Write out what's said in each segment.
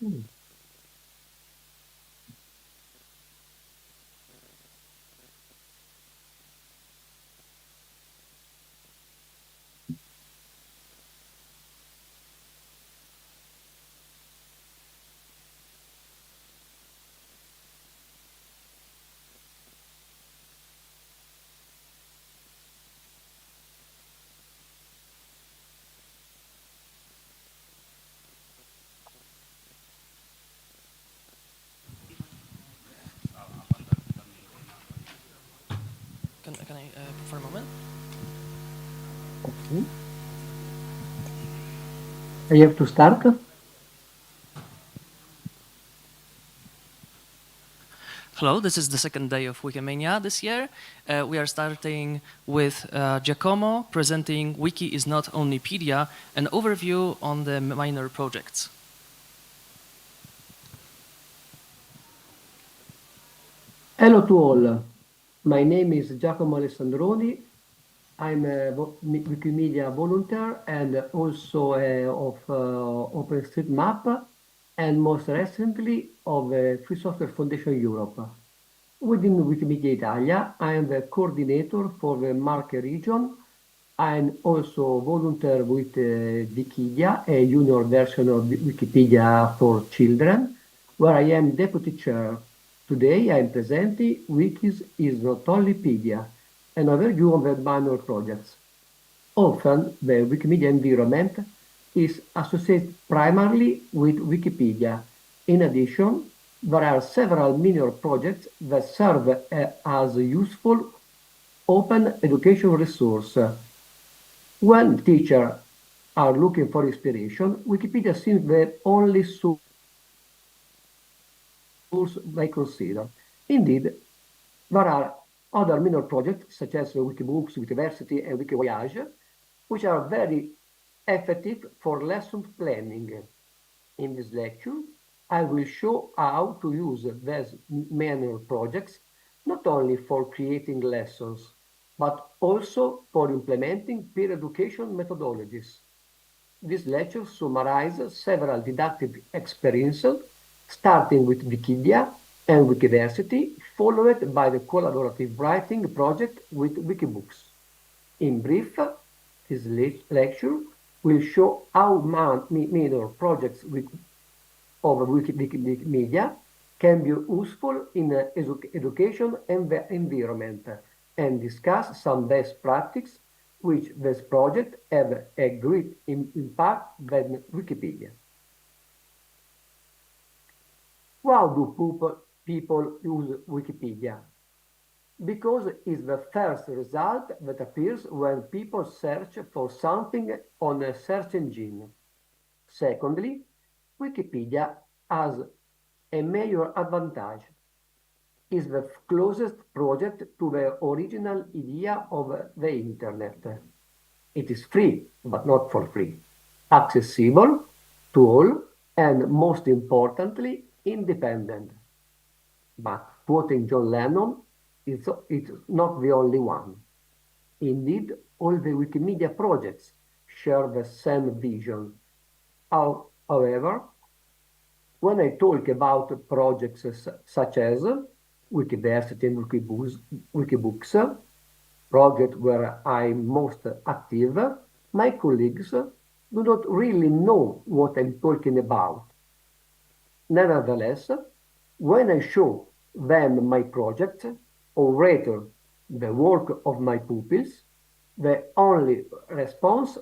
Mm. Can I for a moment? Okay. I have to start. Hello, this is the second day of Wikimania this year. We are starting with Giacomo presenting Wiki is not only Pedia, an overview on the minor projects. Hello to all. My name is Giacomo Alessandroni. I'm a Wikimedia volunteer and also of OpenStreetMap and most recently of Free Software Foundation Europe. Within Wikimedia Italia, I am the coordinator for the Marche region. I'm also volunteer with Wikidia, a junior version of Wikipedia for children, where I am deputy chair. Today I am presenting Wikis is not only Pedia, an overview of the minor projects. Often the Wikimedia environment is associated primarily with Wikipedia. In addition, there are several minor projects that serve as a useful open education resource. When teachers are looking for inspiration, Wikipedia seems the only source they consider. Indeed, there are other minor projects such as Wikibooks, Wikiversity, and Wikivoyage, which are very effective for lesson planning. In this lecture, I will show how to use these minor projects not only for creating lessons, but also for implementing peer education methodologies. This lecture summarizes several didactic experiences, starting with Wikidia and Wikiversity, followed by the collaborative writing project with Wikibooks. In brief, this lecture will show how minor projects of Wikimedia can be useful in education environment and discuss some best practices which this project have a great impact than Wikipedia. How do people use Wikipedia? Because it's the first result that appears when people search for something on a search engine. Secondly, Wikipedia has a major advantage. Is the closest project to the original idea of the internet. It is free, but not for free. Accessible to all, and most importantly, independent. But quoting John Lennon, it's not the only one. Indeed, all the Wikimedia projects share the same vision. However, when I talk about projects such as Wikiversity and Wikibooks, project where I'm most active, my colleagues do not really know what I'm talking about. Nevertheless, when I show them my project, or rather the work of my pupils, the only response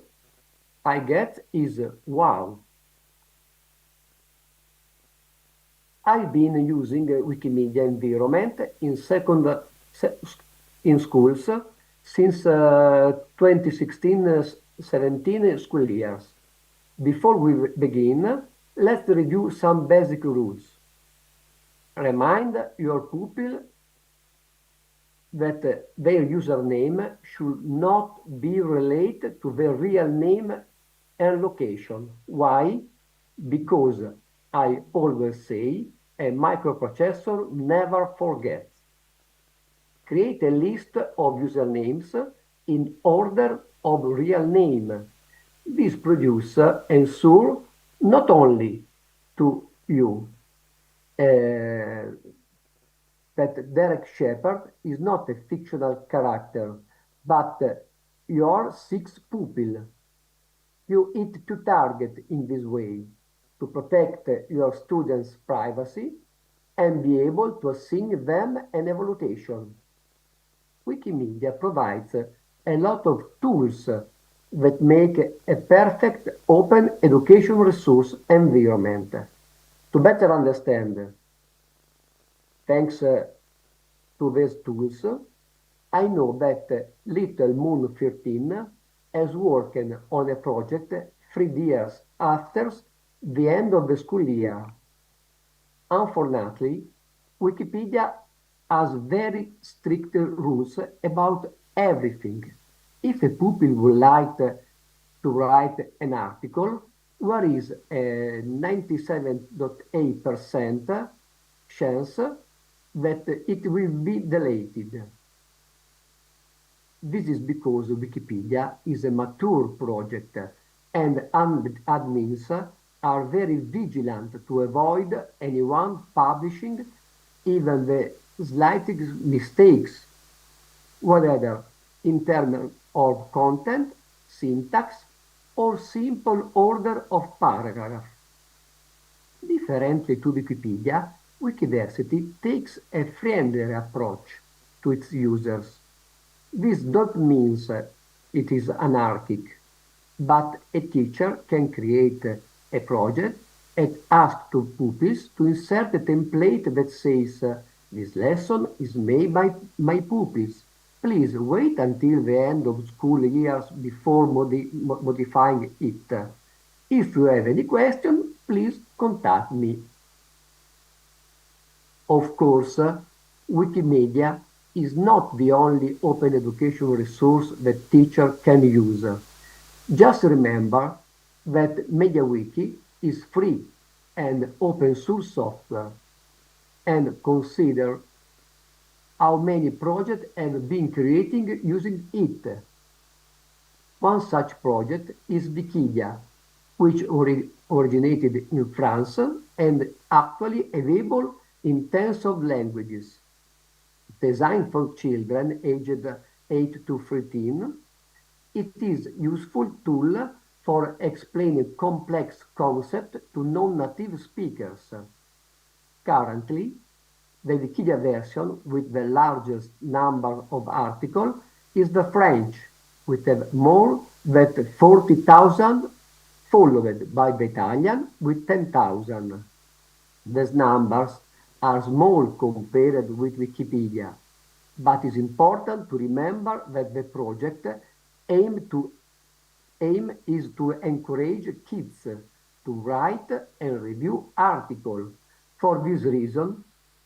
I get is wow. I've been using Wikimedia environment in in schools since 2016-17 school years. Before we begin, let's review some basic rules. Remind your pupil that their username should not be related to their real name and location. Why? Because I always say a microprocessor never forgets. Create a list of usernames in order of real name. This produce ensure not only to you uh, that Derek Shepherd is not a fictional character, but your sixth pupil. You need to target in this way to protect your students' privacy and be able to assign them an evaluation. Wikimedia provides a lot of tools that make a perfect open education resource environment. To better understand, thanks to these tools, I know that Little Moon 13 has worked on a project 3 years after the end of the school year. Unfortunately, Wikipedia has very strict rules about everything. If a pupil would like to write an article, there is a 97.8% chance that it will be deleted. This is because Wikipedia is a mature project and admins are very vigilant to avoid anyone publishing even the slightest mistakes, whether in terms of content, syntax, or simple order of paragraph. Differently to Wikipedia, Wikiversity takes a friendly approach to its users. This does not mean it is anarchic, but a teacher can create a project and ask two pupils to insert a template that says, this lesson is made by my pupils. Please wait until the end of school years before modifying it. If you have any question, please contact me. Of course, Wikimedia is not the only open education resource that teachers can use. Just remember that MediaWiki is free and open source software, and consider how many projects have been created using it. One such project is Wikidia, which originated in France and actually available in tens of languages. Designed for children aged 8 to 13, it is a useful tool for explaining complex concepts to non-native speakers. Currently, the Wikipedia version with the largest number of articles is the French, with more than 40,000, followed by the Italian with 10,000. These numbers are small compared with Wikipedia, but it's important to remember that the project aim to aim is to encourage kids to write and review articles. For this reason,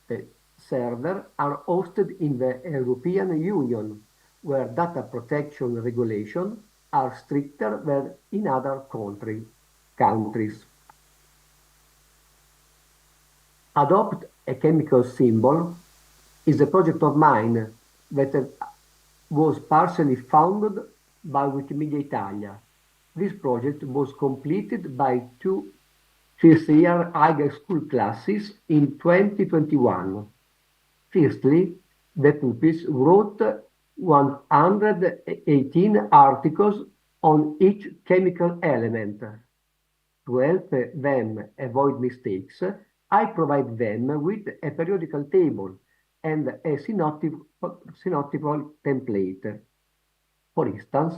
the servers are hosted in the European Union, where data protection regulations are stricter than in other countries. Adopt a chemical symbol is a project of mine that was partially funded by Wikimedia Italia. This project was completed by two first-year high school classes in 2021. Firstly, the pupils wrote 118 articles on each chemical element. To help them avoid mistakes, I provide them with a periodical table and a synoptical template. For instance,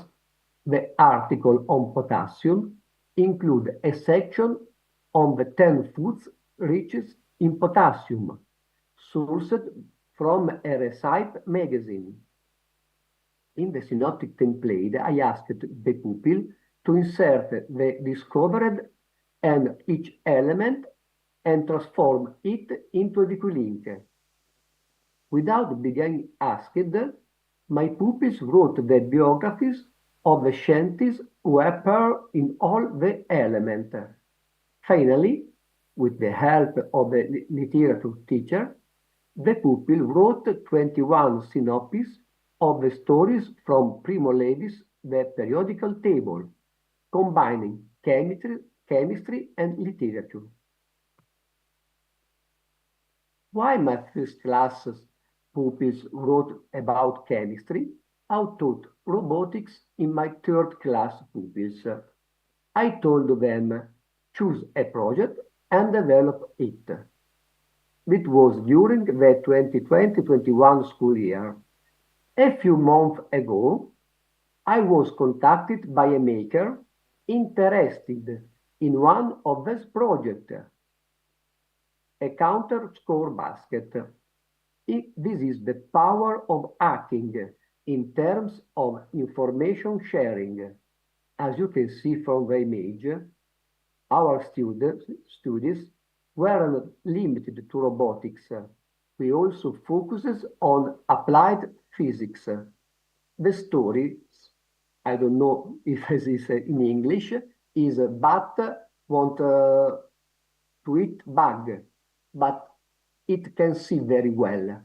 the article on potassium includes a section on the 10 foods rich in potassium, sourced from a recipe magazine. In the synoptic template, I asked the pupil to insert the discovered and each element and transform it into a Wikilink. Without being asked, my pupils wrote the biographies of the scientists who appear in all the elements. Finally, with the help of the literature teacher, the pupil wrote 21 synopses of the stories from Primo Levi's The Periodical Table, combining chemistry and literature. While my first class pupils wrote about chemistry, I taught robotics in my third class pupils. I told them choose a project and develop it. It was during the 2020-21 school year. A few months ago, I was contacted by a maker interested in one of these projects, a counter score basket. This is the power of hacking in terms of information sharing. As you can see from the image, our studies weren't limited to robotics. We also focused on applied physics. The story, I don't know if this is in English, is bat want to eat bug, but it can see very well.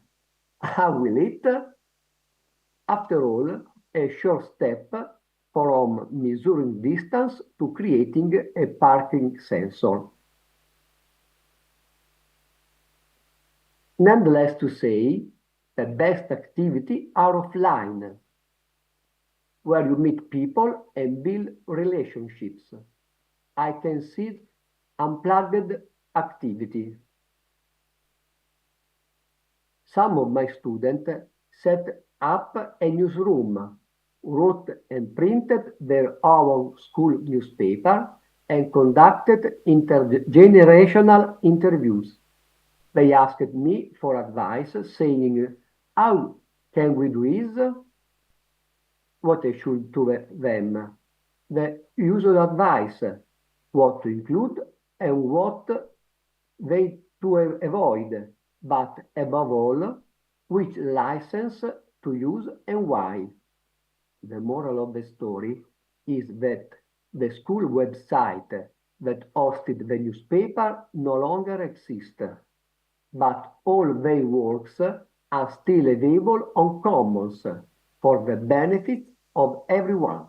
How will it? After all, a short step from measuring distance to creating a parking sensor. Nonetheless to say, the best activity are offline, where you meet people and build relationships. I can see unplugged activity. Some of my students set up a newsroom, wrote and printed their own school newspaper, and conducted intergenerational interviews. They asked me for advice, saying, how can we do this? What I should do them? The usual advice, what to include and what they to avoid, but above all, which license to use and why. The moral of the story is that the school website that hosted the newspaper no longer exists, but all their works are still available on Commons for the benefit of everyone.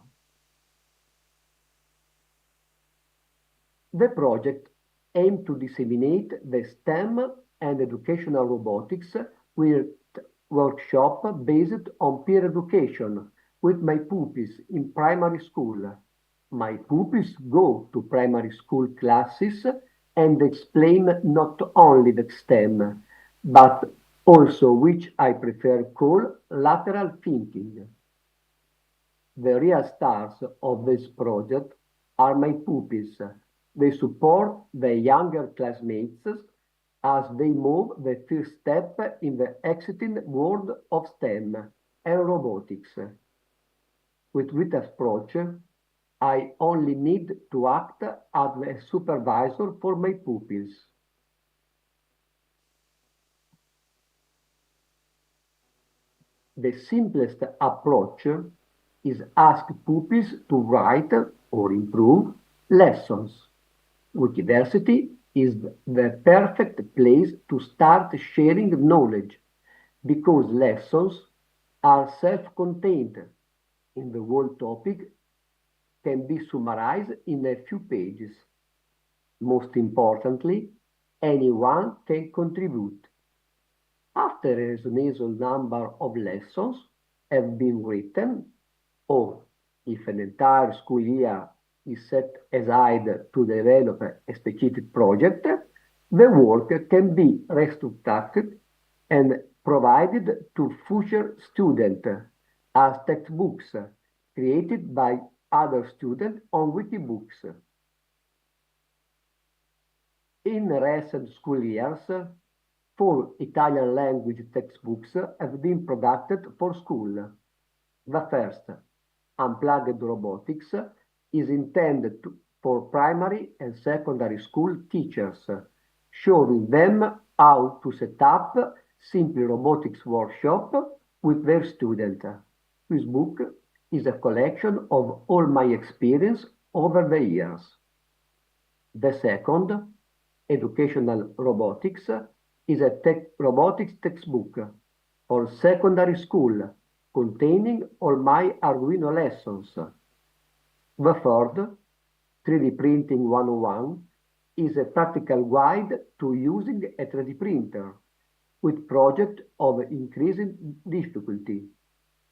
The project aimed to disseminate the STEM and educational robotics with workshop based on peer education with my pupils in primary school. My pupils go to primary school classes and explain not only the STEM, but also which I prefer call lateral thinking. The real stars of this project are my pupils. They support their younger classmates as they move the first step in the exciting world of STEM and robotics. With this approach, I only need to act as a supervisor for my pupils. The simplest approach is ask pupils to write or improve lessons. Wikiversity is the perfect place to start sharing knowledge because lessons are self-contained and the whole topic can be summarized in a few pages. Most importantly, anyone can contribute. After a reasonable number of lessons have been written, or if an entire school year is set aside to develop a specific project, the work can be restructured and provided to future students as textbooks created by other students on Wikibooks. In recent school years, 4 Italian language textbooks have been produced for school. The first, Unplugged Robotics, is intended for primary and secondary school teachers, showing them how to set up simple robotics workshop with their students. This book is a collection of all my experience over the years. The second, Educational Robotics, is a robotics textbook for secondary school containing all my Arduino lessons. The third, 3D Printing 101, is a practical guide to using a 3D printer with project of increasing difficulty.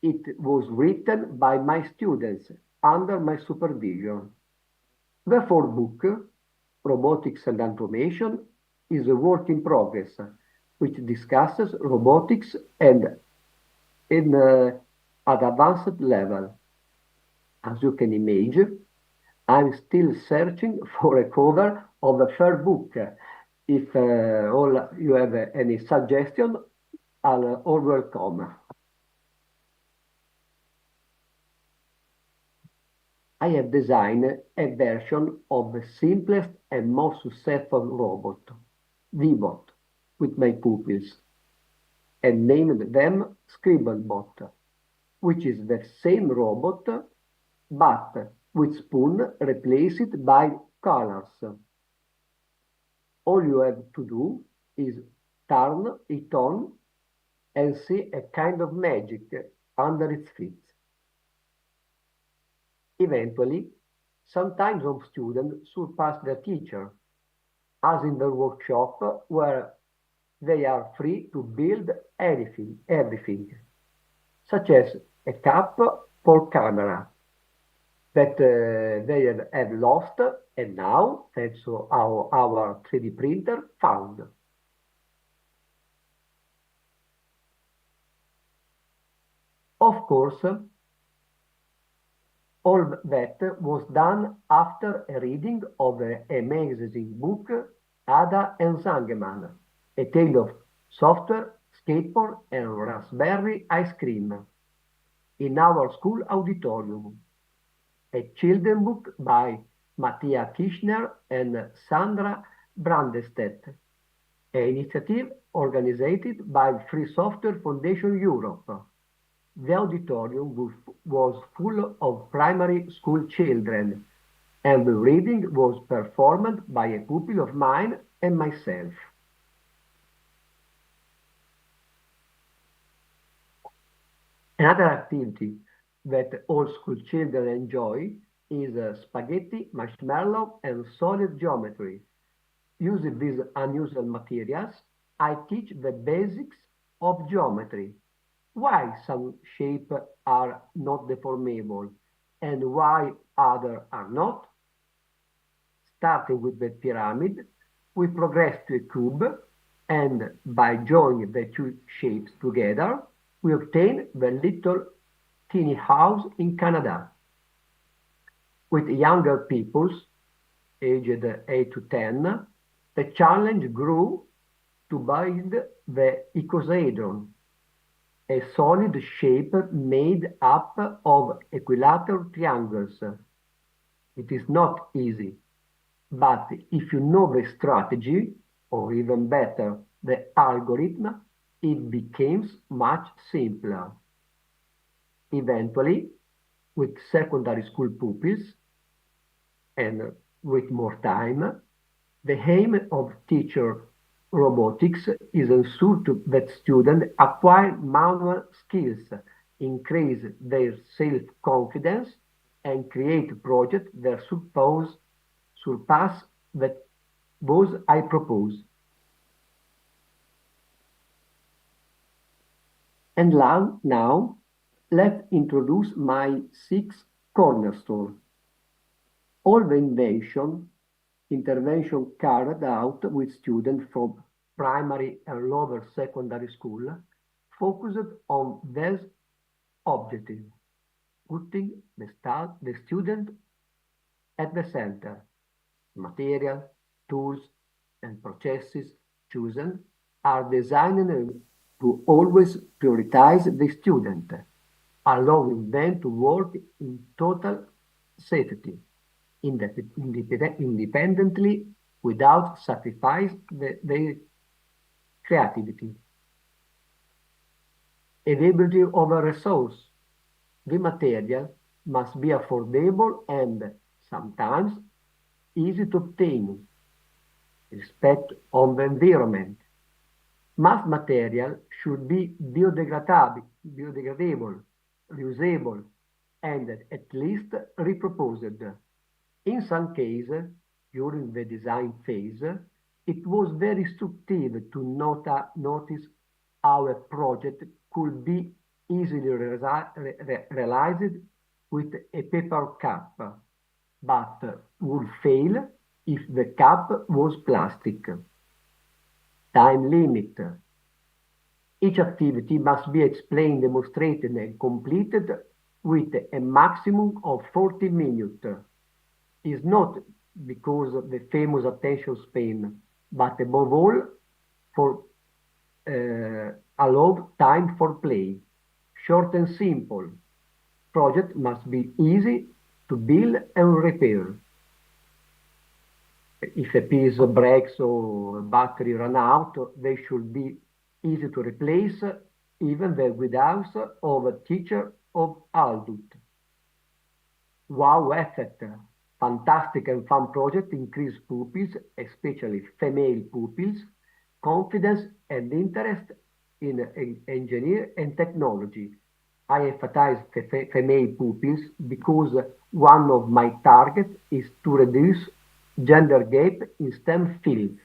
It was written by my students under my supervision. The fourth book, Robotics and Automation, is a work in progress, which discusses robotics and in at advanced level. As you can imagine, I'm still searching for a cover of the third book. If all you have any suggestion, I'll all welcome. I have designed a version of the simplest and most successful robot, Vbot, with my pupils, and named them Scribblebot, which is the same robot, but with spoon replaced by colors. All you have to do is turn it on and see a kind of magic under its feet. Eventually, sometimes some students surpass their teacher, as in the workshop where they are free to build everything, such as a cup for camera that they have lost and now, thanks to our 3D printer, found. Of course, all that was done after a reading of the amazing book Ada and Zangeman, A Tale of Software, Skateboard, and Raspberry Ice Cream, in our school auditorium. A children's book by Mattia Kirchner and Sandra Brandestedt, an initiative organized by Free Software Foundation Europe. The auditorium was full of primary school children, and the reading was performed by a pupil of mine and myself. Another activity that all school children enjoy is spaghetti, marshmallow, and solid geometry. Using these unusual materials, I teach the basics of geometry. Why some shapes are not deformable and why others are not? Starting with the pyramid, we progress to a cube, and by joining the two shapes together, we obtain the little teeny house in Canada. With younger peoples, aged 8 to 10, the challenge grew to build the icosahedron, a solid shape made up of equilateral triangles. It is not easy, but if you know the strategy, or even better, the algorithm, it becomes much simpler. Eventually, with secondary school pupils and with more time, the aim of teacher robotics is ensure that students acquire manual skills, increase their self-confidence, and create projects that surpass that those I propose. And now, let's introduce my six cornerstone. All the intervention carried out with students from primary and lower secondary school focused on this objective, putting the student at the center. Material, tools, and processes chosen are designed to always prioritize the student, allowing them to work in total safety, independently, without sacrifice their creativity. Availability of a resource. The material must be affordable and sometimes easy to obtain. Respect on the environment. Mass material should be biodegradable, reusable, and at least repurposed. In some cases, during the design phase, it was very instructive to notice how a project could be easily realized with a paper cup, but would fail if the cup was plastic. Time limit. Each activity must be explained, demonstrated, and completed with a maximum of 40 minutes. Is not because of the famous attention span, but above all for allow time for play. Short and simple. Project must be easy to build and repair. If a piece breaks or a battery run out, they should be easy to replace, even the without of a teacher of adult. Wow effect. Fantastic and fun project increase pupils, especially female pupils, confidence and interest in engineering and technology. I emphasize female pupils because one of my targets is to reduce gender gap in STEM fields.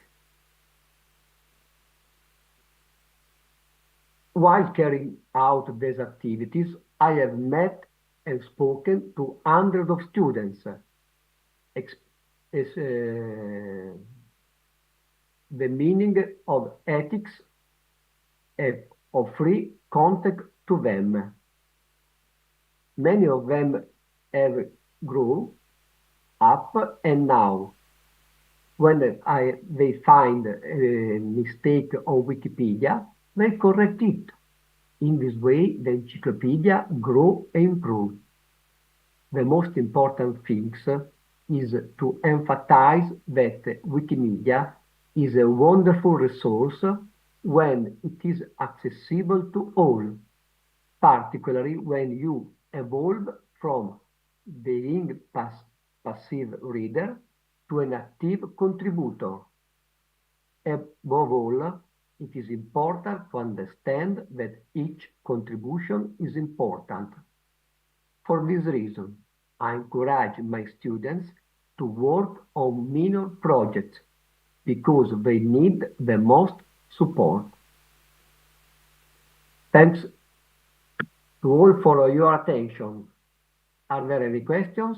While carrying out these activities, I have met and spoken to hundreds of students. Ex- the meaning of ethics and of free contact to them. Many of them have grown up and now when they find a mistake on Wikipedia, they correct it. In this way, the encyclopedia grow and improve. The most important thing is to emphasize that Wikimedia is a wonderful resource when it is accessible to all, particularly when you evolve from being passive reader to an active contributor. Above all, it is important to understand that each contribution is important. For this reason, I encourage my students to work on minor projects because they need the most support. Thanks to all for your attention. Are there any questions?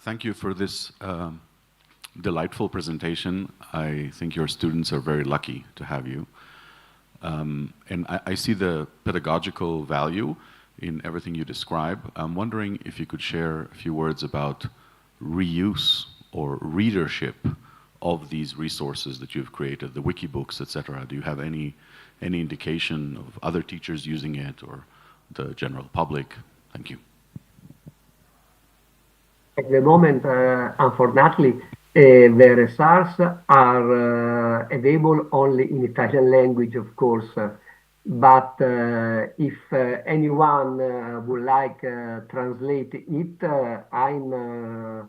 Thank you for this delightful presentation. I think your students are very lucky to have you. And I see the pedagogical value in everything you describe. I'm wondering if you could share a few words about reuse or readership of these resources that you've created, the wikibooks, etc. Do you have any indication of other teachers using it or the general public? Thank you. At the moment, unfortunately, the results are available only in Italian language, of course. But if anyone would like translate it, I'm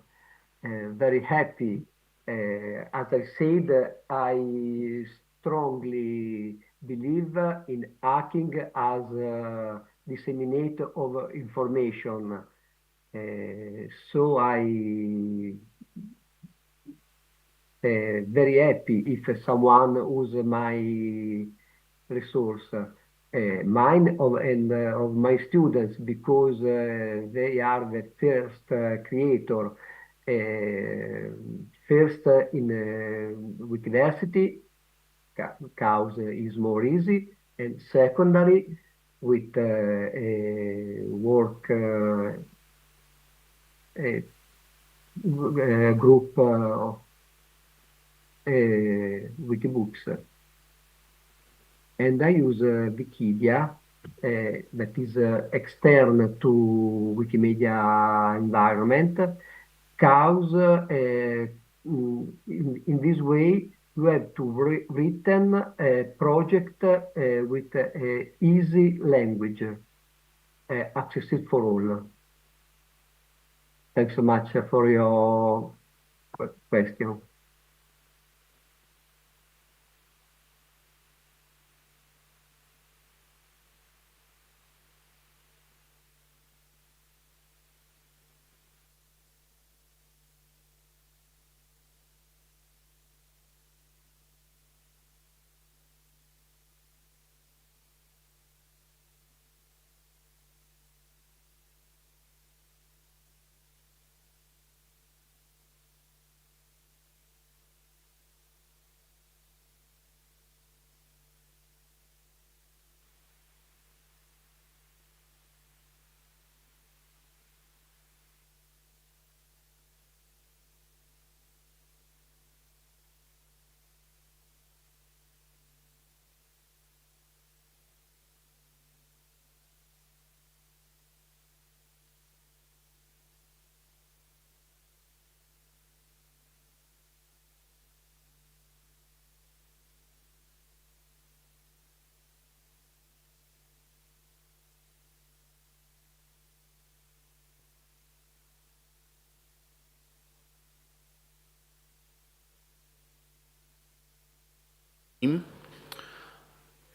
very happy. As I said, I strongly believe in hacking as a disseminator of information. So I very happy if someone use my resource, mine and of my students because they are the first creator, first in university, cause is more easy, and secondary with work. Group Wikibooks. And I use Wikipedia that is external to Wikimedia environment. Cause in this way you have to written a project with easy language, accessible for all. Thanks so much for your question.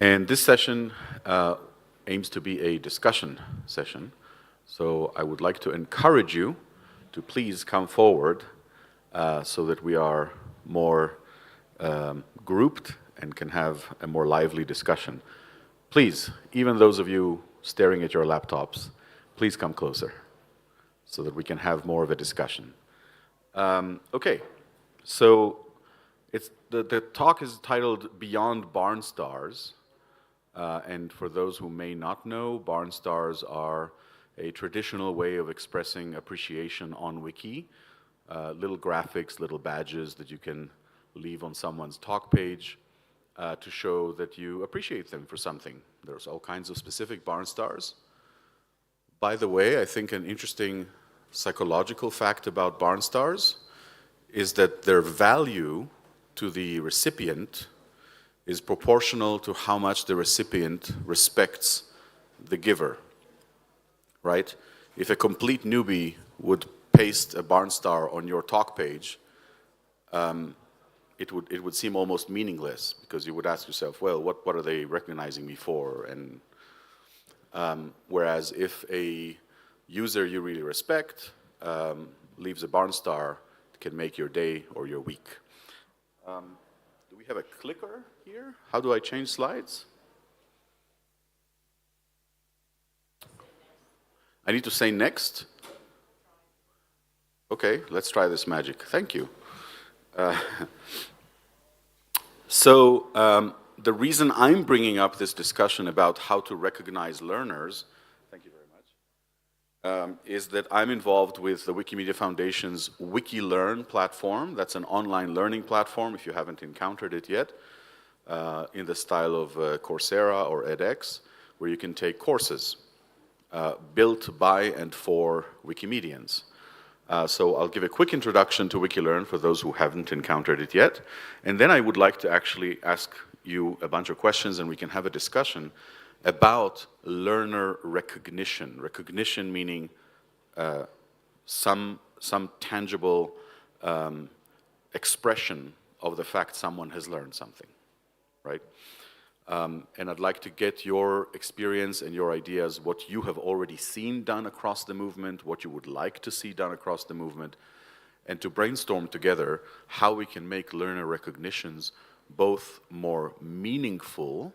And this session aims to be a discussion session. So I would like to encourage you to please come forward so that we are more grouped and can have a more lively discussion. Please, even those of you staring at your laptops, please come closer so that we can have more of a discussion. Okay, so the talk is titled Beyond Barn Stars. And for those who may not know, barn stars are a traditional way of expressing appreciation on Wiki. Little graphics, little badges that you can leave on someone's talk page to show that you appreciate them for something. There's all kinds of specific barn stars. By the way, I think an interesting psychological fact about barn stars is that their value to the recipient is proportional to how much the recipient respects the giver, right? If a complete newbie would paste a barn star on your talk page, it would seem almost meaningless because you would ask yourself, well, what are they recognizing me for? And whereas if a user you really respect leaves a barn star, it can make your day or your week. Do we have a clicker here? How do I change slides? I need to say next? Okay, let's try this magic. Thank you. So the reason I'm bringing up this discussion about how to recognize learners, thank you very much, is that I'm involved with the Wikimedia Foundation's WikiLearn platform. That's an online learning platform, if you haven't encountered it yet, in the style of Coursera or edX, where you can take courses built by and for Wikimedians. So I'll give a quick introduction to WikiLearn for those who haven't encountered it yet. And then I would like to actually ask you a bunch of questions and we can have a discussion about learner recognition. Recognition meaning some tangible expression of the fact someone has learned something, right? And I'd like to get your experience and your ideas, what you have already seen done across the movement, what you would like to see done across the movement, and to brainstorm together how we can make learner recognitions both more meaningful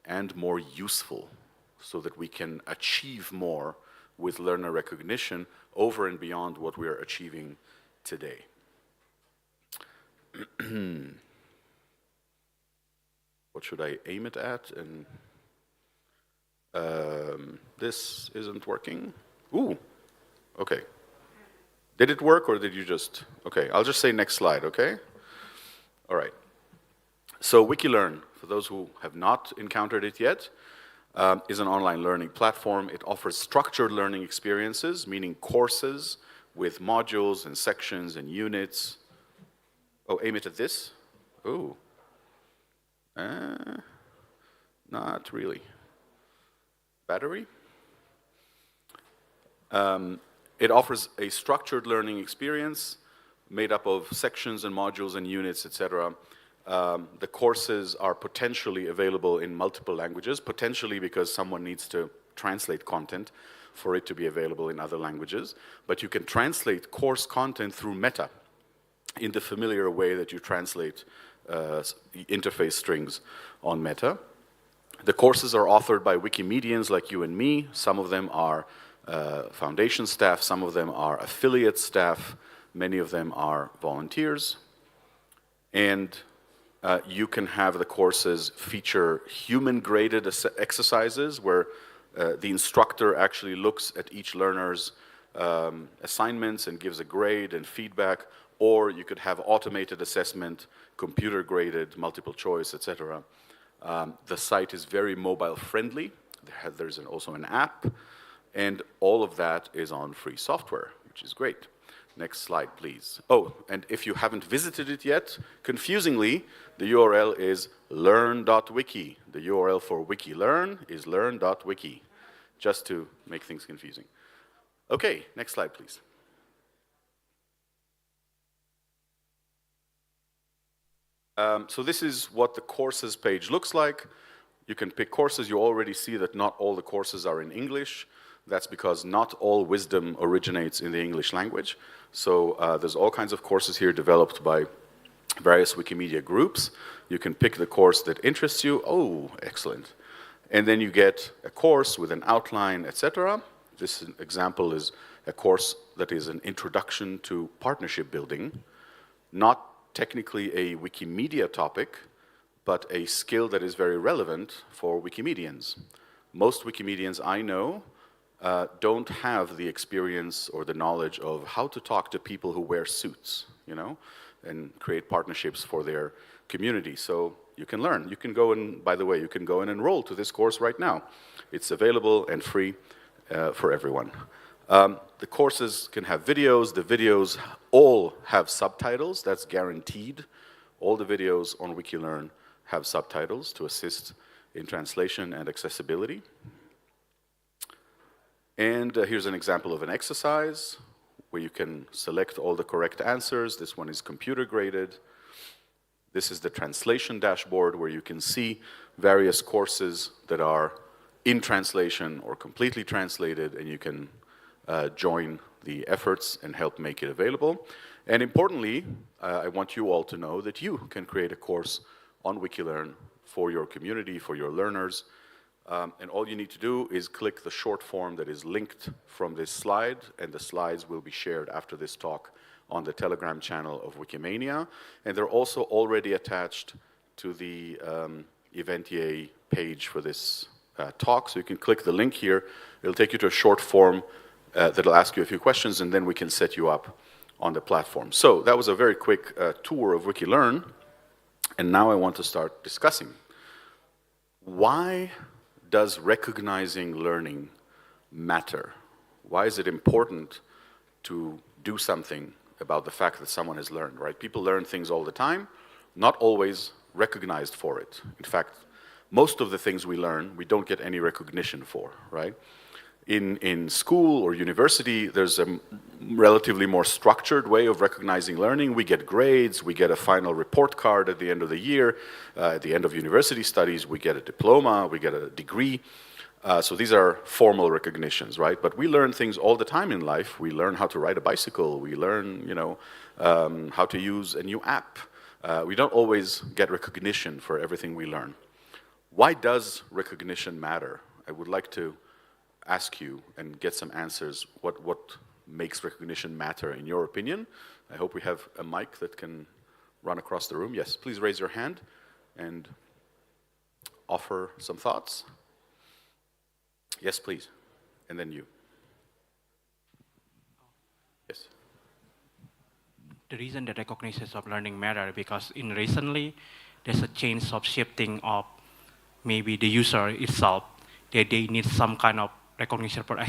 and more useful so that we can achieve more with learner recognition over and beyond what we are achieving today. What should I aim it at? And this isn't working. Ooh, okay. Did it work or did you just, okay, I'll just say next slide, okay? All right. So WikiLearn, for those who have not encountered it yet, is an online learning platform. It offers structured learning experiences, meaning courses with modules and sections and units. Oh, aim it at this? Ooh. Not really. Battery? It offers a structured learning experience made up of sections and modules and units, etc. The courses are potentially available in multiple languages, potentially because someone needs to translate content for it to be available in other languages. But you can translate course content through Meta in the familiar way that you translate interface strings on Meta. The courses are authored by Wikimedians like you and me. Some of them are foundation staff, some of them are affiliate staff, many of them are volunteers. And you can have the courses feature human-graded exercises where the instructor actually looks at each learner's assignments and gives a grade and feedback, or you could have automated assessment, computer-graded, multiple choice, etc. The site is very mobile-friendly. There's also an app, and all of that is on free software, which is great. Next slide, please. Oh, and if you haven't visited it yet, confusingly, the URL is learn.wiki. The URL for WikiLearn is learn.wiki, just to make things confusing. Okay, next slide, please. So this is what the courses page looks like. You can pick courses. You already see that not all the courses are in English. That's because not all wisdom originates in the English language. So there's all kinds of courses here developed by various Wikimedia groups. You can pick the course that interests you. Oh, excellent. And then you get a course with an outline, etc. This example is a course that is an introduction to partnership building, not technically a Wikimedia topic, but a skill that is very relevant for Wikimedians. Most Wikimedians I know don't have the experience or the knowledge of how to talk to people who wear suits, you know, and create partnerships for their community. So you can learn. You can go and, by the way, you can go and enroll to this course right now. It's available and free for everyone. The courses can have videos. The videos all have subtitles. That's guaranteed. All the videos on WikiLearn have subtitles to assist in translation and accessibility. And here's an example of an exercise where you can select all the correct answers. This one is computer graded. This is the translation dashboard where you can see various courses that are in translation or completely translated, and you can join the efforts and help make it available. And importantly, I want you all to know that you can create a course on WikiLearn for your community, for your learners. And all you need to do is click the short form that is linked from this slide, and the slides will be shared after this talk on the Telegram channel of Wikimania. And they're also already attached to the Eventier page for this talk. So you can click the link here. It'll take you to a short form that'll ask you a few questions, and then we can set you up on the platform. So that was a very quick tour of WikiLearn. And now I want to start discussing. Why does recognizing learning matter? Why is it important to do something about the fact that someone has learned, right? People learn things all the time, not always recognized for it. In fact, most of the things we learn, we don't get any recognition for, right? In school or university, there's a relatively more structured way of recognizing learning. We get grades, we get a final report card at the end of the year. At the end of university studies, we get a diploma, we get a degree. So these are formal recognitions, right? But we learn things all the time in life. We learn how to ride a bicycle. We learn, you know, how to use a new app. We don't always get recognition for everything we learn. Why does recognition matter? I would like to ask you and get some answers. What makes recognition matter in your opinion? I hope we have a mic that can run across the room. Yes, please raise your hand and offer some thoughts. Yes, please. And then you. Yes. The reason that recognition of learning matter because in recently there's a change of shifting of maybe the user itself that they need some kind of recognition for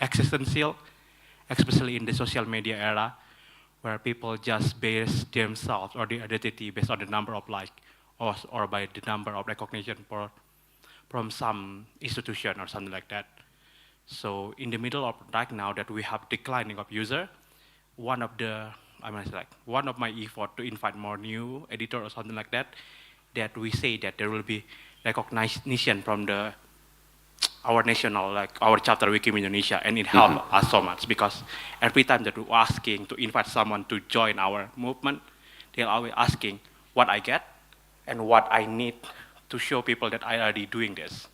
existential, especially in the social media era, where people just base themselves or their identity based on the number of likes or by the number of recognition from some institution or something like that. So in the middle of right now that we have declining of user, one of my effort to invite more new editor or something like that, that we say that there will be recognition from our national, like our chapter Wikimania Indonesia, and it helped us so much because every time that we're asking to invite someone to join our movement, they're always asking what I get and what I need to show people that I already doing this.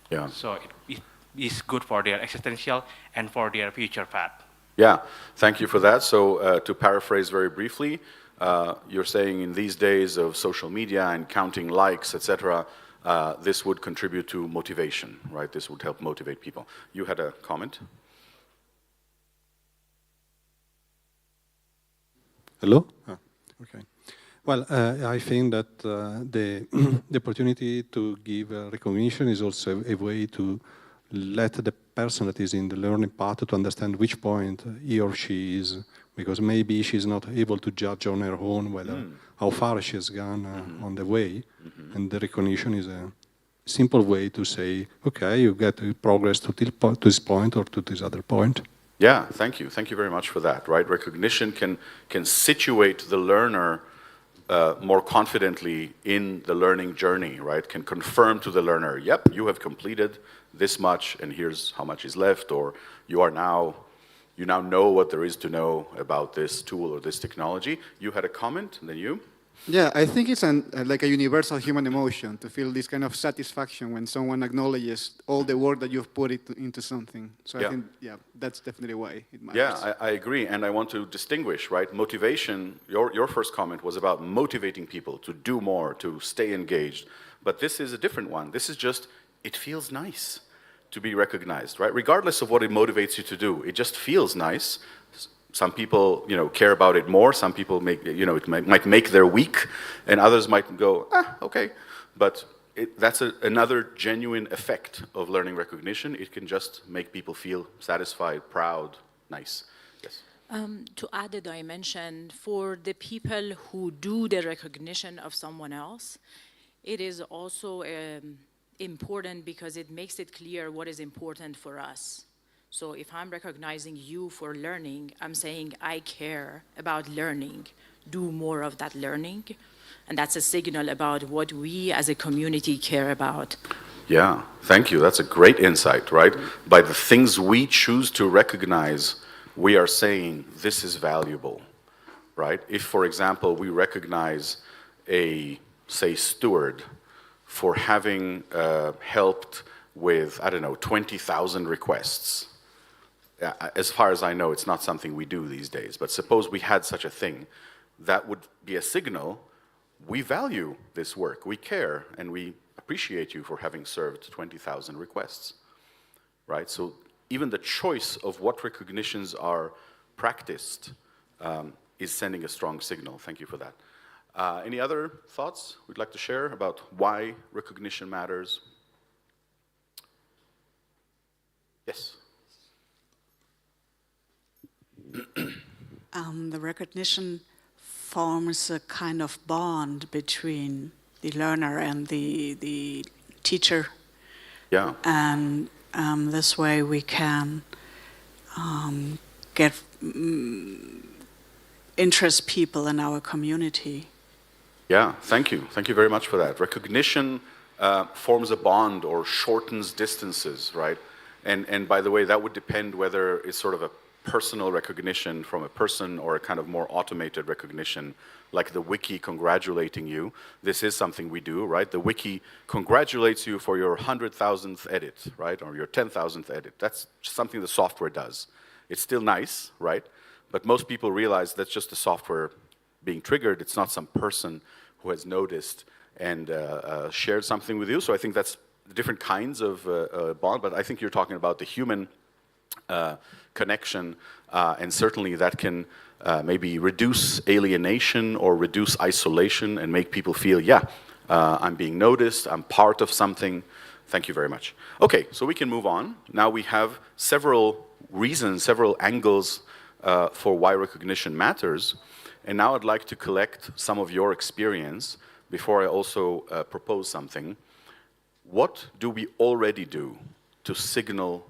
Yeah. So it is good for their existential and for their future path. Yeah, thank you for that. So to paraphrase very briefly, you're saying in these days of social media and counting likes, etc., this would contribute to motivation, right? This would help motivate people. You had a comment? Hello? Ah, okay. Well, I think that the opportunity to give recognition is also a way to let the person that is in the learning path to understand which point he or she is, because maybe she's not able to judge on her own whether how far she has gone on the way, and the recognition is a simple way to say, okay, you get progress to this point or to this other point. Yeah, thank you. Thank you very much for that, right? Recognition can situate the learner more confidently in the learning journey, right? Can confirm to the learner, yep, you have completed this much and here's how much is left, or you now know what there is to know about this tool or this technology. You had a comment, and then you? Yeah, I think it's like a universal human emotion to feel this kind of satisfaction when someone acknowledges all the work that you've put into something. So I think, yeah, that's definitely why it matters. Yeah, I agree, and I want to distinguish, right? Motivation, your first comment was about motivating people to do more, to stay engaged, but this is a different one. This is just, it feels nice to be recognized, right? Regardless of what it motivates you to do, it just feels nice. Some people, care about it more. Some people it might make their week, and others might go, okay. But that's another genuine effect of learning recognition. It can just make people feel satisfied, proud, nice. Yes. To add a dimension, for the people who do the recognition of someone else, it is also important because it makes it clear what is important for us. So if I'm recognizing you for learning, I'm saying I care about learning, do more of that learning. And that's a signal about what we as a community care about. Yeah, thank you. That's a great insight, right? By the things we choose to recognize, we are saying this is valuable, right? If, for example, we recognize a, say, steward for having helped with, 20,000 requests. As far as I know, it's not something we do these days, but suppose we had such a thing, that would be a signal, we value this work, we care, and we appreciate you for having served 20,000 requests, right? So even the choice of what recognitions are practiced is sending a strong signal. Thank you for that. Any other thoughts we'd like to share about why recognition matters? Yes. The recognition forms a kind of bond between the learner and the teacher. Yeah. And this way we can get interest people in our community. Yeah, thank you. Thank you very much for that. Recognition forms a bond or shortens distances, right? And by the way, that would depend whether it's sort of a personal recognition from a person or a kind of more automated recognition, like the wiki congratulating you. This is something we do, right? The wiki congratulates you for your 100,000th edit, right? Or your 10,000th edit. That's something the software does. It's still nice, right? But most people realize that's just the software being triggered. It's not some person who has noticed and shared something with you. So I think that's different kinds of bond, but I think you're talking about the human connection, and certainly that can maybe reduce alienation or reduce isolation and make people feel, I'm being noticed, I'm part of something. Thank you very much. Okay, so we can move on. Now we have several reasons, several angles for why recognition matters. And now I'd like to collect some of your experience before I also propose something. What do we already do to signal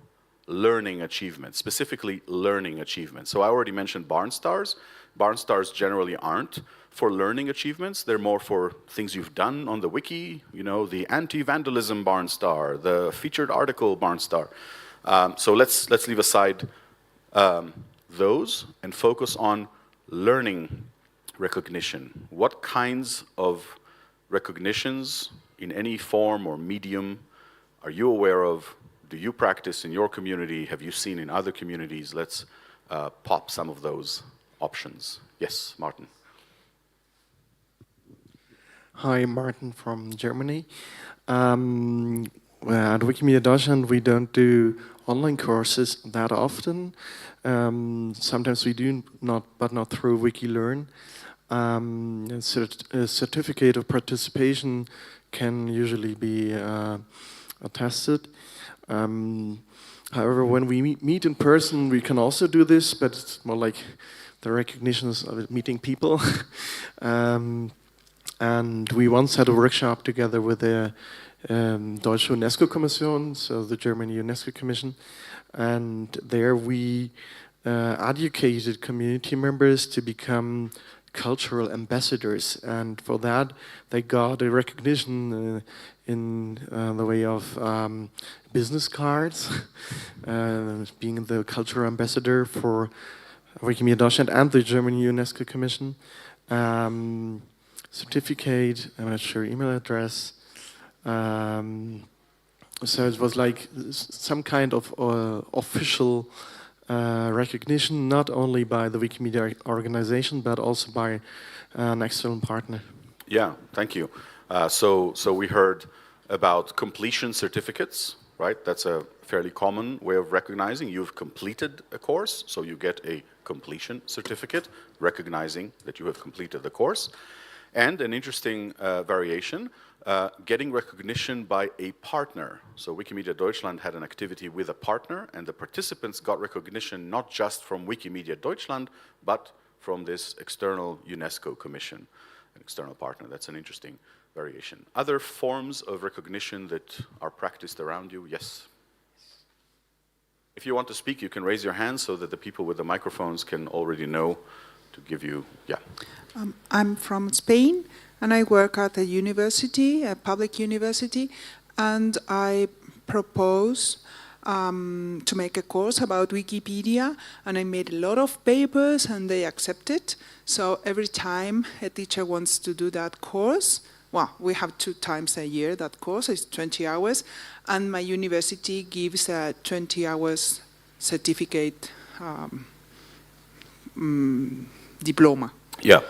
learning achievement, specifically learning achievement? So I already mentioned Barn stars. Barn stars generally aren't for learning achievements. They're more for things you've done on the wiki, the anti-vandalism Barn star, the featured article Barn star. So let's leave aside those and focus on learning recognition. What kinds of recognitions in any form or medium are you aware of? Do you practice in your community? Have you seen in other communities? Let's pop some of those options. Yes, Martin. Hi, Martin from Germany. At Wikimedia Deutschland, we don't do online courses that often. Sometimes we do, but not through WikiLearn. A certificate of participation can usually be attested. However, when we meet in person, we can also do this, but it's more like the recognitions of meeting people. And we once had a workshop together with the Deutsche UNESCO-Kommission, so the German UNESCO Commission, and there we educated community members to become cultural ambassadors, and for that they got a recognition in the way of business cards, being the cultural ambassador for Wikimania Deutschland and the German UNESCO Commission. Certificate, I'm not sure, email address. So it was like some kind of official recognition, not only by the Wikimedia organization, but also by an external partner. Yeah, thank you. So we heard about completion certificates, right? That's a fairly common way of recognizing you've completed a course, so you get a completion certificate recognizing that you have completed the course. And an interesting variation, getting recognition by a partner. So Wikimedia Deutschland had an activity with a partner, and the participants got recognition not just from Wikimedia Deutschland, but from this external UNESCO commission, an external partner. That's an interesting variation. Other forms of recognition that are practiced around you? Yes? If you want to speak, you can raise your hand so that the people with the microphones can already know to give you, yeah. I'm from Spain, and I work at a university, a public university, and I propose to make a course about Wikipedia, and I made a lot of papers, and they accepted. So every time a teacher wants to do that course, well, we have 2 times a year that course, it's 20 hours, and my university gives a 20 hours certificate diploma. Yeah.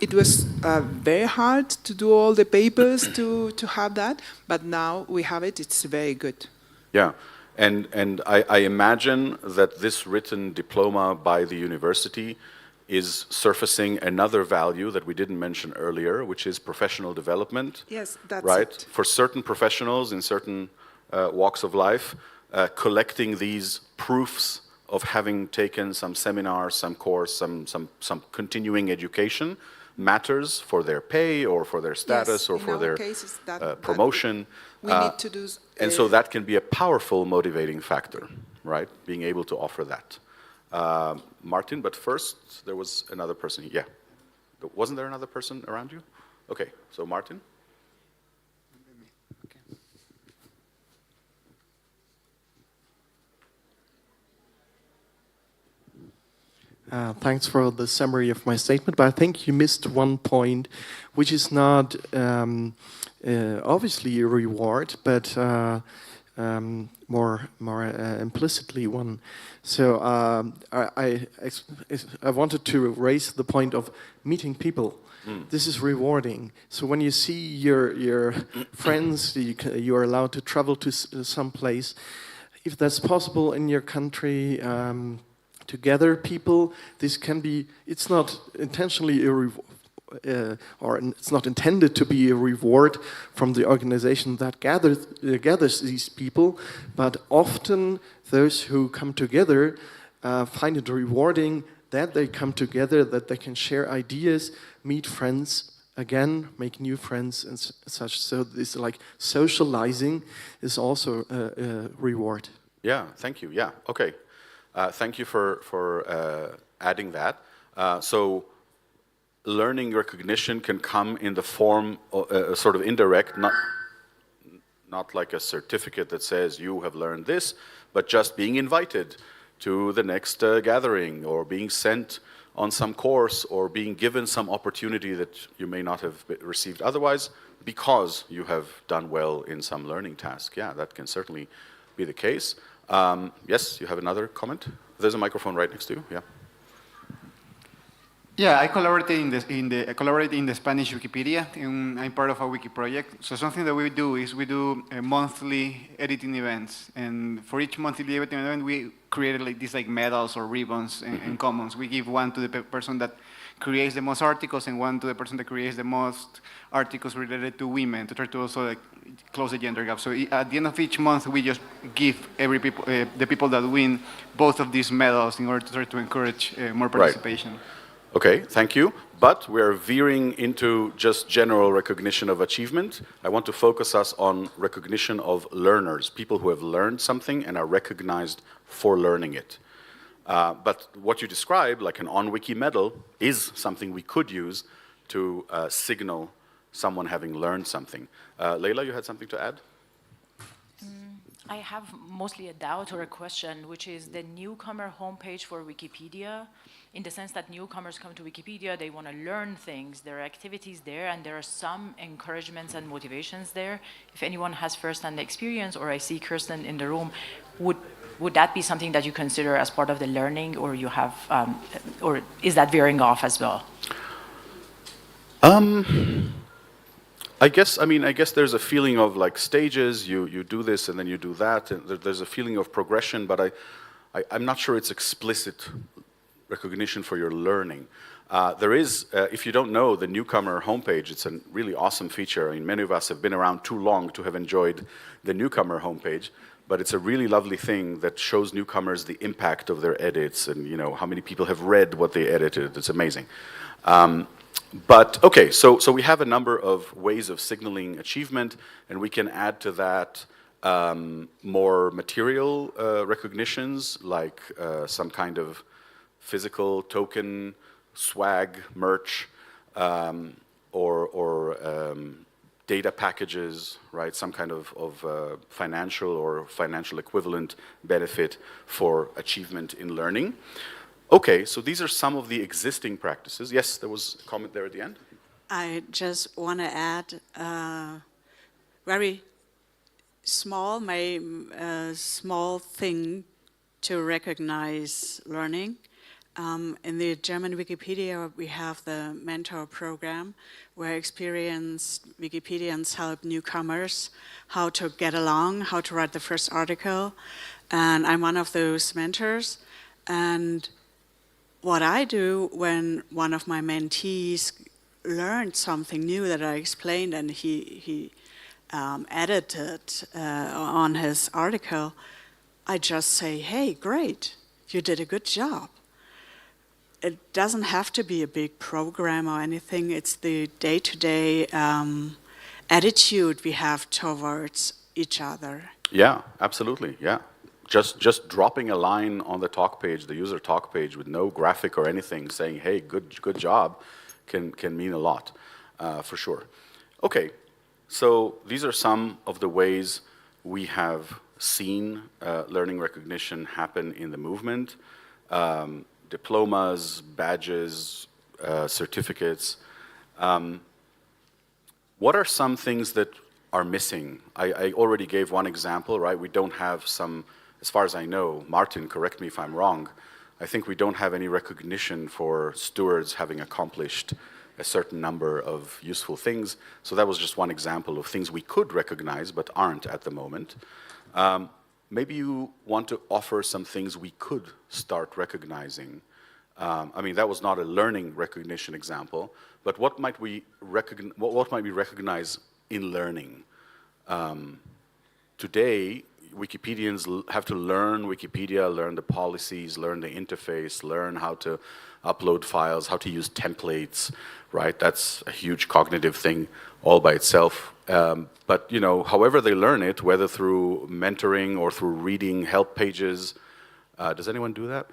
It was very hard to do all the papers to have that, but now we have it, it's very good. Yeah, and I imagine that this written diploma by the university is surfacing another value that we didn't mention earlier, which is professional development. Yes, that's right? it. For certain professionals in certain walks of life, collecting these proofs of having taken some seminar, some course, some continuing education matters for their pay or for their status, yes, or for their cases, promotion. We need to do. And so that can be a powerful motivating factor, right? Being able to offer that. Martin, but first there was another person. Yeah. Wasn't there another person around you? Okay, so Martin. Thanks for the summary of my statement, but I think you missed one point, which is not obviously a reward, but more implicitly one. So I wanted to raise the point of meeting people. This is rewarding. So when you see your friends, you are allowed to travel to some place. If that's possible in your country, to gather people, this can be, it's not intentionally or it's not intended to be a reward from the organization that gathers these people, but often those who come together find it rewarding that they come together, that they can share ideas, meet friends again, make new friends and such. So this like socializing is also a reward. Yeah, thank you. Yeah, okay. Thank you for adding that. So learning recognition can come in the form of sort of indirect, not like a certificate that says you have learned this, but just being invited to the next gathering, or being sent on some course, or being given some opportunity that you may not have received otherwise because you have done well in some learning task. Yeah, that can certainly be the case. Yes, you have another comment? There's a microphone right next to you. Yeah. Yeah, I collaborated in the Spanish Wikipedia, and I'm part of a wiki project. So something that we do is we do monthly editing events, and for each monthly editing event, we created like these like medals or ribbons and commons. We give one to the person that creates the most articles, and one to the person that creates the most articles related to women, to try to also like close the gender gap. So at the end of each month, we just give the people that win both of these medals in order to try to encourage more participation. Right. Okay, thank you. But we're veering into just general recognition of achievement. I want to focus us on recognition of learners, people who have learned something and are recognized for learning it. But what you described, like an on-wiki medal, is something we could use to signal someone having learned something. Leila, you had something to add? I have mostly a doubt or a question, which is the newcomer homepage for Wikipedia, in the sense that newcomers come to Wikipedia, they want to learn things, there are activities there, and there are some encouragements and motivations there. If anyone has first-hand experience, or I see Kirsten in the room, would that be something that you consider as part of the learning, or you have, or is that veering off as well? I guess there's a feeling of like stages, you do this and then you do that, and there's a feeling of progression, but I'm not sure it's explicit recognition for your learning. There is, if you don't know, the newcomer homepage, it's a really awesome feature. I mean, many of us have been around too long to have enjoyed the newcomer homepage, but it's a really lovely thing that shows newcomers the impact of their edits and, you know, how many people have read what they edited. It's amazing. But okay, so we have a number of ways of signaling achievement, and we can add to that more material recognitions, like some kind of physical token, swag, merch, or data packages, right? Some kind of financial or financial equivalent benefit for achievement in learning. Okay, so these are some of the existing practices. Yes, there was a comment there at the end. I just want to add very small, small thing to recognize learning. In the German Wikipedia, we have the mentor program where experienced Wikipedians help newcomers how to get along, how to write the first article. And I'm one of those mentors. And what I do when one of my mentees learned something new that I explained and he edited on his article, I just say, hey, great, you did a good job. It doesn't have to be a big program or anything. It's the day-to-day attitude we have towards each other. Yeah, absolutely, yeah. Just dropping a line on the talk page, the user talk page, with no graphic or anything, saying, hey, good job, can mean a lot, for sure. Okay, so these are some of the ways we have seen learning recognition happen in the movement. Diplomas, badges, certificates. What are some things that are missing? I already gave one example, right? We don't have some, as far as I know, Martin, correct me if I'm wrong, I think we don't have any recognition for stewards having accomplished a certain number of useful things. So that was just one example of things we could recognize but aren't at the moment. Maybe you want to offer some things we could start recognizing. I mean, that was not a learning recognition example, but what might we recognize in learning? Today, Wikipedians have to learn Wikipedia, learn the policies, learn the interface, learn how to upload files, how to use templates, right? That's a huge cognitive thing all by itself. But you know, however they learn it, whether through mentoring or through reading help pages, does anyone do that?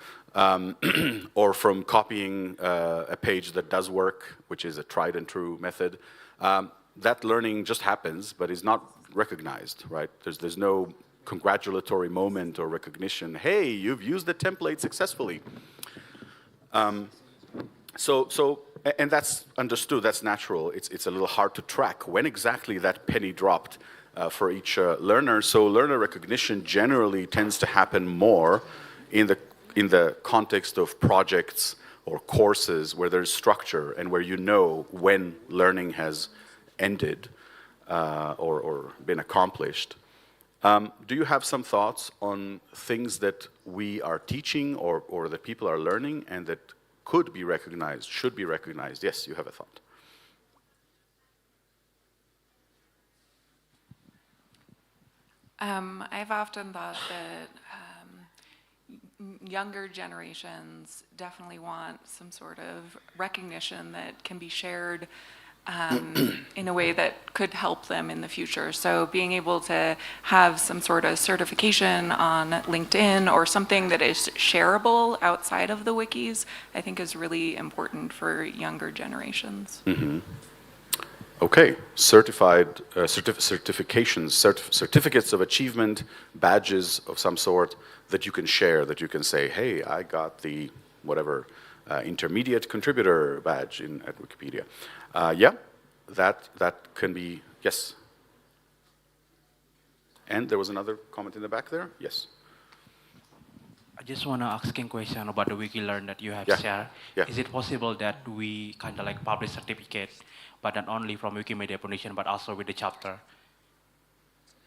Or from copying a page that does work, which is a tried and true method. That learning just happens, but is not recognized, right? There's no congratulatory moment or recognition. Hey, you've used the template successfully. And that's understood, that's natural. It's a little hard to track when exactly that penny dropped for each learner. So learner recognition generally tends to happen more in the context of projects or courses where there's structure and where you know when learning has ended or been accomplished. Do you have some thoughts on things that we are teaching or that people are learning and that could be recognized, should be recognized? Yes, you have a thought. I've often thought that younger generations definitely want some sort of recognition that can be shared in a way that could help them in the future. So being able to have some sort of certification on LinkedIn or something that is shareable outside of the wikis, I think is really important for younger generations. Mm-hmm. Okay, certificates of achievement, badges of some sort that you can share, that you can say, hey, I got the whatever intermediate contributor badge at Wikipedia. Yeah, that can be, yes. And there was another comment in the back there? Yes. I just want to ask a question about the WikiLearn that you have shared. Yeah. Is it possible that we kind of like publish certificate, but not only from Wikimedia Foundation, but also with the chapter?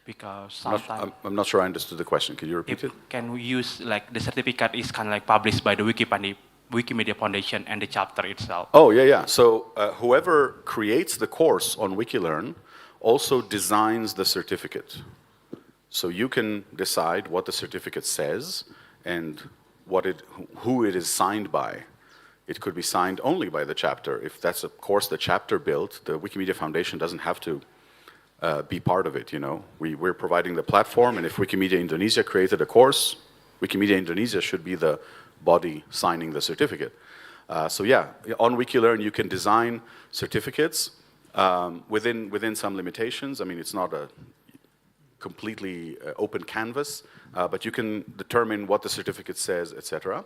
Because sometimes... I'm not sure I understood the question. Can you repeat it? Can we use, like, the certificate is kind of like published by the Wikimedia Foundation and the chapter itself? Oh, yeah. So whoever creates the course on WikiLearn also designs the certificate. So you can decide what the certificate says and who it is signed by. It could be signed only by the chapter. If that's a course the chapter built, the Wikimedia Foundation doesn't have to be part of it, you know. We're providing the platform, and if Wikimedia Indonesia created a course, Wikimedia Indonesia should be the body signing the certificate. So yeah, on WikiLearn you can design certificates within some limitations. I mean, it's not a completely open canvas, but you can determine what the certificate says, etc.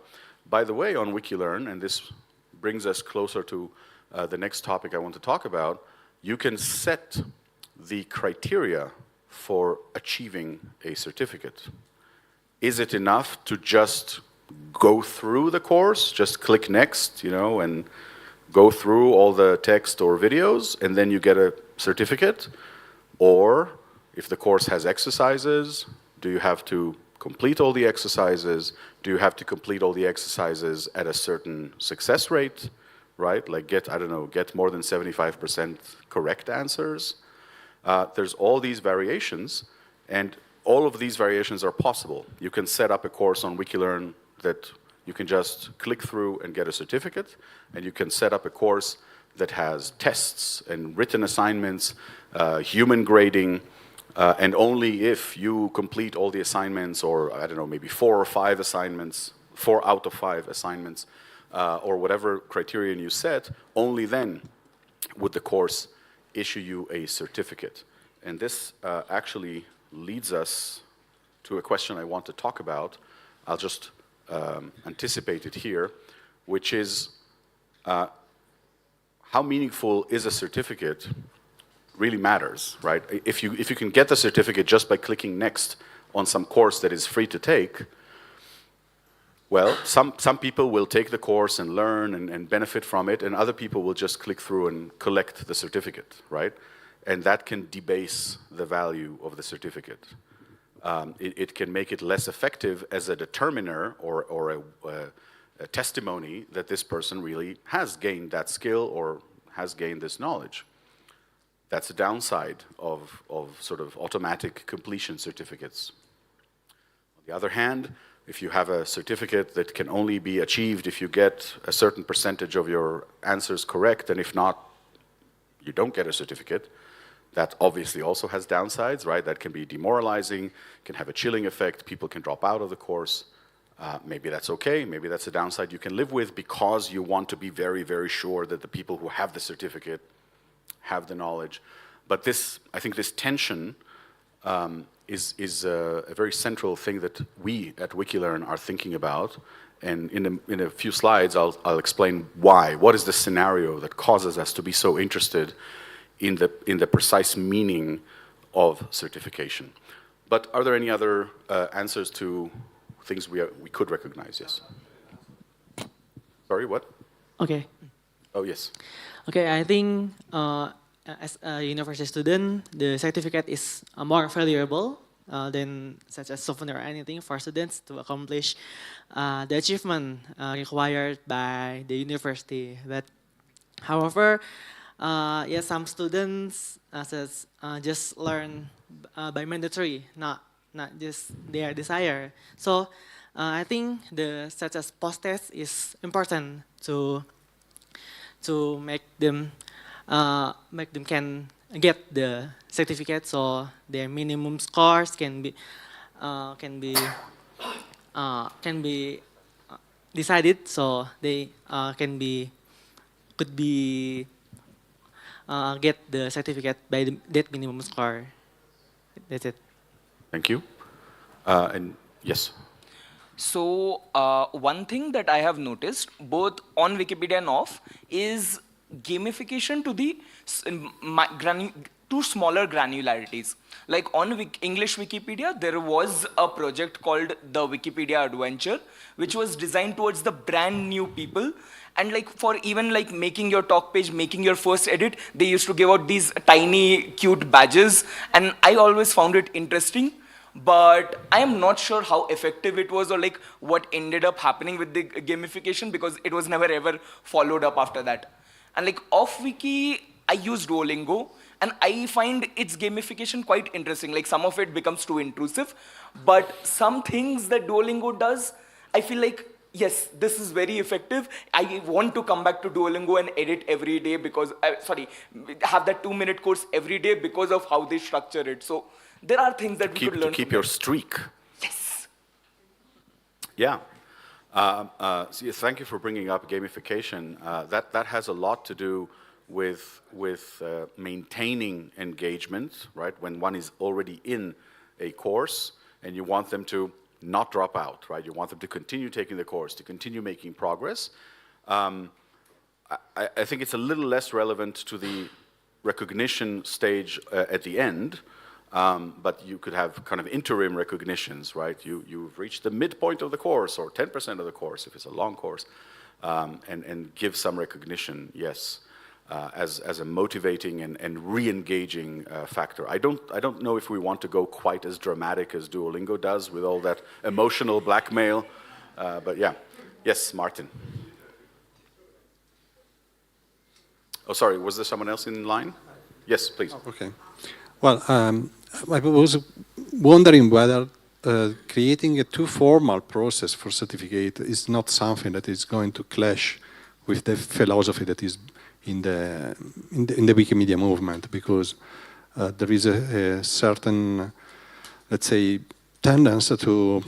By the way, on WikiLearn, and this brings us closer to the next topic I want to talk about, you can set the criteria for achieving a certificate. Is it enough to just go through the course, just click next, you know, and go through all the text or videos, and then you get a certificate? Or if the course has exercises, do you have to complete all the exercises? Do you have to complete all the exercises at a certain success rate, right? Like get more than 75% correct answers. There's all these variations, and all of these variations are possible. You can set up a course on WikiLearn that you can just click through and get a certificate, and you can set up a course that has tests and written assignments, human grading, and only if you complete all the assignments, or I don't know, maybe 4 or 5 assignments, 4 out of 5 assignments, or whatever criterion you set, only then would the course issue you a certificate. And this actually leads us to a question I want to talk about. I'll just anticipate it here, which is how meaningful is a certificate really matters, right? If you can get the certificate just by clicking next on some course that is free to take, well, some people will take the course and learn and benefit from it, and other people will just click through and collect the certificate, right? And that can debase the value of the certificate. It can make it less effective as a determiner or a testimony that this person really has gained that skill or has gained this knowledge. That's a downside of sort of automatic completion certificates. On the other hand, if you have a certificate that can only be achieved if you get a certain percentage of your answers correct, and if not, you don't get a certificate, that obviously also has downsides, right? That can be demoralizing, can have a chilling effect, people can drop out of the course. Maybe that's okay, maybe that's a downside you can live with because you want to be very, very sure that the people who have the certificate have the knowledge. But I think this tension is a very central thing that we at WikiLearn are thinking about. And in a few slides, I'll explain why. What is the scenario that causes us to be so interested in the precise meaning of certification? But are there any other answers to things we could recognize? Yes. Sorry, what? Okay. Oh, yes. Okay, I think as a university student, the certificate is more valuable than such as souvenir or anything for students to accomplish the achievement required by the university. But however, yeah, some students just learn by mandatory, not just their desire. So I think the such as post-test is important to make them make them can get the certificate, so their minimum scores can be can be can be decided, so they could be get the certificate by that minimum score. That's it. Thank you. And yes. So one thing that I have noticed, both on Wikipedia and off, is gamification to the to smaller granularities. Like on English Wikipedia, there was a project called the Wikipedia Adventure, which was designed towards the brand new people. And like for even like making your talk page, making your first edit, they used to give out these tiny, cute badges. And I always found it interesting. But I am not sure how effective it was or like what ended up happening with the gamification, because it was never ever followed up after that. And like off wiki, I use Duolingo, and I find its gamification quite interesting. Like some of it becomes too intrusive, but some things that Duolingo does, I feel like, yes, this is very effective. I want to come back to Duolingo and edit every day because, have that 2-minute course every day because of how they structure it. So there are things that we could learn. To keep your streak. Yes. Yeah. So thank you for bringing up gamification. That has a lot to do with maintaining engagement, right? When one is already in a course and you want them to not drop out, right? You want them to continue taking the course, to continue making progress. I think it's a little less relevant to the recognition stage at the end, but you could have kind of interim recognitions, right? You've reached the midpoint of the course or 10% of the course if it's a long course, and give some recognition, yes, as a motivating and re-engaging factor. I don't know if we want to go quite as dramatic as Duolingo does with all that emotional blackmail, but yeah. Yes, Martin. Oh, sorry, was there someone else in line? Yes, please. Okay. Well, I was wondering whether creating a too formal process for certificate is not something that is going to clash with the philosophy that is in the Wikimedia movement, because there is a certain, let's say, tendency to,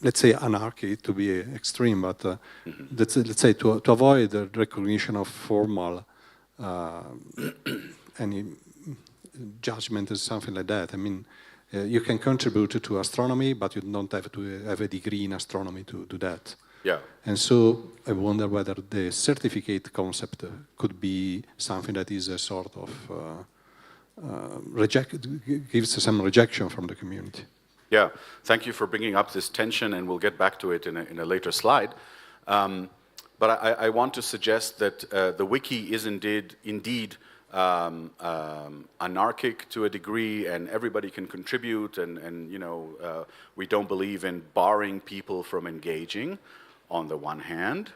let's say, anarchy to be extreme, but let's say to avoid the recognition of formal any judgment or something like that. I mean, you can contribute to astronomy, but you don't have to have a degree in astronomy to do that. Yeah. And so I wonder whether the certificate concept could be something that is a sort of gives some rejection from the community. Yeah, thank you for bringing up this tension, and we'll get back to it in a later slide. But I want to suggest that the wiki is indeed anarchic to a degree, and everybody can contribute, and you know, we don't believe in barring people from engaging on the one hand.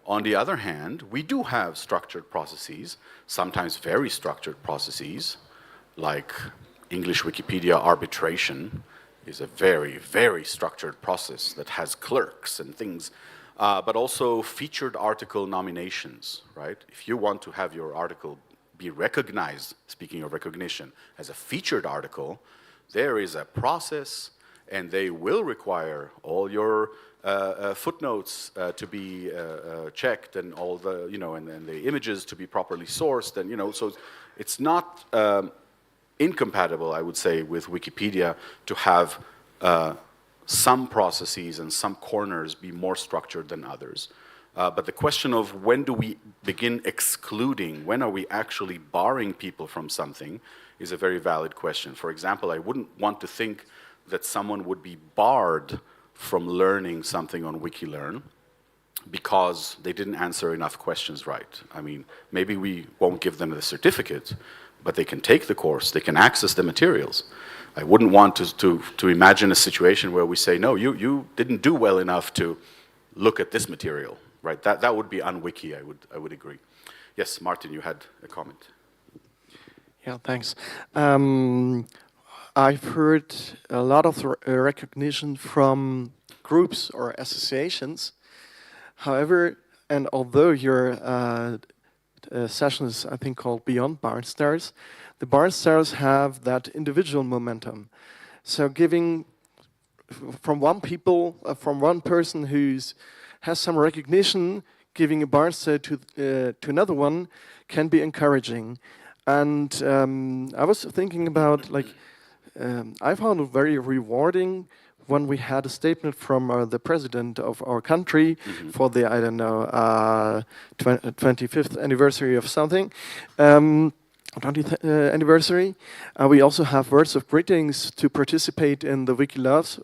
On the other hand, we do have structured processes, sometimes very structured processes, like English Wikipedia arbitration is a very, very structured process that has clerks and things, but also featured article nominations, right? If you want to have your article be recognized, speaking of recognition, as a featured article, there is a process, and they will require all your footnotes to be checked, and all the, you know, and the images to be properly sourced, and you know, so it's not incompatible, I would say, with Wikipedia to have some processes and some corners be more structured than others. But the question of when do we begin excluding, when are we actually barring people from something, is a very valid question. For example, I wouldn't want to think that someone would be barred from learning something on WikiLearn because they didn't answer enough questions right. I mean, maybe we won't give them the certificate, but they can take the course, they can access the materials. I wouldn't want to imagine a situation where we say, no, you didn't do well enough to look at this material, right? That would be un-wiki, I would agree. Yes, Martin, you had a comment. Yeah, thanks. I've heard a lot of recognition from groups or associations. However, and although you're session is, I think, called Beyond Barn Stars. The barn stars have that individual momentum. So giving from one person who's has some recognition, giving a barn star to another one can be encouraging. And I was thinking about, like, I found it very rewarding when we had a statement from the president of our country for the, I don't know, 25th anniversary of something. 20th anniversary. We also have words of greetings to participate in the Wiki Loves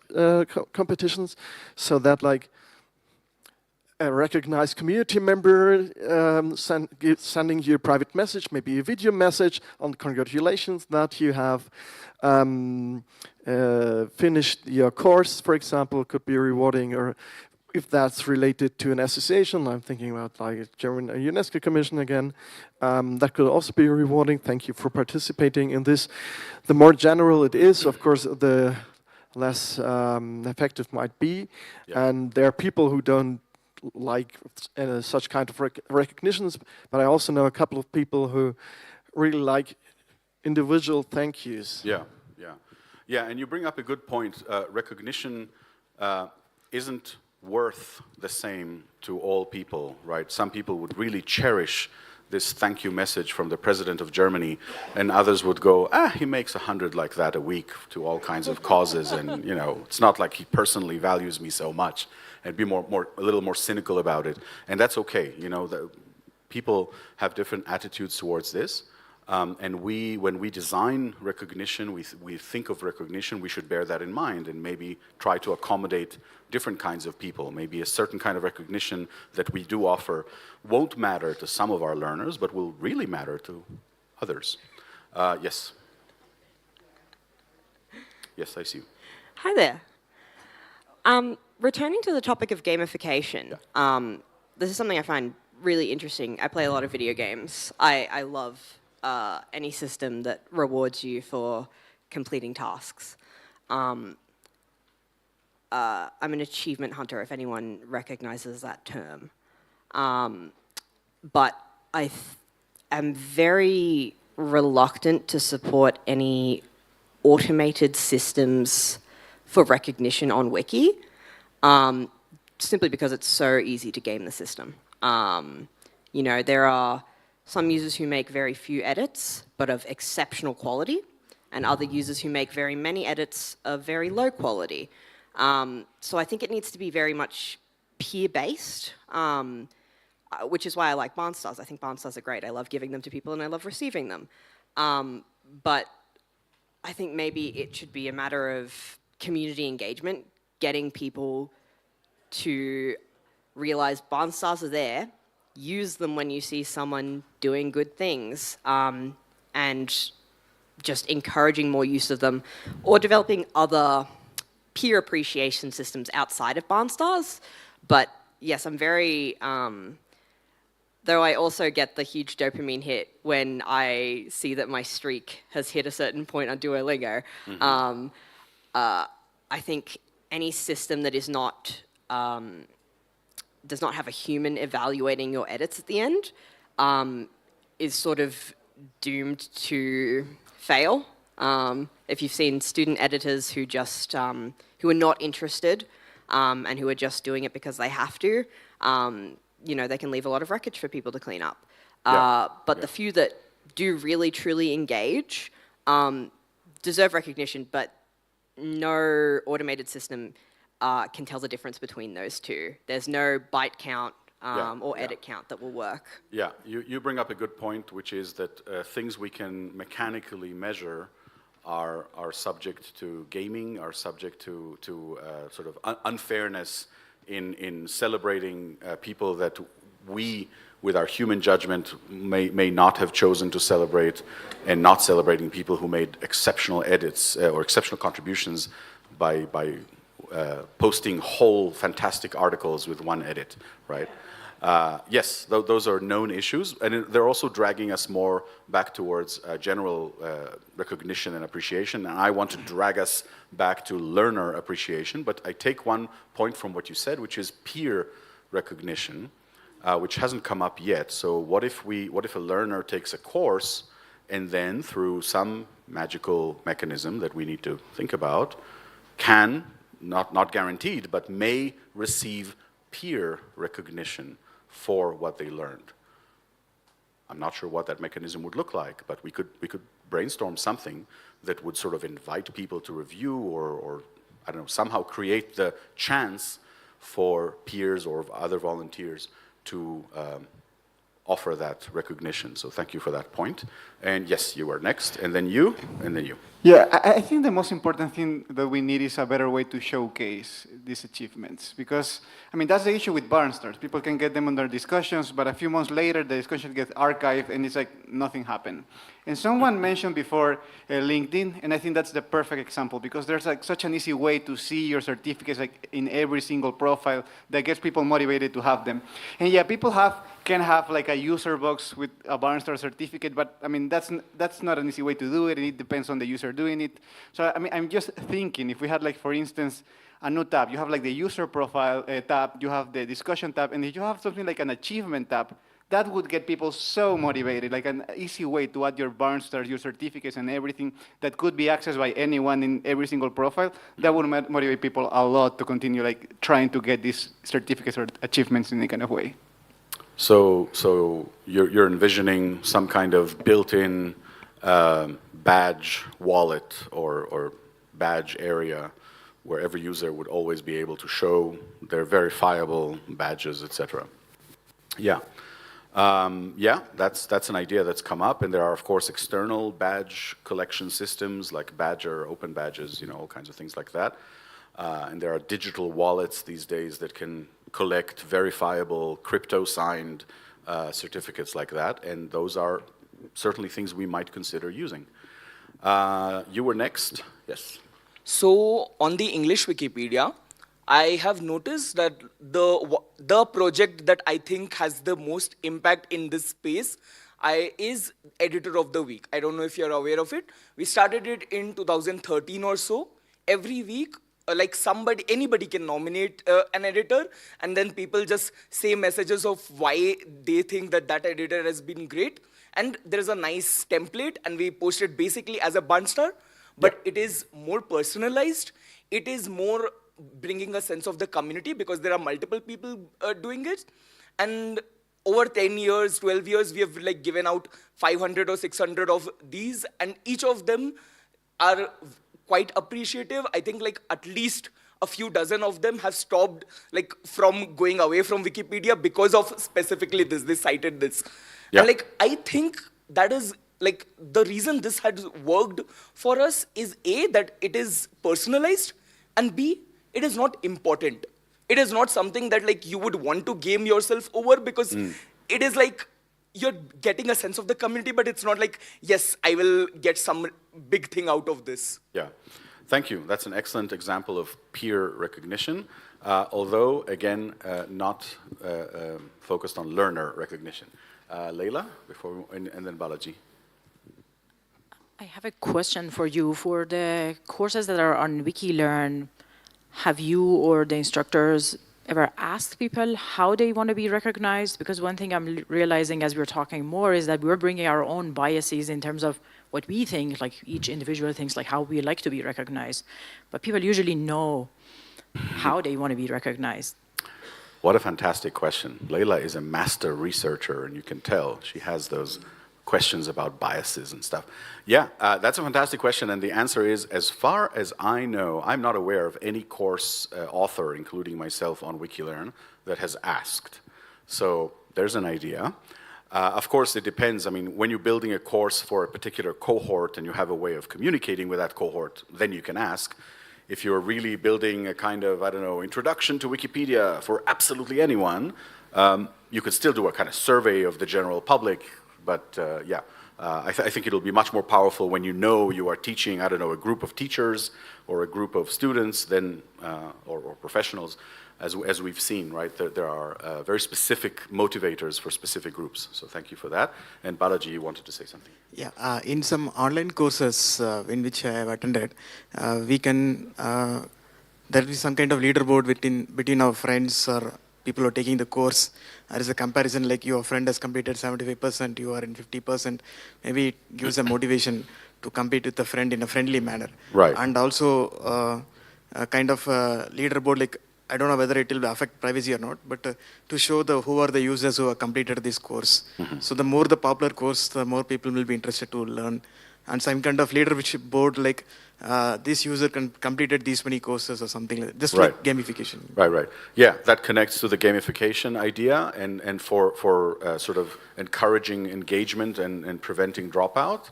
competitions, so that, like, a recognized community member sending you a private message, maybe a video message on congratulations that you have finished your course, for example, could be rewarding. Or if that's related to an association, I'm thinking about, like, a German UNESCO Commission again, that could also be rewarding. Thank you for participating in this. The more general it is, of course, the less effective might be. Yeah. And there are people who don't like such kind of recognitions, but I also know a couple of people who really like individual thank yous. Yeah, yeah. Yeah, and you bring up a good point. Recognition isn't worth the same to all people, right? Some people would really cherish this thank you message from the president of Germany, and others would go, he makes 100 like that a week to all kinds of causes, and, you know, it's not like he personally values me so much, and be a little more cynical about it. And that's okay, you know, people have different attitudes towards this. And when we design recognition, we think of recognition, we should bear that in mind and maybe try to accommodate different kinds of people. Maybe a certain kind of recognition that we do offer won't matter to some of our learners, but will really matter to others. Yes. Yes, I see you. Hi there. Returning to the topic of gamification, this is something I find really interesting. I play a lot of video games. I love any system that rewards you for completing tasks. I'm an achievement hunter, if anyone recognizes that term. But I am very reluctant to support any automated systems for recognition on Wiki, simply because it's so easy to game the system. You know, there are some users who make very few edits, but of exceptional quality, and other users who make very many edits of very low quality. So I think it needs to be very much peer-based, which is why I like barn stars. I think barn stars are great. I love giving them to people and I love receiving them. But I think maybe it should be a matter of community engagement, getting people to realize barn stars are there, use them when you see someone doing good things, and just encouraging more use of them, or developing other peer appreciation systems outside of barn stars. But yes, I'm very, though I also get the huge dopamine hit when I see that my streak has hit a certain point on Duolingo. Mm-hmm. I think any system that is not does not have a human evaluating your edits at the end is sort of doomed to fail. If you've seen student editors who just who are not interested and who are just doing it because they have to, you know, they can leave a lot of wreckage for people to clean up. But the few that do really truly engage deserve recognition, but no automated system can tell the difference between those two. There's no byte count or edit count that will work. Yeah, you bring up a good point, which is that things we can mechanically measure are subject to gaming, are subject to sort of unfairness in celebrating people that we, with our human judgment, may not have chosen to celebrate, and not celebrating people who made exceptional edits or exceptional contributions by posting whole fantastic articles with one edit, right? Yes, those are known issues, and they're also dragging us more back towards general recognition and appreciation, and I want to drag us back to learner appreciation, but I take one point from what you said, which is peer recognition. which hasn't come up yet. So what if a learner takes a course and then through some magical mechanism that we need to think about, can, not guaranteed, but may receive peer recognition for what they learned. I'm not sure what that mechanism would look like, but we could brainstorm something that would sort of invite people to review or I don't know, somehow create the chance for peers or other volunteers to offer that recognition. So thank you for that point. And yes, you are next, and then you, and then you. Yeah, I think the most important thing that we need is a better way to showcase these achievements. Because, I mean, that's the issue with Barn Stars. People can get them under discussions, but a few months later, the discussion gets archived, and it's like nothing happened. And someone mentioned before LinkedIn, and I think that's the perfect example, because there's like such an easy way to see your certificates like in every single profile that gets people motivated to have them. And yeah, people can have like a user box with a Barn Star certificate, but I mean, that's not an easy way to do it, and it depends on the user doing it. So I mean, I'm just thinking, if we had like, for instance, a new tab, you have like the user profile tab, you have the discussion tab, and if you have something like an achievement tab, that would get people so motivated, like an easy way to add your Barn Stars, your certificates, and everything that could be accessed by anyone in every single profile. That would motivate people a lot to continue like trying to get these certificates or achievements in any kind of way. So you're envisioning some kind of built-in badge wallet or badge area where every user would always be able to show their verifiable badges, etc. Yeah. Yeah, that's an idea that's come up, and there are, of course, external badge collection systems like Badger, Open Badges, you know, all kinds of things like that. And there are digital wallets these days that can collect verifiable, crypto-signed certificates like that, and those are certainly things we might consider using. You were next, yes. So on the English Wikipedia, I have noticed that the project that I think has the most impact in this space is Editor of the Week. I don't know if you're aware of it. We started it in 2013 or so. Every week, like anybody can nominate an editor, and then people just say messages of why they think that editor has been great. And there's a nice template, and we post it basically as a Barn Star, but it is more personalized. It is more bringing a sense of the community because there are multiple people doing it. And over 10 years, 12 years, we have like given out 500 or 600 of these, and each of them are quite appreciative. I think like at least a few dozen of them have stopped like from going away from Wikipedia because of specifically this. They cited this. Yeah. And like I think that is like the reason this has worked for us is A, that it is personalized, and B, it is not important. It is not something that like you would want to game yourself over because it is like you're getting a sense of the community, but it's not like, yes, I will get some big thing out of this. Yeah, thank you. That's an excellent example of peer recognition, although, again, not focused on learner recognition. Leila, and then Balaji. I have a question for you. For the courses that are on WikiLearn, have you or the instructors ever asked people how they want to be recognized? Because one thing I'm realizing as we're talking more is that we're bringing our own biases in terms of what we think, like each individual thinks like how we like to be recognized. But people usually know how they want to be recognized. What a fantastic question. Leila is a master researcher, and you can tell she has those questions about biases and stuff. Yeah, that's a fantastic question, and the answer is, as far as I know, I'm not aware of any course author, including myself on WikiLearn, that has asked. So there's an idea. Of course, it depends. I mean, when you're building a course for a particular cohort and you have a way of communicating with that cohort, then you can ask. If you're really building a kind of, I don't know, introduction to Wikipedia for absolutely anyone, you could still do a kind of survey of the general public. But yeah, I think it'll be much more powerful when you know you are teaching, I don't know, a group of teachers or a group of students, then or professionals, as we've seen, right? There are very specific motivators for specific groups. So thank you for that. And Balaji, you wanted to say something? Yeah, in some online courses in which I have attended, we can there is some kind of leaderboard between our friends or people who are taking the course. There is a comparison like your friend has completed 75%, you are in 50%. Maybe it gives a motivation to compete with a friend in a friendly manner. Right. And also a kind of leaderboard, like I don't know whether it will affect privacy or not, but to show who are the users who have completed this course. So the more the popular course, the more people will be interested to learn. And some kind of leadership board like this user completed these many courses or something like that. Just Right. like gamification. Right. Yeah, that connects to the gamification idea and for sort of encouraging engagement and preventing dropout.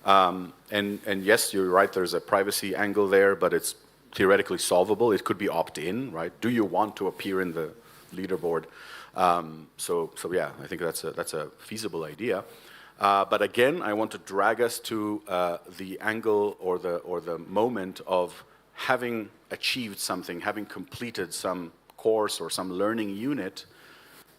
And yes, you're right, there's a privacy angle there, but it's theoretically solvable. It could be opt-in, right? Do you want to appear in the leaderboard? So yeah, I think that's a feasible idea. But again, I want to drag us to the angle or the moment of having achieved something, having completed some course or some learning unit,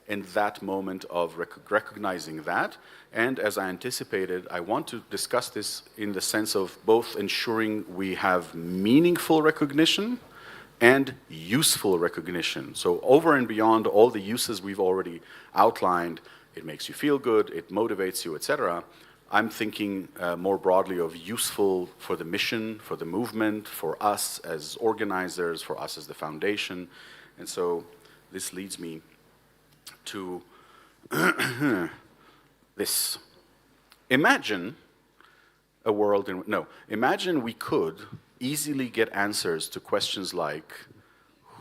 in that moment of recognizing that. And as I anticipated, I want to discuss this in the sense of both ensuring we have meaningful recognition and useful recognition. So over and beyond all the uses we've already outlined, it makes you feel good, it motivates you, etc. I'm thinking more broadly of useful for the mission, for the movement, for us as organizers, for us as the foundation. And so this leads me to this. Imagine a world imagine we could easily get answers to questions like,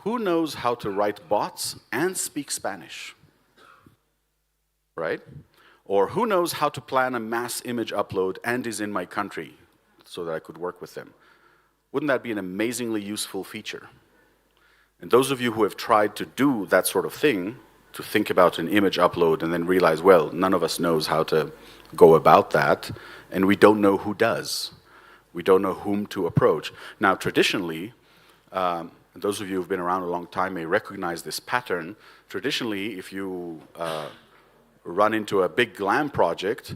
who knows how to write bots and speak Spanish? Right? Or who knows how to plan a mass image upload and is in my country so that I could work with them? Wouldn't that be an amazingly useful feature? And those of you who have tried to do that sort of thing, to think about an image upload and then realize, well, none of us knows how to go about that, and we don't know who does. We don't know whom to approach. Now, traditionally, those of you who've been around a long time may recognize this pattern. Traditionally, if you run into a big GLAM project,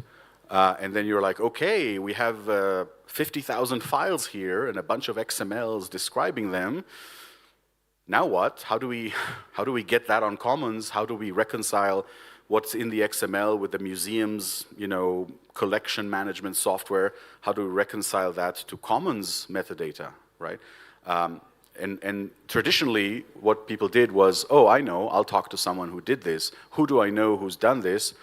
and then you're like, okay, we have 50,000 files here and a bunch of XMLs describing them. Now what? How do we get that on Commons? How do we reconcile what's in the XML with the museum's, collection management software? How do we reconcile that to Commons metadata, right? And traditionally, what people did was, oh, I know, I'll talk to someone who did this. Who do I know who's done this?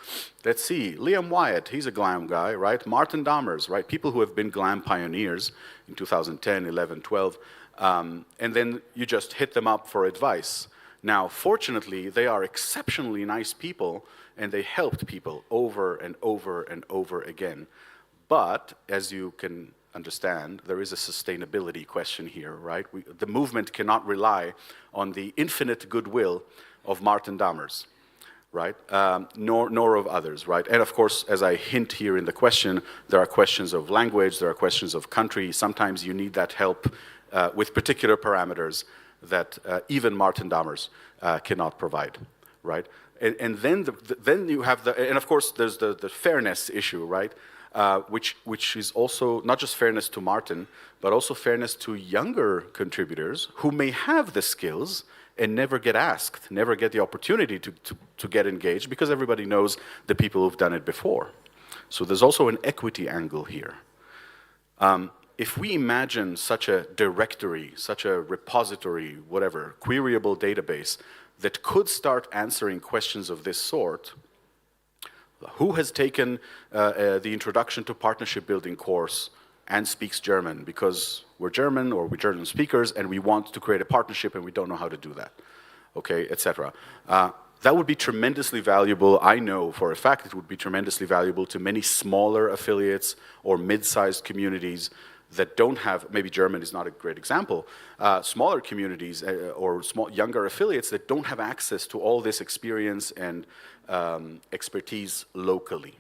Let's see, Liam Wyatt, he's a GLAM guy, right? Martin Dammers, right? People who have been GLAM pioneers in 2010, 11, 12. And then you just hit them up for advice. Now, fortunately, they are exceptionally nice people, and they helped people over and over and over again. But, as you can understand, there is a sustainability question here, right? The movement cannot rely on the infinite goodwill of Martin Dammers, right? Nor of others, right? And of course, as I hint here in the question, there are questions of language, there are questions of country. Sometimes you need that help with particular parameters that even Martin Dammers cannot provide, right? And then you have and of course there's the fairness issue, right? Which is also not just fairness to Martin, but also fairness to younger contributors who may have the skills and never get asked, never get the opportunity to get engaged because everybody knows the people who've done it before. So there's also an equity angle here. If we imagine such a directory, such a repository, whatever, queryable database that could start answering questions of this sort, who has taken the Introduction to Partnership Building course and speaks German because we're German or we're German speakers and we want to create a partnership and we don't know how to do that, okay, etc. That would be tremendously valuable. I know for a fact it would be tremendously valuable to many smaller affiliates or mid-sized communities that don't have, maybe German is not a great example, smaller communities or younger affiliates that don't have access to all this experience and expertise locally.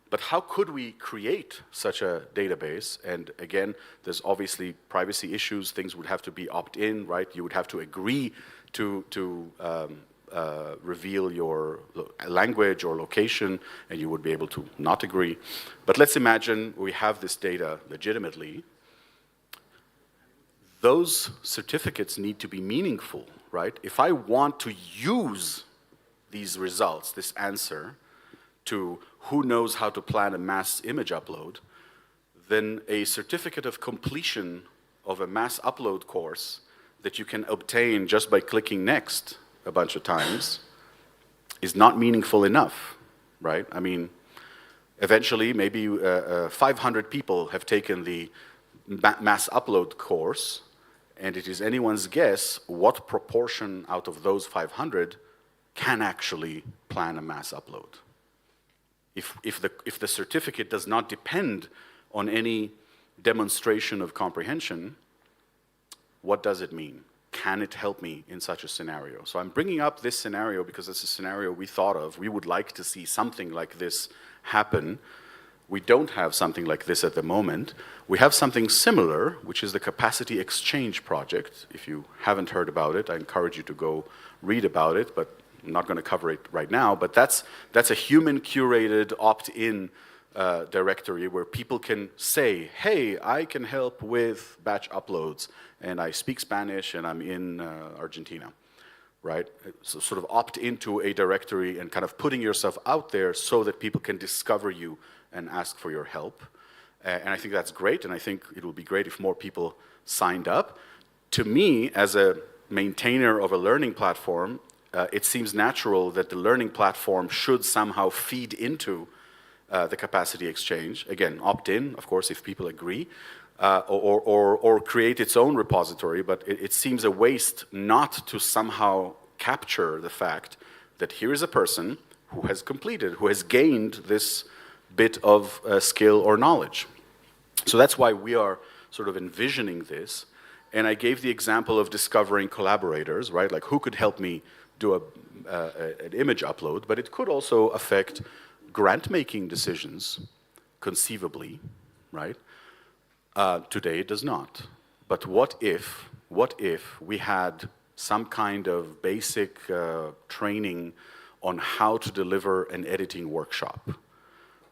But how could we create such a database? And again, there's obviously privacy issues. Things would have to be opt-in, right? You would have to agree to reveal your language or location, and you would be able to not agree. But let's imagine we have this data legitimately. Those certificates need to be meaningful. right? If I want to use these results, this answer, to who knows how to plan a mass image upload, then a certificate of completion of a mass upload course that you can obtain just by clicking next a bunch of times is not meaningful enough, right? I mean, eventually maybe 500 people have taken the mass upload course, and it is anyone's guess what proportion out of those 500 can actually plan a mass upload. If the certificate does not depend on any demonstration of comprehension, what does it mean? Can it help me in such a scenario? So I'm bringing up this scenario because it's a scenario we thought of. We would like to see something like this happen. We don't have something like this at the moment. We have something similar, which is the Capacity Exchange Project. If you haven't heard about it, I encourage you to go read about it, but I'm not going to cover it right now. But that's a human-curated, opt-in directory where people can say, hey, I can help with batch uploads, and I speak Spanish, and I'm in Argentina, right? So sort of opt into a directory and kind of putting yourself out there so that people can discover you and ask for your help. And I think that's great, and I think it will be great if more people signed up. To me, as a maintainer of a learning platform, it seems natural that the learning platform should somehow feed into the capacity exchange. Again, opt-in, of course, if people agree, or create its own repository, but it seems a waste not to somehow capture the fact that here is a person who has completed, who has gained this bit of skill or knowledge. So that's why we are sort of envisioning this. And I gave the example of discovering collaborators, right? Like who could help me do an image upload, but it could also affect grant-making decisions, conceivably, right? Today it does not. But what if we had some kind of basic training on how to deliver an editing workshop,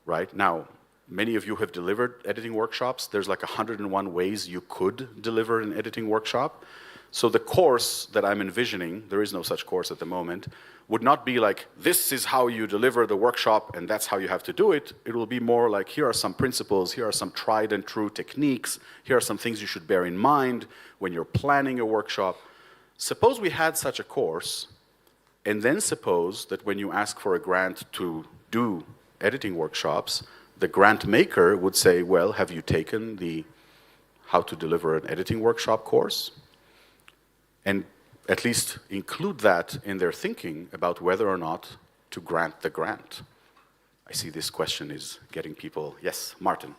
right? Now, many of you have delivered editing workshops. There's like 101 ways you could deliver an editing workshop. So the course that I'm envisioning, there is no such course at the moment, would not be like, this is how you deliver the workshop and that's how you have to do it. It will be more like, here are some principles, here are some tried and true techniques, here are some things you should bear in mind when you're planning a workshop. Suppose we had such a course, and then suppose that when you ask for a grant to do editing workshops, the grant maker would say, well, have you taken the how to deliver an editing workshop course? And at least include that in their thinking about whether or not to grant the grant. I see this question is getting people. Yes, Martin.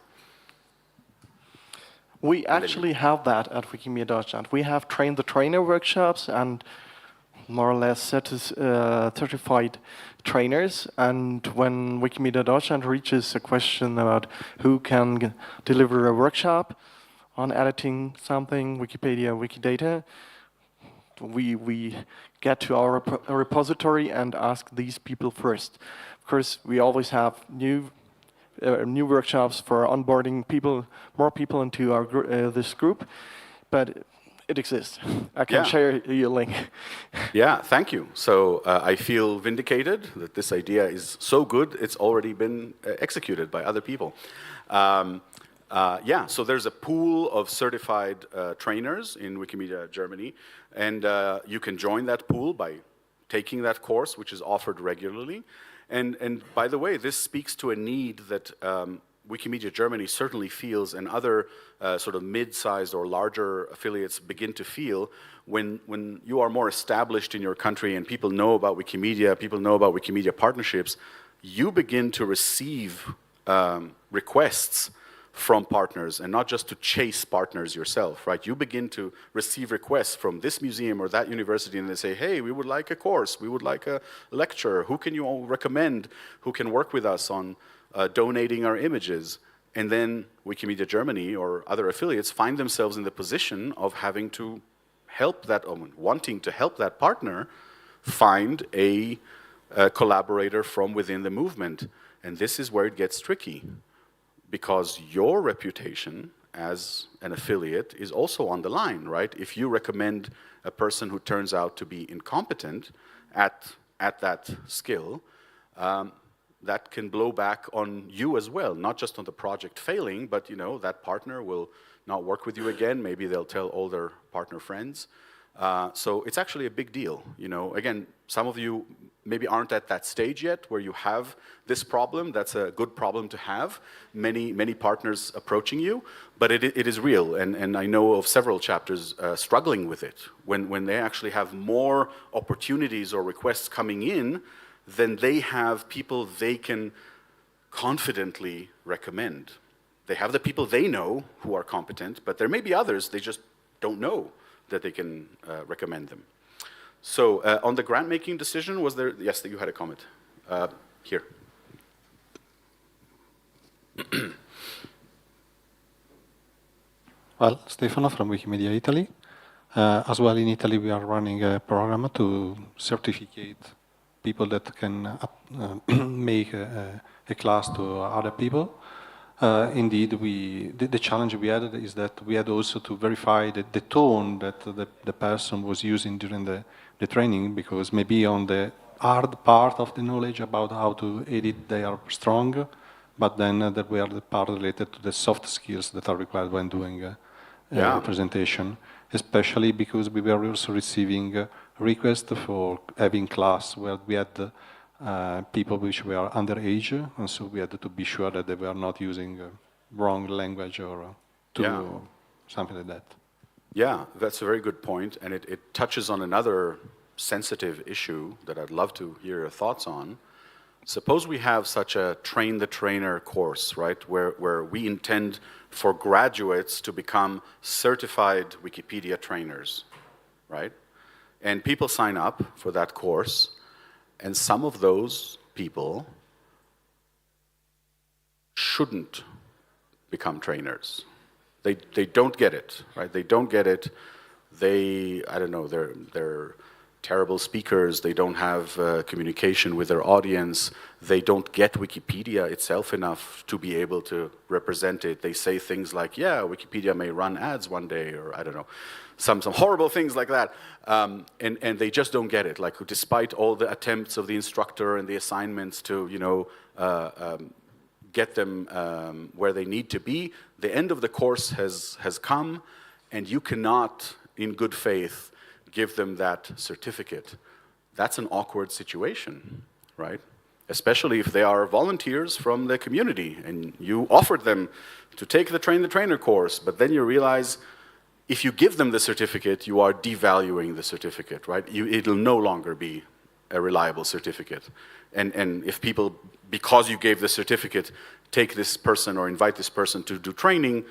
We actually have that at Wikimedia Deutschland. We have train the trainer workshops and more or less certified trainers. And when Wikimedia Deutschland reaches a question about who can deliver a workshop on editing something, Wikipedia, Wikidata, we get to our repository and ask these people first. Of course, we always have new workshops for onboarding people, more people into our this group, but it exists. I can share you a link. Yeah, thank you. So I feel vindicated that this idea is so good, it's already been executed by other people. Yeah, so there's a pool of certified trainers in Wikimedia Germany, and you can join that pool by taking that course, which is offered regularly. And by the way, this speaks to a need that Wikimedia Germany certainly feels, and other sort of mid-sized or larger affiliates begin to feel when you are more established in your country and people know about Wikimedia, people know about Wikimedia partnerships, you begin to receive requests from partners, and not just to chase partners yourself, right? You begin to receive requests from this museum or that university, and they say, hey, we would like a course, we would like a lecture, who can you all recommend, who can work with us on donating our images? And then Wikimedia Germany or other affiliates find themselves in the position of having to help that, wanting to help that partner find a collaborator from within the movement. And this is where it gets tricky, because your reputation as an affiliate is also on the line, right? If you recommend a person who turns out to be incompetent at that skill, that can blow back on you as well, not just on the project failing, but that partner will not work with you again. Maybe they'll tell all their partner friends. So it's actually a big deal. Again, some of you maybe aren't at that stage yet where you have this problem. That's a good problem to have. Many partners approaching you, but it is real. And I know of several chapters struggling with it. When they actually have more opportunities or requests coming in, then they have people they can confidently recommend. They have the people they know who are competent, but there may be others they just don't know that they can recommend them. So on the grant-making decision, was there, yes, you had a comment. Here. Well, Stefano from Wikimedia Italy. As well in Italy, we are running a program to certificate people that can make a class to other people. Indeed, the challenge we had is that we had also to verify the tone that the person was using during the training, because maybe on the hard part of the knowledge about how to edit, they are strong, but then there were the part related to the soft skills that are required when doing a presentation, especially because we were also receiving requests for having class where we had people which were underage, and so we had to be sure that they were not using wrong language or something like that. Yeah, that's a very good point, and it touches on another sensitive issue that I'd love to hear your thoughts on. Suppose we have such a train the trainer course, right, where we intend for graduates to become certified Wikipedia trainers, right? And people sign up for that course, and some of those people shouldn't become trainers. They don't get it, right? They don't get it. I don't know, they're terrible speakers. They don't have communication with their audience. They don't get Wikipedia itself enough to be able to represent it. They say things like, yeah, Wikipedia may run ads one day, or I don't know, some horrible things like that. And they just don't get it. Like, despite all the attempts of the instructor and the assignments to, get them where they need to be, the end of the course has come, and you cannot, in good faith, give them that certificate. That's an awkward situation, right? Especially if they are volunteers from the community and you offered them to take the Train the Trainer course, but then you realize if you give them the certificate, you are devaluing the certificate, right? It'll no longer be a reliable certificate. And if people, because you gave the certificate, take this person or invite this person to do training,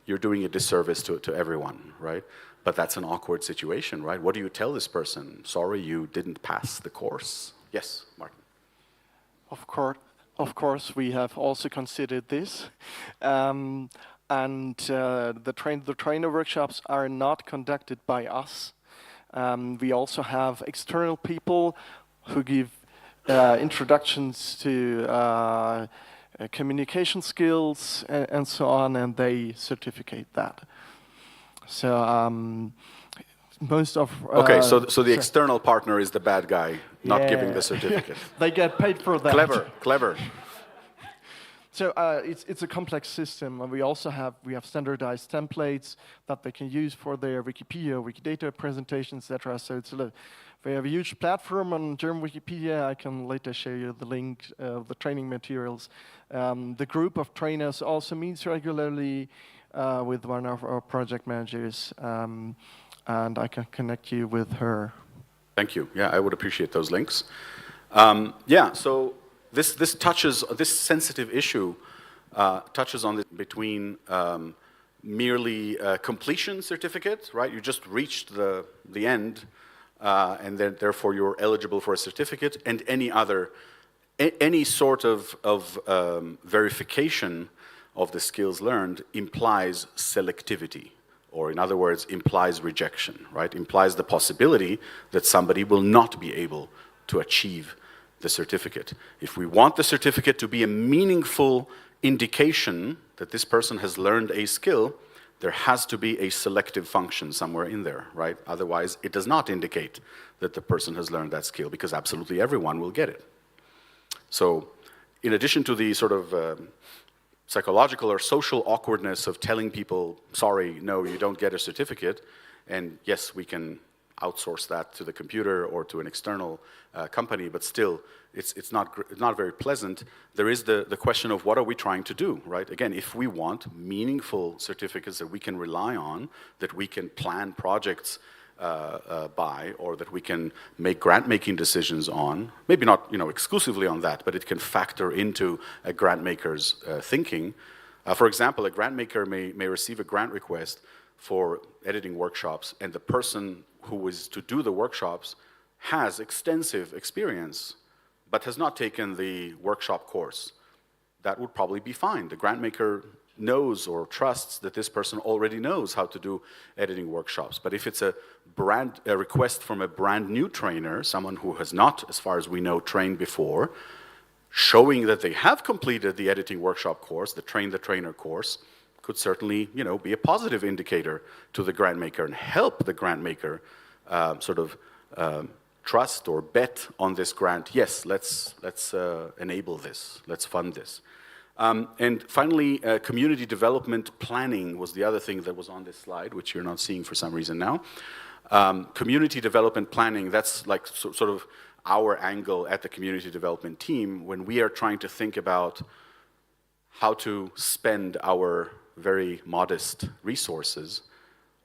you're doing a disservice to everyone, right? But that's an awkward situation, right? What do you tell this person? Sorry, you didn't pass the course. Yes, Martin. Of course, we have also considered this. And the trainer workshops are not conducted by us. We also have external people who give introductions to communication skills and so on, and they certificate that. So most of okay, so the external partner is the bad guy, not giving the certificate. They get paid for that. Clever. So it's a complex system, and we have standardized templates that they can use for their Wikipedia, Wikidata presentations, etc. So we have a huge platform on German Wikipedia. I can later show you the link of the training materials. The group of trainers also meets regularly with one of our project managers, and I can connect you with her. Thank you. Yeah, I would appreciate those links. So this sensitive issue touches on between merely completion certificate, right? You just reached the end, and then therefore you're eligible for a certificate, and any sort of verification of the skills learned implies selectivity, or in other words, implies rejection, right? Implies the possibility that somebody will not be able to achieve the certificate. If we want the certificate to be a meaningful indication that this person has learned a skill, there has to be a selective function somewhere in there, right? Otherwise, it does not indicate that the person has learned that skill, because absolutely everyone will get it. So, in addition to the sort of psychological or social awkwardness of telling people, sorry, no, you don't get a certificate, and yes, we can outsource that to the computer or to an external company, but still, it's not very pleasant. There is the question of what are we trying to do, right? Again, if we want meaningful certificates that we can rely on, that we can plan projects by, or that we can make grant-making decisions on, maybe not exclusively on that, but it can factor into a grant maker's thinking. For example, a grant maker may receive a grant request for editing workshops, and the person who is to do the workshops has extensive experience, but has not taken the workshop course. That would probably be fine. The grant maker knows or trusts that this person already knows how to do editing workshops. But if it's a request from a brand new trainer, someone who has not, as far as we know, trained before, showing that they have completed the editing workshop course, the Train the Trainer course, could certainly, be a positive indicator to the grant maker and help the grant maker trust or bet on this grant. Yes, let's enable this. Let's fund this. And finally, community development planning was the other thing that was on this slide, which you're not seeing for some reason now. Community development planning, that's like sort of our angle at the community development team when we are trying to think about how to spend our very modest resources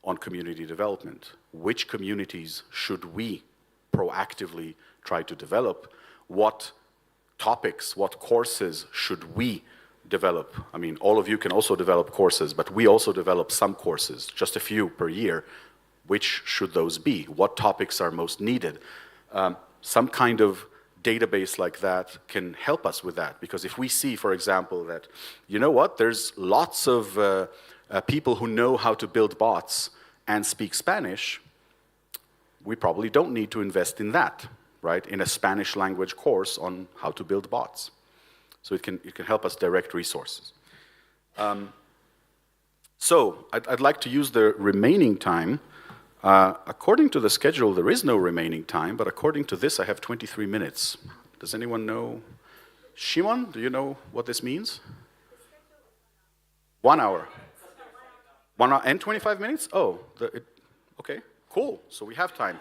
on community development. Which communities should we proactively try to develop? What topics, what courses should we develop? I mean, all of you can also develop courses, but we also develop some courses, just a few per year. Which should those be? What topics are most needed? Some kind of database like that can help us with that, because if we see, for example, that, there's lots of people who know how to build bots and speak Spanish, we probably don't need to invest in that, right? In a Spanish language course on how to build bots. So it can help us direct resources. So I'd like to use the remaining time. According to the schedule, there is no remaining time, but according to this, I have 23 minutes. Does anyone know? Shimon, do you know what this means? 1 hour. 1 hour and 25 minutes? Oh, okay, cool. So we have time.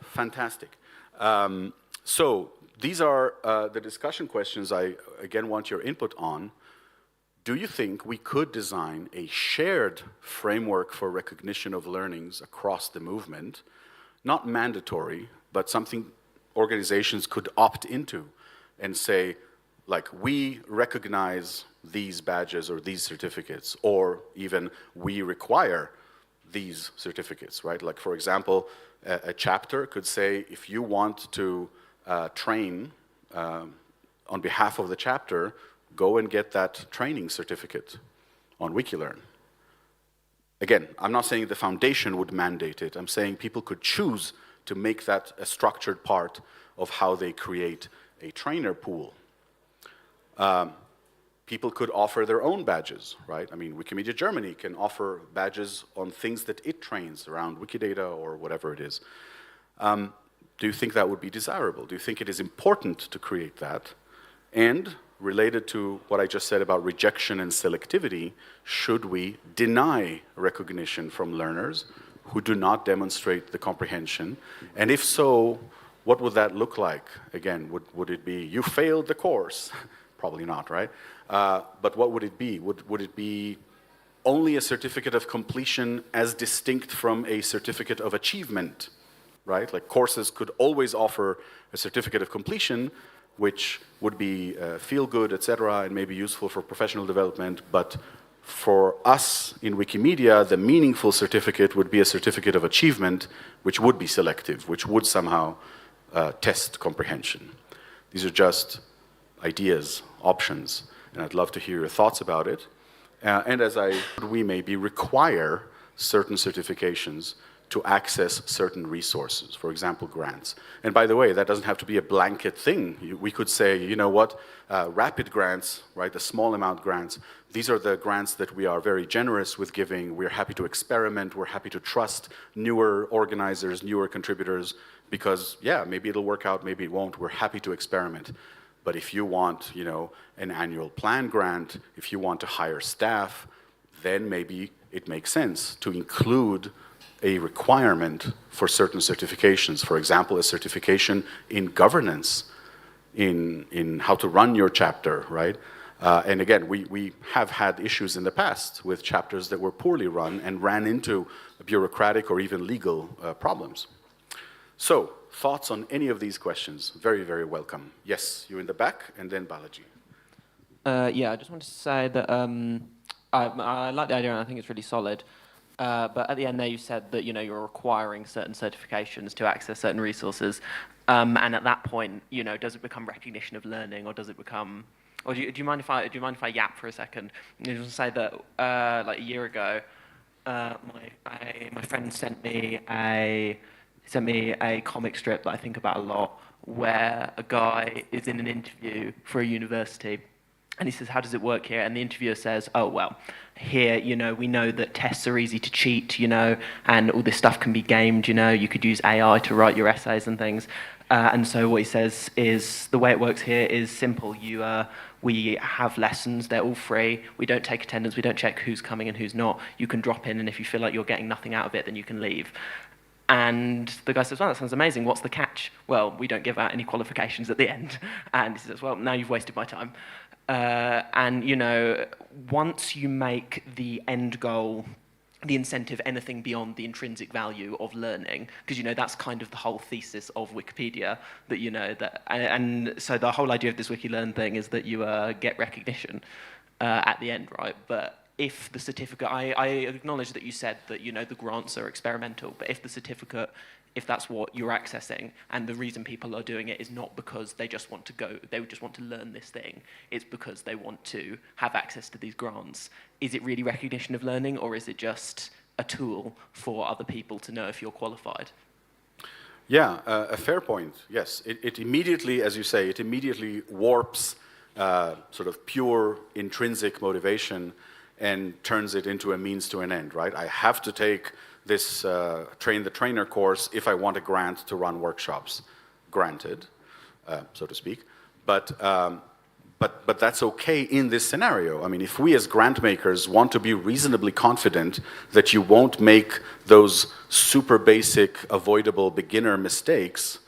Fantastic. So these are the discussion questions I, again, want your input on. Do you think we could design a shared framework for recognition of learnings across the movement? Not mandatory, but something organizations could opt into and say, like, we recognize these badges or these certificates, or even we require these certificates, right? Like, for example, a chapter could say, if you want to train on behalf of the chapter, go and get that training certificate on Wikilearn. Again, I'm not saying the foundation would mandate it. I'm saying people could choose to make that a structured part of how they create a trainer pool. People could offer their own badges, right? I mean, Wikimedia Germany can offer badges on things that it trains around Wikidata or whatever it is. Do you think that would be desirable? Do you think it is important to create that? And related to what I just said about rejection and selectivity, should we deny recognition from learners who do not demonstrate the comprehension? And if so, what would that look like? Again, would it be, you failed the course? Probably not, right? But what would it be? Would it be only a certificate of completion as distinct from a certificate of achievement, right? Like, courses could always offer a certificate of completion, which would be feel-good, etc., and maybe useful for professional development. But for us in Wikimedia, the meaningful certificate would be a certificate of achievement, which would be selective, which would somehow test comprehension. These are just ideas, options, and I'd love to hear your thoughts about it. And we maybe require certain certifications to access certain resources, for example, grants. And by the way, that doesn't have to be a blanket thing. We could say, you know what, rapid grants, right, the small amount grants, these are the grants that we are very generous with giving. We're happy to experiment. We're happy to trust newer organizers, newer contributors, because, yeah, maybe it'll work out, maybe it won't. We're happy to experiment. But if you want, you know, an annual plan grant, if you want to hire staff, then maybe it makes sense to include a requirement for certain certifications. For example, a certification in governance, in how to run your chapter, right? And again, we have had issues in the past with chapters that were poorly run and ran into bureaucratic or even legal problems. So, thoughts on any of these questions? Very, very welcome. Yes, you in the back, and then Balaji. Yeah, I just wanted to say that I like the idea and I think it's really solid. But at the end there you said that, you know, you're requiring certain certifications to access certain resources. And at that point, you know, does it become recognition of learning, or does it become, or do you mind if I yap for a second? I just say that like a year ago, my friend sent me a comic strip that I think about a lot, where a guy is in an interview for a university. And he says, how does it work here? And the interviewer says, oh, well, here, you know, we know that tests are easy to cheat, you know, and all this stuff can be gamed, you know, you could use AI to write your essays and things. And so what he says is, the way it works here is simple. We have lessons, they're all free. We don't take attendance, we don't check who's coming and who's not. You can drop in, and if you feel like you're getting nothing out of it, then you can leave. And the guy says, well, that sounds amazing. What's the catch? Well, we don't give out any qualifications at the end. And he says, well, now you've wasted my time. And, you know, once you make the end goal, the incentive, anything beyond the intrinsic value of learning, because, you know, that's kind of the whole thesis of Wikipedia, that, you know, that, and so the whole idea of this WikiLearn thing is that you get recognition at the end, right? But if the certificate, I acknowledge that you said that, you know, the grants are experimental, but if the certificate, if that's what you're accessing, and the reason people are doing it is not because they just want to they just want to learn this thing, it's because they want to have access to these grants, is it really recognition of learning, or is it just a tool for other people to know if you're qualified? Yeah, a fair point, yes. It immediately, as you say, it immediately warps sort of pure intrinsic motivation and turns it into a means to an end, right? I have to take this train the trainer course if I want a grant to run workshops. Granted, so to speak. But that's okay in this scenario. I mean, if we as grant makers want to be reasonably confident that you won't make those super basic, avoidable beginner mistakes,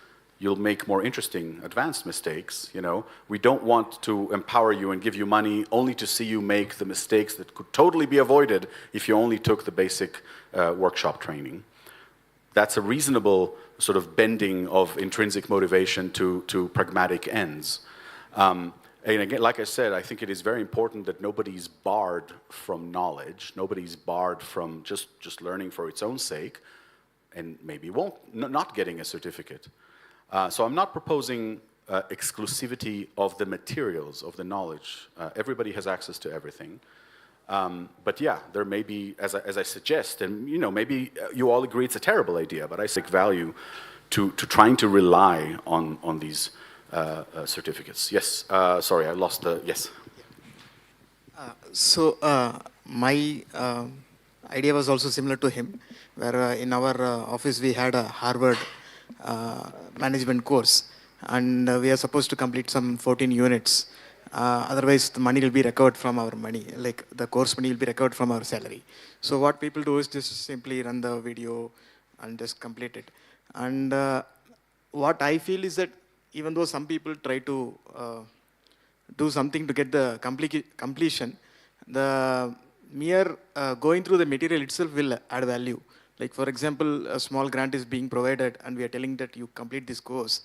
you'll make more interesting, advanced mistakes, you know. We don't want to empower you and give you money only to see you make the mistakes that could totally be avoided if you only took the basic workshop training. That's a reasonable sort of bending of intrinsic motivation to pragmatic ends. And again, like I said, I think it is very important that nobody's barred from knowledge. Nobody's barred from just learning for its own sake, and maybe not getting a certificate. So I'm not proposing exclusivity of the materials, of the knowledge. Everybody has access to everything. But yeah, there may be, as I suggest, and you know, maybe you all agree it's a terrible idea, but I see value to trying to rely on these certificates. Yes, sorry, I lost the, yes. So my idea was also similar to him, where in our office we had a Harvard management course, and we are supposed to complete some 14 units. Otherwise, the money will be recovered from our money, like the course money will be recovered from our salary. So what people do is just simply run the video and just complete it. And what I feel is that even though some people try to do something to get the completion, the mere going through the material itself will add value. Like, for example, a small grant is being provided and we are telling that you complete this course.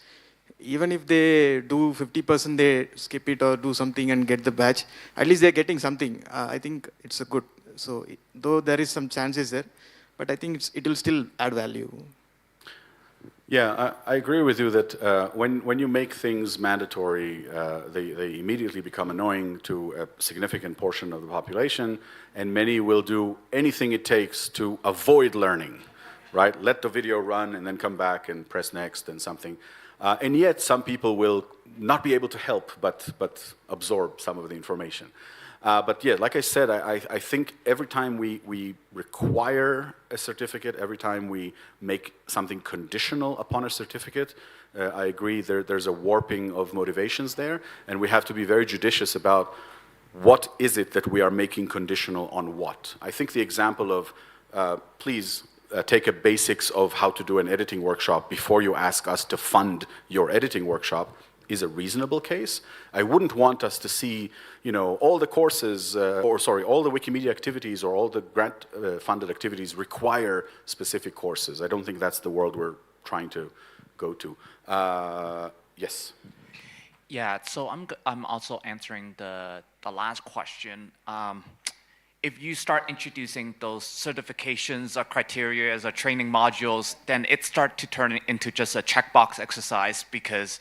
Even if they do 50%, they skip it or do something and get the badge, at least they're getting something. I think it's a good. So, though there is some chances there, but I think it will still add value. Yeah, I agree with you that when you make things mandatory, they immediately become annoying to a significant portion of the population, and many will do anything it takes to avoid learning, right? Let the video run and then come back and press next and something. And yet some people will not be able to help but absorb some of the information. But yeah, like I said, I think every time we require a certificate, every time we make something conditional upon a certificate, I agree there's a warping of motivations there, and we have to be very judicious about what is it that we are making conditional on what. I think the example of, please take a basics of how to do an editing workshop before you ask us to fund your editing workshop is a reasonable case. I wouldn't want us to see, all the courses, all the Wikimedia activities or all the grant-funded activities require specific courses. I don't think that's the world we're trying to go to. Yes. Yeah, so I'm also answering the last question. If you start introducing those certifications or criteria as a training modules, then it starts to turn into just a checkbox exercise, because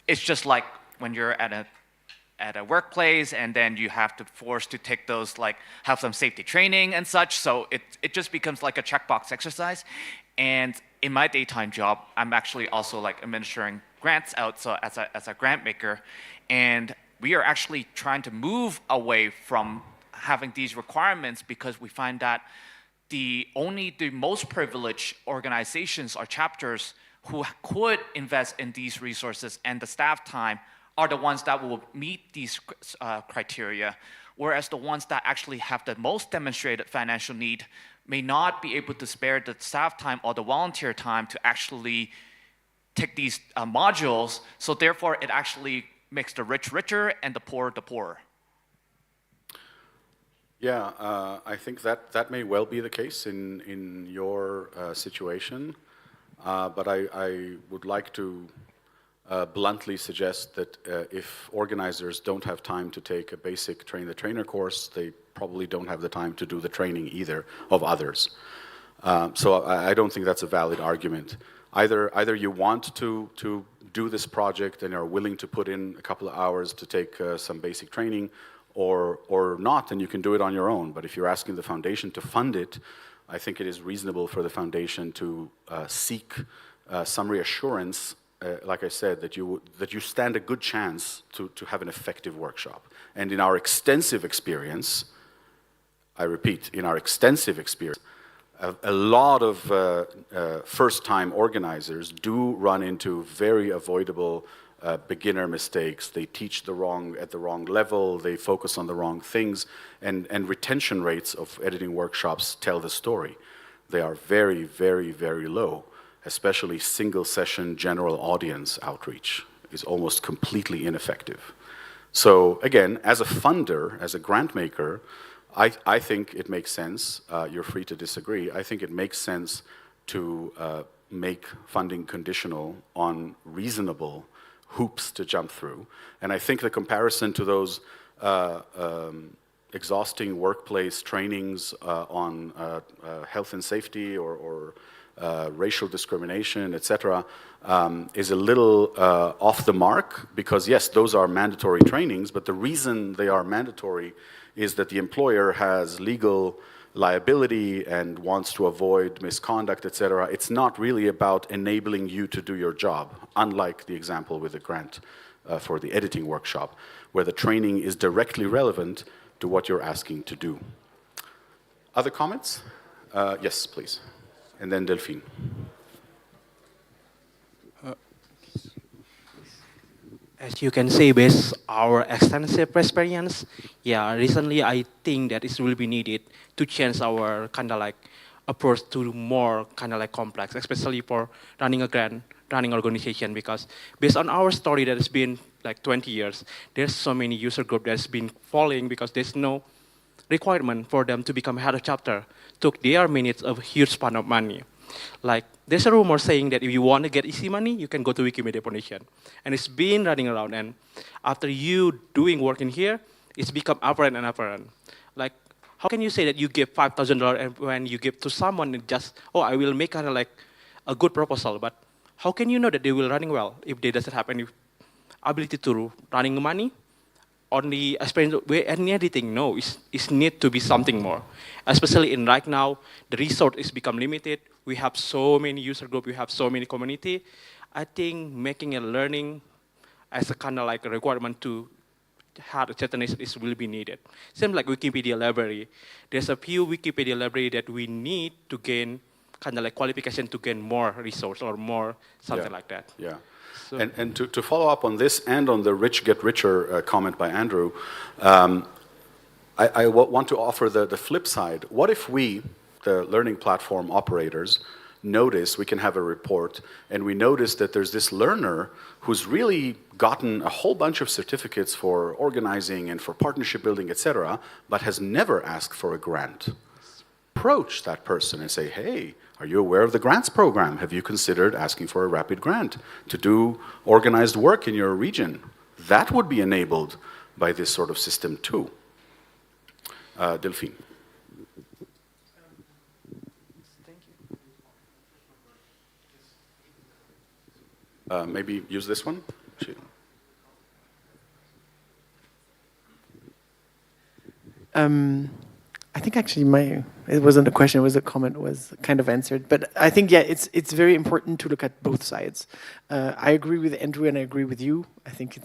it's just like when you're at a workplace and then you have to force to take those, like have some safety training and such. So it just becomes like a checkbox exercise. And in my daytime job, I'm actually also like administering grants out, so as a grant maker, and we are actually trying to move away from having these requirements, because we find that only the most privileged organizations or chapters who could invest in these resources and the staff time are the ones that will meet these criteria, whereas the ones that actually have the most demonstrated financial need may not be able to spare the staff time or the volunteer time to actually take these modules, so therefore it actually makes the rich richer and the poor poorer. Yeah, I think that may well be the case in your situation, but I would like to bluntly suggest that if organizers don't have time to take a basic train the trainer course, they probably don't have the time to do the training either of others. So I don't think that's a valid argument. Either you want to do this project and are willing to put in a couple of hours to take some basic training, or not, and you can do it on your own. But if you're asking the foundation to fund it, I think it is reasonable for the foundation to seek some reassurance, like I said, that you stand a good chance to have an effective workshop. And in our extensive experience, I repeat, in our extensive experience, a lot of first-time organizers do run into very avoidable beginner mistakes. They teach at the wrong level, they focus on the wrong things, and retention rates of editing workshops tell the story. They are very, very, very low, especially single-session general audience outreach is almost completely ineffective. So again, as a funder, as a grant maker, I think it makes sense, you're free to disagree, I think it makes sense to make funding conditional on reasonable hoops to jump through. And I think the comparison to those exhausting workplace trainings on health and safety or racial discrimination, etc., is a little off the mark, because yes, those are mandatory trainings, but the reason they are mandatory is that the employer has legal liability and wants to avoid misconduct, etc. It's not really about enabling you to do your job, unlike the example with the grant for the editing workshop, where the training is directly relevant to what you're asking to do. Other comments? Yes, please. And then Delphine. As you can see, based our extensive experience, yeah, recently I think that it will be needed to change our kind of like approach to more kind of like complex, especially for running organization, because based on our story that has been like 20 years, there's so many user group that's been falling because there's no requirement for them to become head of chapter. Took their minutes of huge span of money. Like, there's a rumor saying that if you want to get easy money, you can go to Wikimedia Foundation. And it's been running around, and after you doing work in here, it's become apparent and apparent. Like, how can you say that you give $5,000 and when you give to someone, it just, oh, I will make kind of like a good proposal, but how can you know that they will running well if they doesn't have any ability to running money only experience any editing. No, it's need to be something more. Especially in right now, the resource is become limited. We have so many user group, we have so many community. I think making a learning as a kind of like a requirement to have a certain is will be needed. Same like Wikipedia library. There's a few Wikipedia library that we need to gain kind of like qualification to gain more resource or more something like that. Yeah. So, And to follow up on this and on the rich get richer comment by Andrew, I want to offer the flip side. What if we, the learning platform operators, notice, we can have a report, and we notice that there's this learner who's really gotten a whole bunch of certificates for organizing and for partnership building, etc., but has never asked for a grant. Approach that person and say, hey, are you aware of the grants program? Have you considered asking for a rapid grant to do organized work in your region? That would be enabled by this sort of system too. Delphine. Maybe use this one? I think actually it wasn't a question, it was a comment, was kind of answered. But I think, yeah, it's very important to look at both sides. I agree with Andrew and I agree with you. I think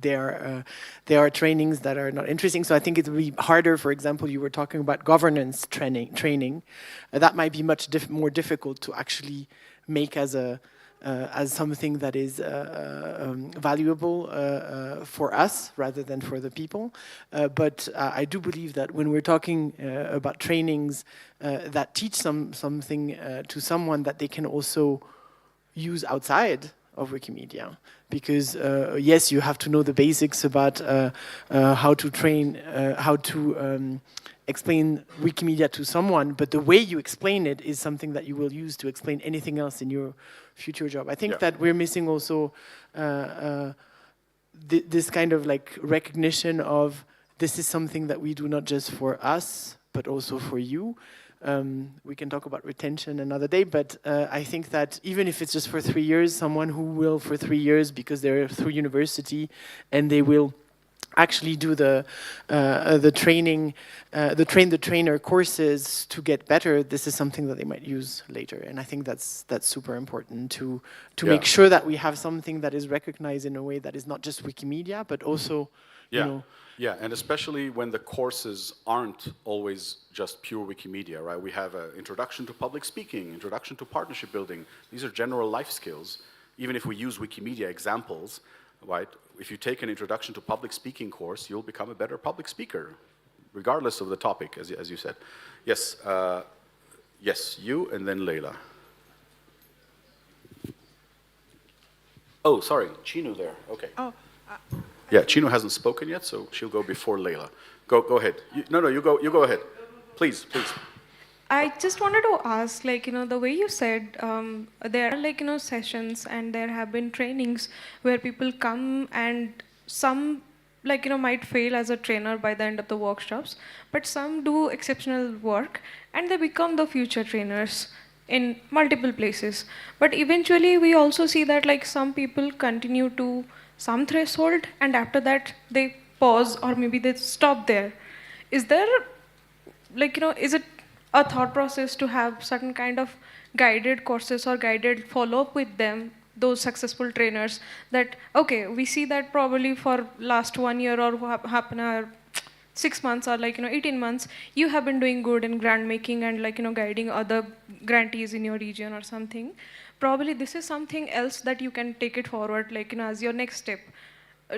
there are trainings that are not interesting. So I think it would be harder, for example, you were talking about governance training. That might be much more difficult to actually make as something that is valuable for us rather than for the people. But I do believe that when we're talking about trainings that teach something to someone that they can also use outside of Wikimedia, because yes, you have to know the basics about how to train, how to explain Wikimedia to someone, but the way you explain it is something that you will use to explain anything else in your future job. I think that we're missing also this kind of like recognition of this is something that we do not just for us, but also for you. We can talk about retention another day, but I think that even if it's just for 3 years, someone who will for 3 years because they're through university and they will actually do the training, the train-the-trainer courses to get better, this is something that they might use later. And I think that's super important to make sure that we have something that is recognized in a way that is not just Wikimedia, but also, you know. Yeah, and especially when the courses aren't always just pure Wikimedia, right? We have an introduction to public speaking, introduction to partnership building. These are general life skills. Even if we use Wikimedia examples, right? If you take an introduction to public speaking course, you'll become a better public speaker, regardless of the topic, as you said. Yes, yes, you and then Leila. Oh, sorry, Chinu there. Okay. Oh. Yeah, Chinu hasn't spoken yet, so she'll go before Leila. Go ahead. You go ahead. Please. I just wanted to ask, like, the way you said, there are, like, sessions and there have been trainings where people come and some, like, might fail as a trainer by the end of the workshops, but some do exceptional work and they become the future trainers in multiple places. But eventually we also see that, like, some people continue to some threshold and after that they pause or maybe they stop there. Is there, like, is it a thought process to have certain kind of guided courses or guided follow-up with them, those successful trainers, that, okay, we see that probably for last 1 year or 6 months or 18 months, you have been doing good in grant making and guiding other grantees in your region or something. Probably this is something else that you can take it forward, as your next step.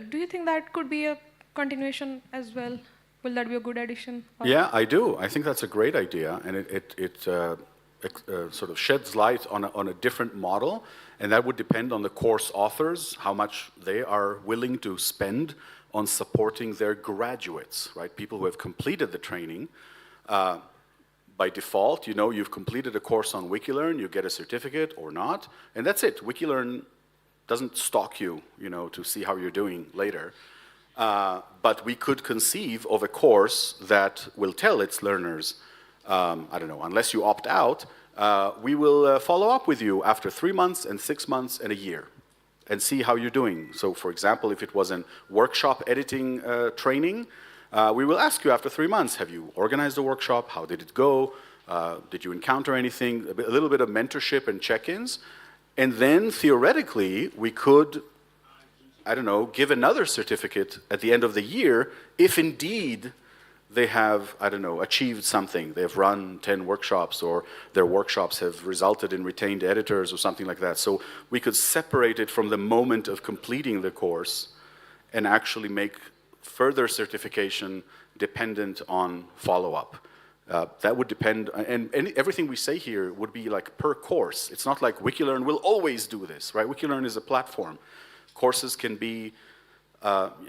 Do you think that could be a continuation as well? Will that be a good addition? Yeah, I do. I think that's a great idea, and it sort of sheds light on a different model, and that would depend on the course authors, how much they are willing to spend on supporting their graduates, right? People who have completed the training. By default, you've completed a course on Wikilearn, you get a certificate or not, and that's it. Wikilearn doesn't stalk you, to see how you're doing later. But we could conceive of a course that will tell its learners, I don't know, unless you opt out, we will follow up with you after 3 months and 6 months and a year. and see how you're doing. So for example, if it was an workshop editing training, we will ask you after 3 months, have you organized a workshop? How did it go? Did you encounter anything? A little bit of mentorship and check-ins. And then theoretically, we could, I don't know, give another certificate at the end of the year if indeed they have, I don't know, achieved something. They've run 10 workshops, or their workshops have resulted in retained editors or something like that. So we could separate it from the moment of completing the course and actually make further certification dependent on follow-up. That would depend, and everything we say here would be like per course. It's not like Wikilearn will always do this, right? Wikilearn is a platform. Courses can be,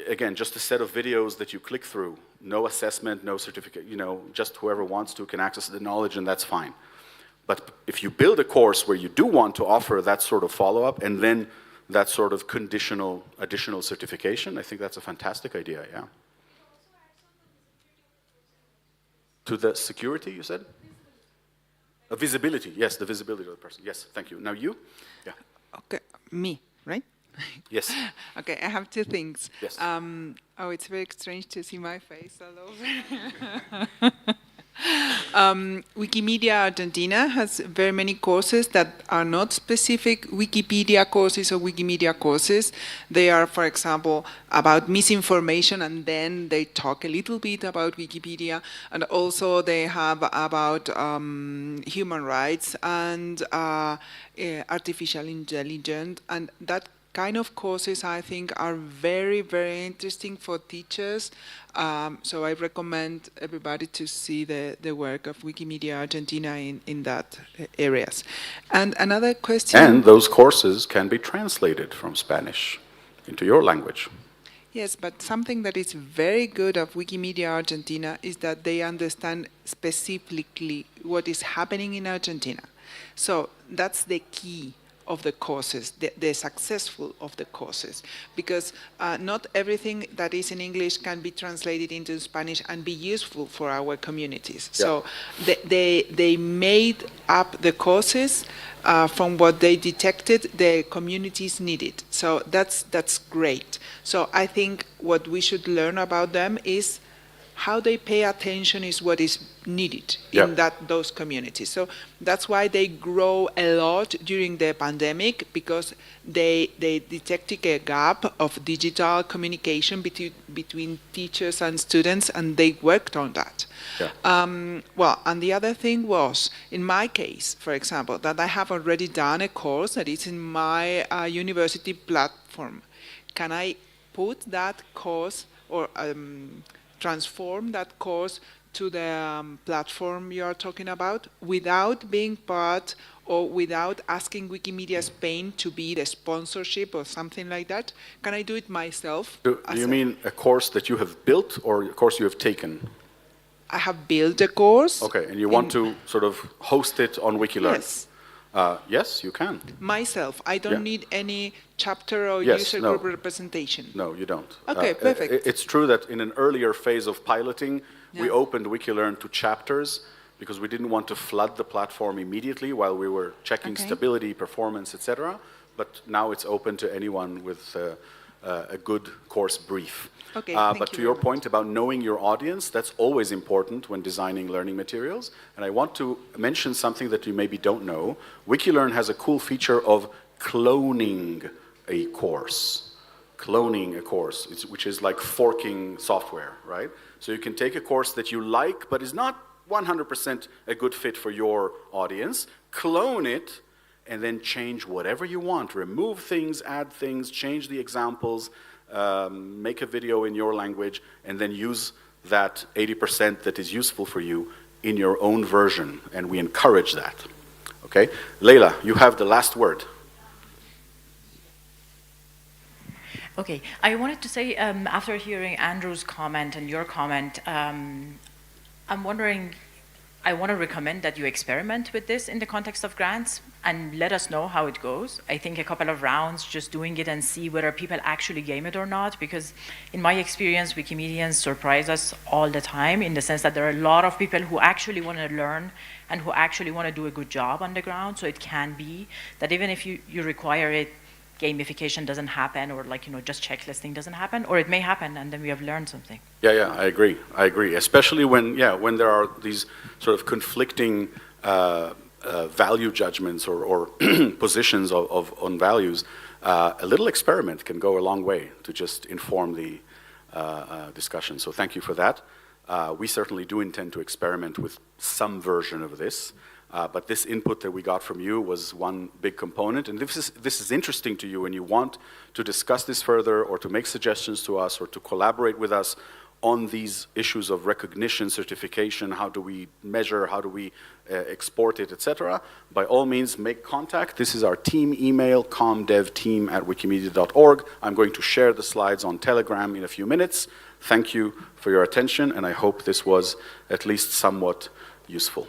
again, just a set of videos that you click through. No assessment, no certificate, you know, just whoever wants to can access the knowledge, and that's fine. But if you build a course where you do want to offer that sort of follow-up and then that sort of conditional additional certification, I think that's a fantastic idea, yeah. To the security, you said? A visibility, yes, the visibility of the person. Yes, thank you. Now you? Yeah. Okay, me, right? Yes. Okay, I have two things. Yes. Oh, it's very strange to see my face all over. Wikimedia Argentina has very many courses that are not specific Wikipedia courses or Wikimedia courses. They are, for example, about misinformation, and then they talk a little bit about Wikipedia, and also they have about human rights and artificial intelligence, and that kind of courses I think are very, very interesting for teachers. So I recommend everybody to see the work of Wikimedia Argentina in that areas. And another question. And those courses can be translated from Spanish into your language. Yes, but something that is very good of Wikimedia Argentina is that they understand specifically what is happening in Argentina. So that's the key of the courses, the successful of the courses, because not everything that is in English can be translated into Spanish and be useful for our communities. Yeah. So they made up the courses from what they detected the communities needed. So that's great. So I think what we should learn about them is how they pay attention is what is needed in those communities. So that's why they grow a lot during the pandemic, because they detected a gap of digital communication between teachers and students, and they worked on that. Yeah. Well, and the other thing was, in my case, for example, that I have already done a course that is in my university platform. Can I put that course or transform that course to the platform you are talking about without being part or without asking Wikimedia Spain to be the sponsorship or something like that? Can I do it myself? Do you mean a course that you have built or a course you have taken? I have built a course. Okay, and you want to sort of host it on Wikilearn? Yes. Yes, you can. Myself. I don't need any chapter or user group representation. No, you don't. Okay, perfect. It's true that in an earlier phase of piloting, we opened Wikilearn to chapters because we didn't want to flood the platform immediately while we were checking stability, performance, etc. But now it's open to anyone with a good course brief. Okay, but to your point about knowing your audience, that's always important when designing learning materials. And I want to mention something that you maybe don't know. Wikilearn has a cool feature of cloning a course. Cloning a course, which is like forking software, right? So you can take a course that you like, but is not 100% a good fit for your audience, clone it, and then change whatever you want. Remove things, add things, change the examples, make a video in your language, and then use that 80% that is useful for you in your own version, and we encourage that. Okay? Leila, you have the last word. Okay, I wanted to say, after hearing Andrew's comment and your comment, I'm wondering, I want to recommend that you experiment with this in the context of grants and let us know how it goes. I think a couple of rounds, just doing it and see whether people actually game it or not, because in my experience, Wikimedians surprise us all the time in the sense that there are a lot of people who actually want to learn and who actually want to do a good job on the ground. So it can be that even if you require it gamification doesn't happen, or like, just checklisting doesn't happen, or it may happen and then we have learned something. Yeah, I agree. Especially when there are these sort of conflicting value judgments or positions on values, a little experiment can go a long way to just inform the discussion. So thank you for that. We certainly do intend to experiment with some version of this. But this input that we got from you was one big component, and this is interesting to you and you want to discuss this further or to make suggestions to us or to collaborate with us on these issues of recognition, certification, how do we measure, how do we export it, etc. By all means, make contact. This is our team email, comdevteam@wikimedia.org. I'm going to share the slides on Telegram in a few minutes. Thank you for your attention, and I hope this was at least somewhat useful.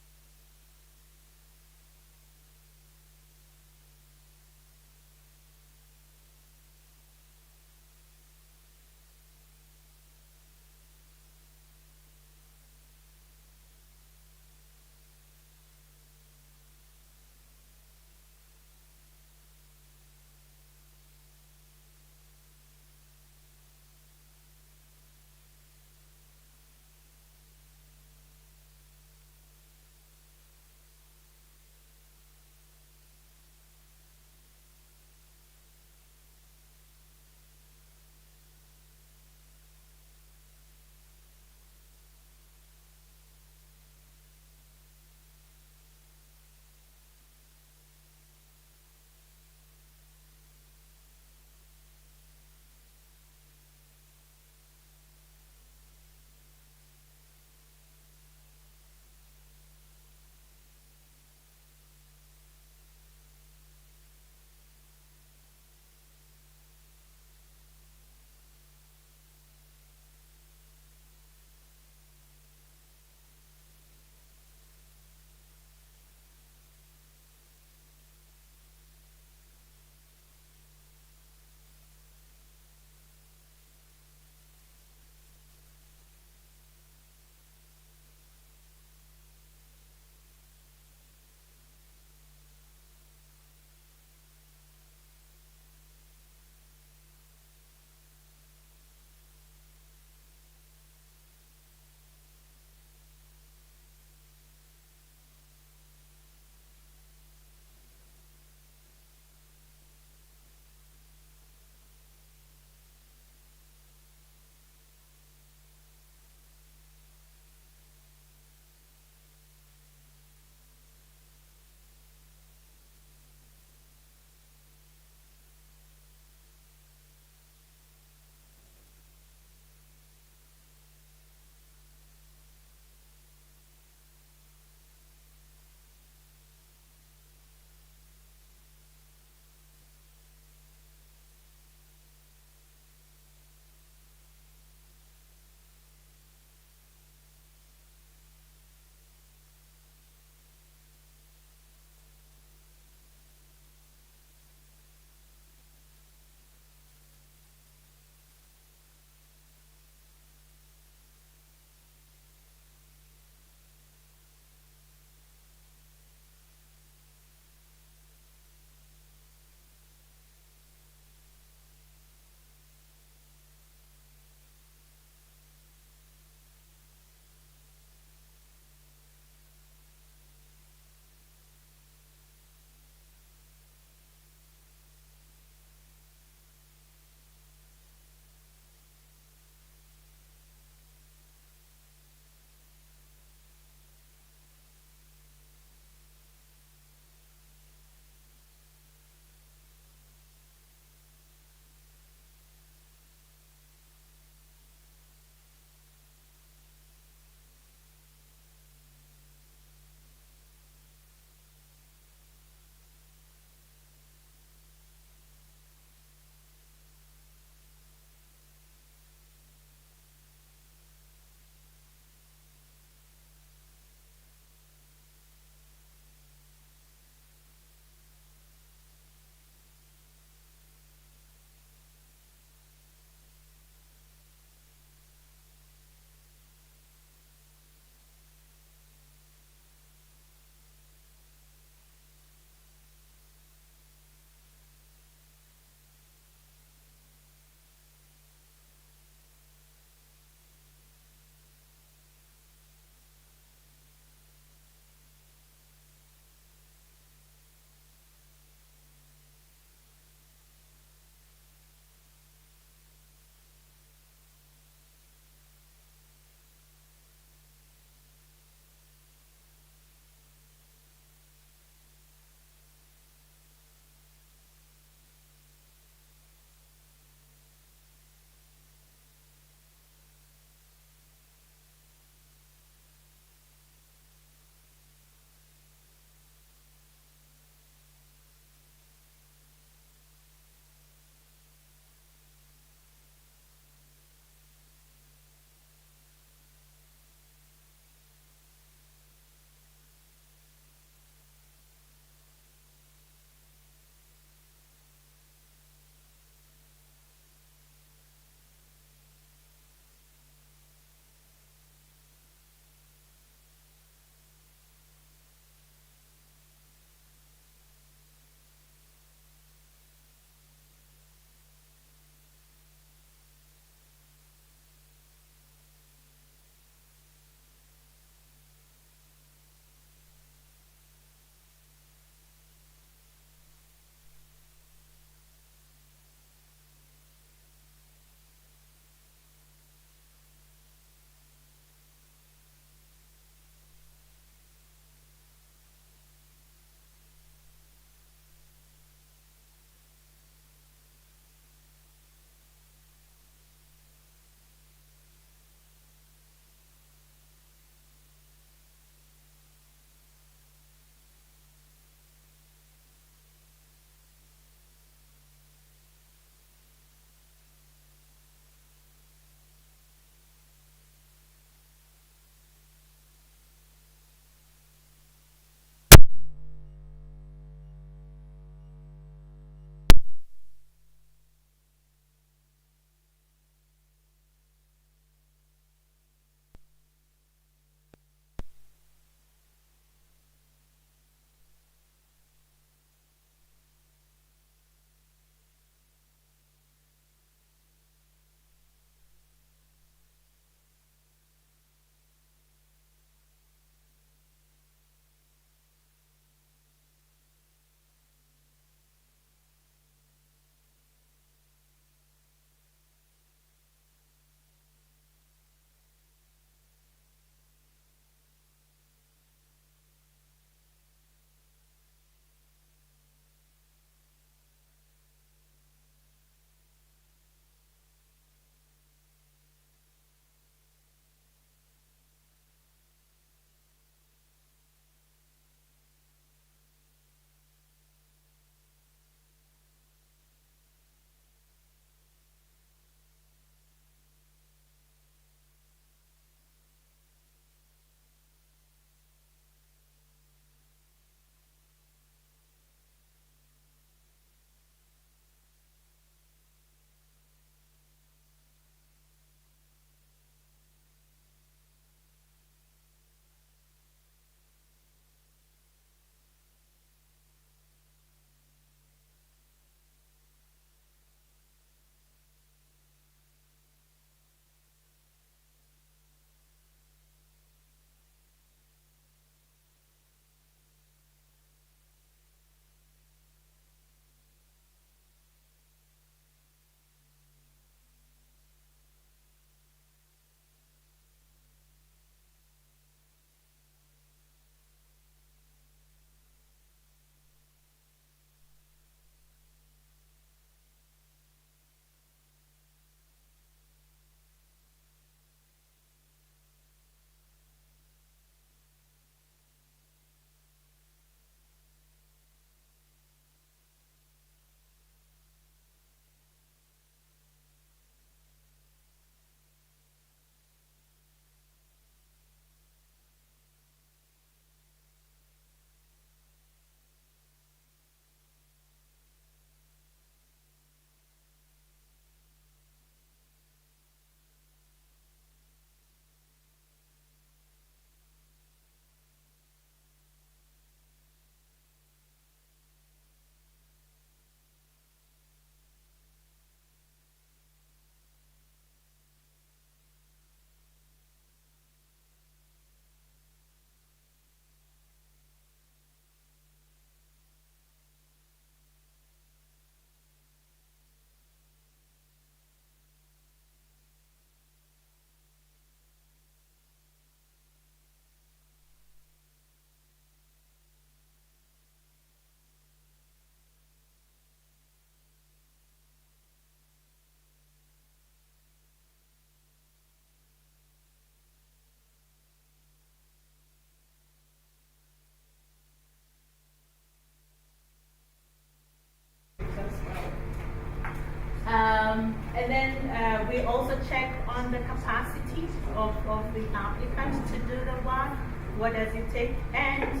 And then we also check on the capacity of the applicant to do the work, what does it take, and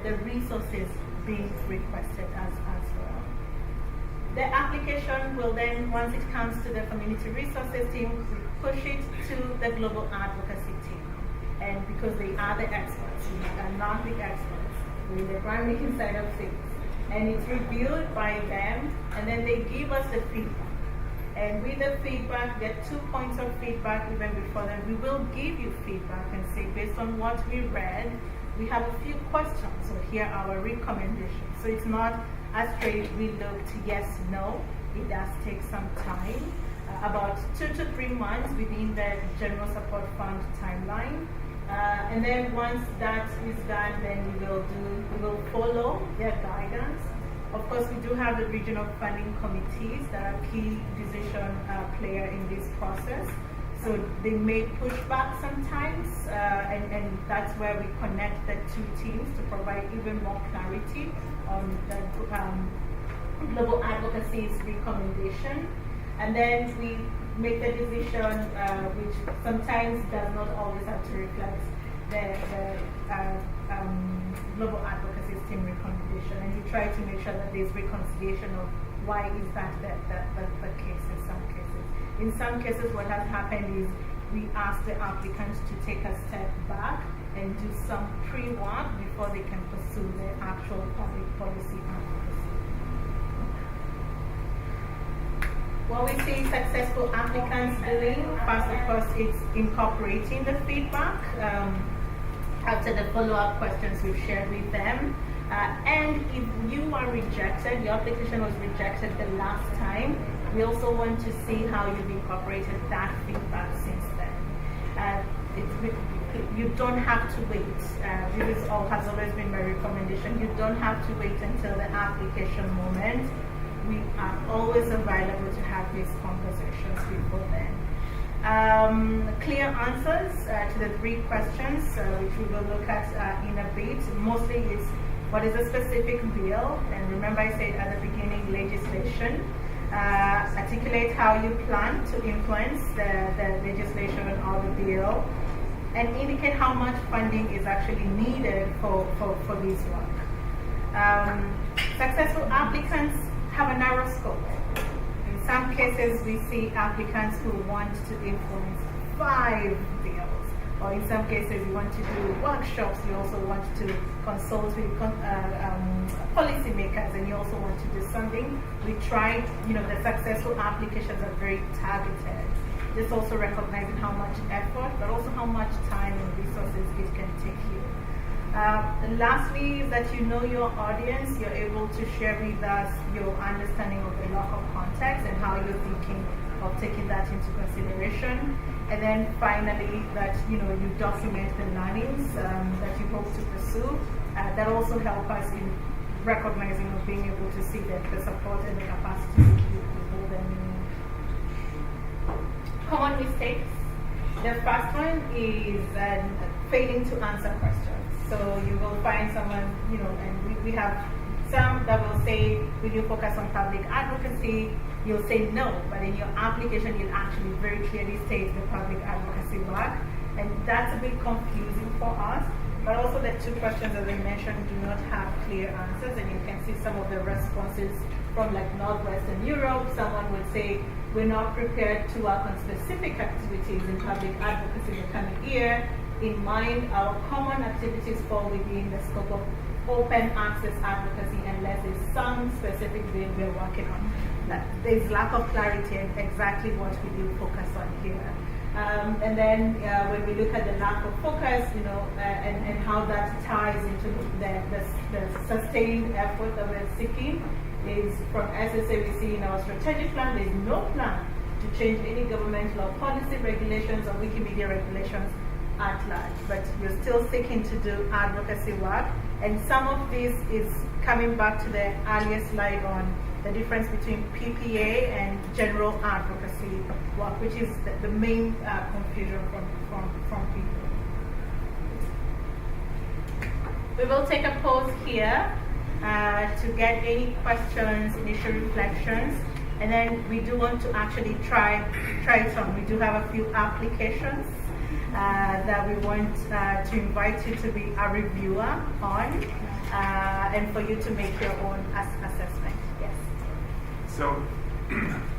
the resources being requested as well. The application will then, once it comes to the community resources team, we push it to the global advocacy team. And because they are the experts, we are not the experts, we're in the grant making side of things. And it's reviewed by them, and then they give us the feedback. And with the feedback, there are 2 points of feedback even before that. We will give you feedback and say, based on what we read, we have a few questions, so here are our recommendations. So it's not as straight we looked yes, no. It does take some time, about 2 to 3 months within the General Support Fund timeline. And then once that is done, then we will follow their guidance. Of course, we do have the regional funding committees that are key decision player in this process. So they may push back sometimes, and that's where we connect the 2 teams to provide even more clarity on the global advocacy's recommendation. And then we make the decision, which sometimes does not always have to reflect the global advocacy team recommendation. And we try to make sure that there's reconciliation of why is that the case in some cases. In some cases, what has happened is we ask the applicants to take a step back and do some pre-work before they can pursue the actual public policy advocacy. What we see successful applicants doing, first of course, it's incorporating the feedback after the follow-up questions we've shared with them. And if you are rejected, your application was rejected the last time, we also want to see how you've incorporated that feedback since then. You don't have to wait. This has always been my recommendation. You don't have to wait until the application moment. We are always available to have these conversations before then. Clear answers to the 3 questions, which we will look at in a bit. Mostly is what is a specific bill, and remember I said at the beginning legislation. Articulate how you plan to influence the legislation or the bill, and indicate how much funding is actually needed for this work. Successful applicants have a narrow scope. In some cases, we see applicants who want to influence 5 bills, or in some cases, you want to do workshops, you also want to consult with policymakers, and you also want to do something. We try, the successful applications are very targeted. This also recognizing how much effort, but also how much time and resources it can take you. Lastly, is that you know your audience, you're able to share with us your understanding of the local context and how you're thinking of taking that into consideration. And then finally, that you document the learnings that you hope to pursue. That also help us in recognizing or being able to see the support and the capacity you hold them in. Common mistakes. The first one is failing to answer questions. So you will find someone, and we have some that will say, will you focus on public advocacy? You'll say no, but in your application, you'll actually very clearly state the public advocacy work. And that's a bit confusing for us. But also the 2 questions, as I mentioned, do not have clear answers. And you can see some of the responses from like Northwestern Europe. Someone would say, we're not prepared to work on specific activities in public advocacy in the coming year. In mind, our common activities fall within the scope of open access advocacy unless there's some specific bill we're working on. There's lack of clarity and exactly what we do focus on here. And then when we look at the lack of focus, and how that ties into the sustained effort that we're seeking, is from SSA we see in our strategic plan, there's no plan to change any governmental or policy regulations or Wikimedia regulations at large, but you're still seeking to do advocacy work. And some of this is coming back to the earlier slide on the difference between PPA and general advocacy work, which is the main confusion from people. We will take a pause here to get any questions, initial reflections. And then we do want to actually try it on. We do have a few applications that we want to invite you to be a reviewer on, and for you to make your own assessment. Yes. So,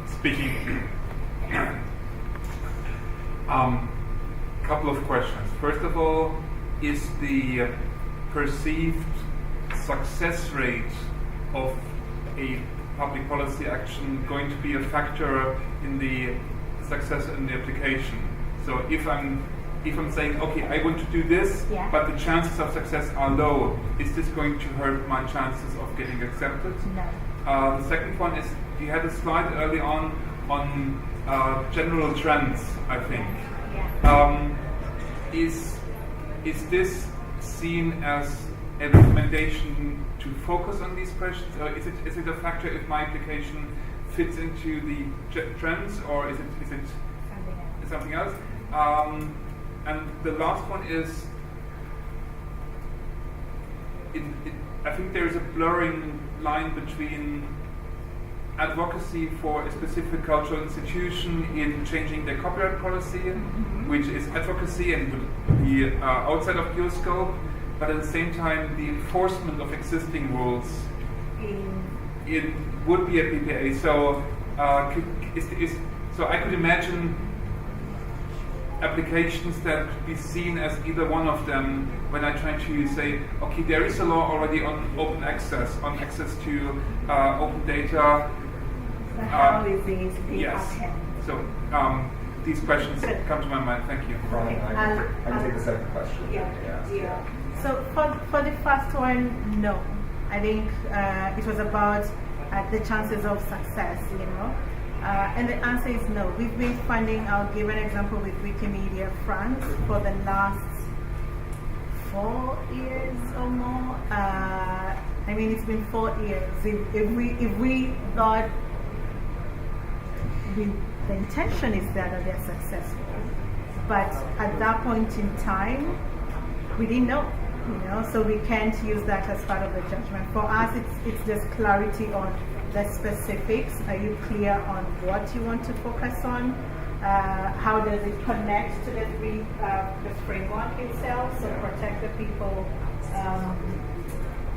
speaking, couple of questions. First of all, is the perceived success rate of a public policy action going to be a factor in the success in the application? So if I'm saying, okay, I want to do this, but the chances of success are low, is this going to hurt my chances of getting accepted? No. The second one is, you had a slide early on general trends, I think. Is this seen as a recommendation to focus on these questions, or is it a factor if my application fits into the trends, or is it something else? And the last one is, I think there is a blurring line between advocacy for a specific cultural institution in changing their copyright policy, which is advocacy and would be outside of your scope, but at the same time the enforcement of existing rules it would be a PPA. So so I could imagine applications that could be seen as either one of them when I try to say, okay, there is a law already on open access, to open data. How is it being yes. upheld? So these questions come to my mind. Thank you. I can take the second question. Yeah. So for the first one, no. I think it was about the chances of success, and the answer is no. We've been funding, I'll give an example with Wikimedia France for the last 4 years or more. I mean, it's been 4 years. If we thought the intention is there that they're successful, but at that point in time, we didn't know, so we can't use that as part of the judgment. For us, it's just clarity on the specifics. Are you clear on what you want to focus on? How does it connect to the framework itself? So protect the people,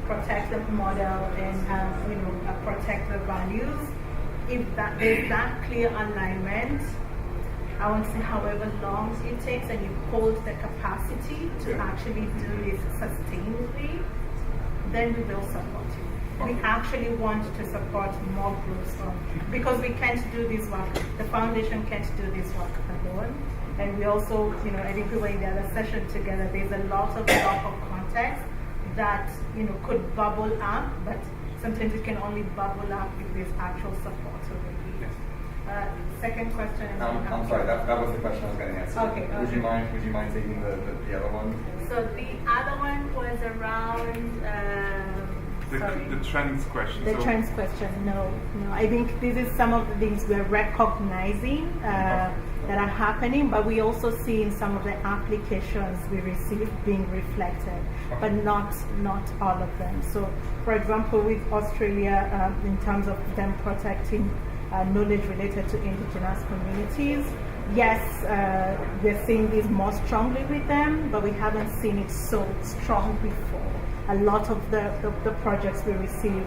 protect the model, and protect the values. If there's that clear alignment, I won't say however long it takes, and you hold the capacity to actually do this sustainably, then we will support you. We actually want to support more groups because we can't do this work. The foundation can't do this work alone. And we also, I think we were in the other session together, there's a lot of context that, could bubble up, but sometimes it can only bubble up if there's actual support already. Second question. I'm sorry, that was the question I was going to answer. Okay. Would you mind taking the other one? So the other one was around the trends question. The trends question. No. I think this is some of the things we're recognizing that are happening, but we also see in some of the applications we receive being reflected, but not all of them. So, for example, with Australia, in terms of them protecting knowledge related to indigenous communities, yes, we're seeing this more strongly with them, but we haven't seen it so strong before. A lot of the projects we receive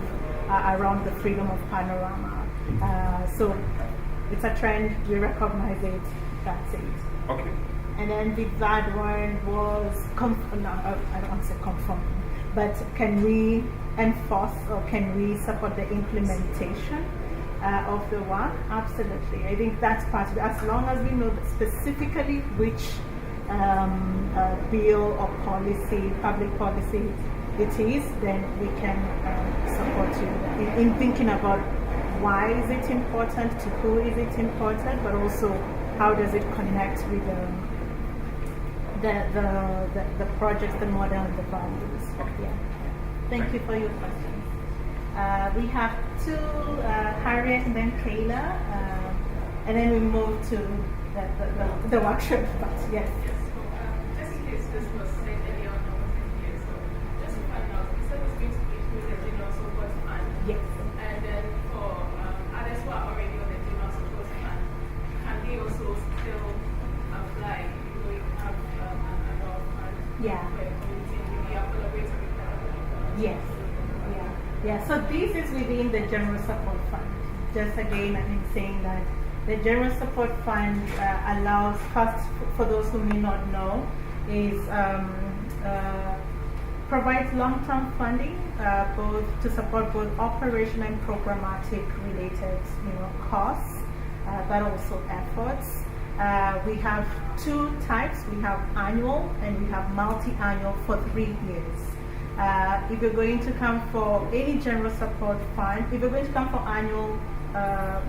are around the freedom of panorama. So it's a trend, we recognize it, that's it. Okay. And then the third one was, I don't want to say conforming, but can we enforce or can we support the implementation of the work? Absolutely. I think that's part of it. As long as we know specifically which bill or policy, public policy it is, then we can support you in thinking about why is it important, to who is it important, but also how does it connect with the projects, the model, and the values. Yeah. Thank you for your questions. We have two, Harriet and then Kayla, and then we move to the workshop part. Yes. Just in case this was said earlier on, just to find out, you said it's going to include the general support fund. Yes. And then for others who are already Yeah. Yes. Yeah. So this is within the General Support Fund. Just again, I'm saying that the General Support Fund allows, first, for those who may not know, is provides long-term funding both to support both operation and programmatic related, costs, but also efforts. We have two types. We have annual and we have multi-annual for 3 years. If you're going to come for any general support fund, if you're going to come for annual,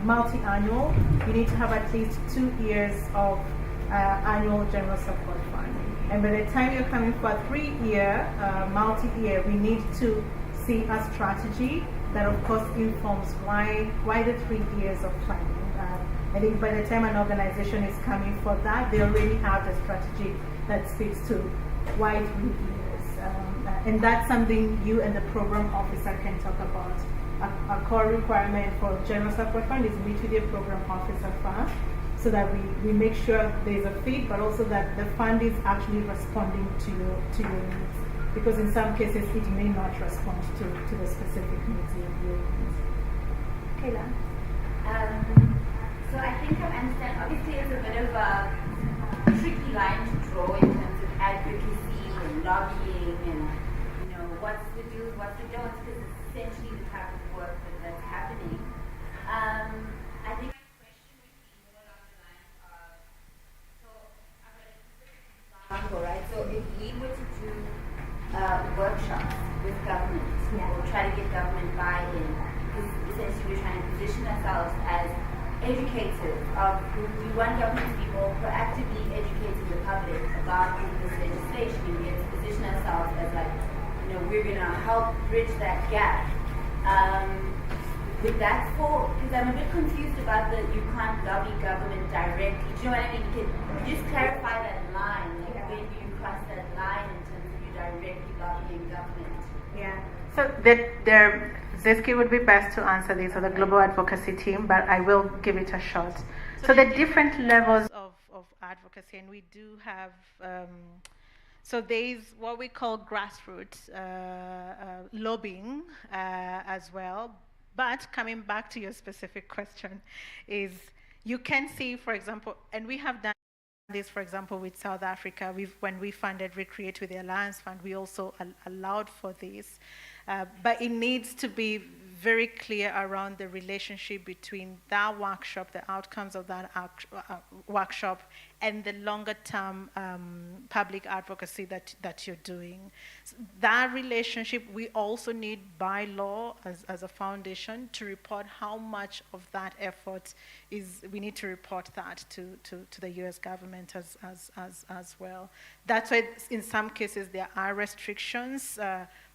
multi-annual, you need to have at least 2 years of annual general support fund. And by the time you're coming for a 3-year, multi-year, we need to see a strategy that of course informs why the 3 years of planning. I think by the time an organization is coming for that, they already have the strategy that speaks to why 3 years. And that's something you and the program officer can talk about. A core requirement for general support fund is meet with your program officer first, so that we make sure there's a fit, but also that the fund is actually responding to your needs. Because in some cases, it may not respond to the specific needs of your needs. Kayla? So I think I understand, obviously it's a bit of a tricky line to draw in terms of advocacy and lobbying and, what's the do's, what's the don'ts, because it's essentially the type of work that's happening. I think my question would be more along the lines of, so I've got a specific example, right? So if we were to do workshops with government, or try to get government buy-in, because essentially we're trying to position ourselves as educators we want government to be more proactively educating the public about this legislation, and we have to position ourselves as we're going to help bridge that gap. Would that fall? Because I'm a bit confused about you can't lobby government directly. Do you know what I mean? Could you just clarify that line? When do you cross that line in terms of you directly lobbying government? Yeah. So Zeski would be best to answer this, or the global advocacy team, but I will give it a shot. So the different levels of advocacy, and we do have, so there's what we call grassroots lobbying as well. But coming back to your specific question, is you can see, for example, and we have done this, for example, with South Africa. When we funded Recreate with the Alliance Fund, we also allowed for this. But it needs to be very clear around the relationship between that workshop, the outcomes of that workshop, and the longer-term public advocacy that you're doing. So that relationship, we also need by law as a foundation to report how much of that effort we need to report that to the US government as well. That's why in some cases there are restrictions,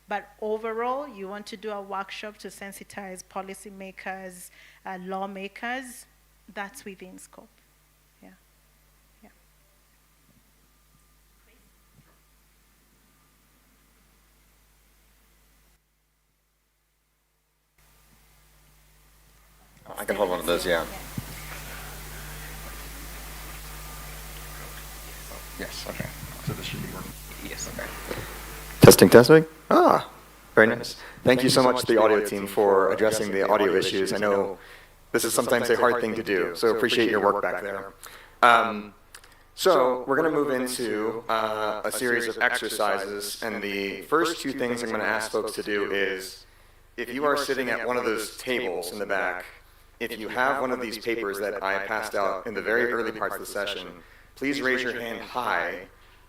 but overall, you want to do a workshop to sensitize policymakers, lawmakers, that's within scope. Yeah. Yeah. I can hold one of those, yeah. Yes, okay. So this should be working. Yes, okay. Testing. Very nice. Thank you so much to the audio team for addressing the audio issues. I know this is sometimes a hard thing to do, so appreciate your work back there. So we're going to move into a series of exercises, and the first two things I'm going to ask folks to do is, if you are sitting at one of those tables in the back, if you have one of these papers that I passed out in the very early parts of the session, please raise your hand high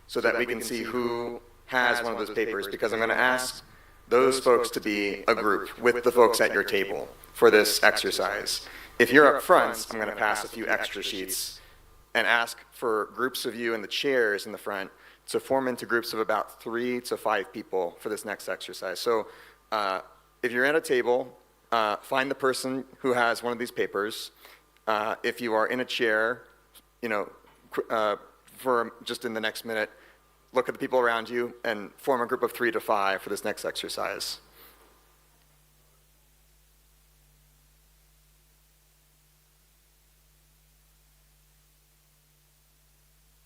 so that we can see who has one of those papers, because I'm going to ask those folks to be a group with the folks at your table for this exercise. If you're up front, I'm going to pass a few extra sheets and ask for groups of you in the chairs in the front to form into groups of about 3 to 5 people for this next exercise. So if you're at a table, find the person who has one of these papers. If you are in a chair, for just in the next minute, look at the people around you and form a group of 3 to 5 for this next exercise.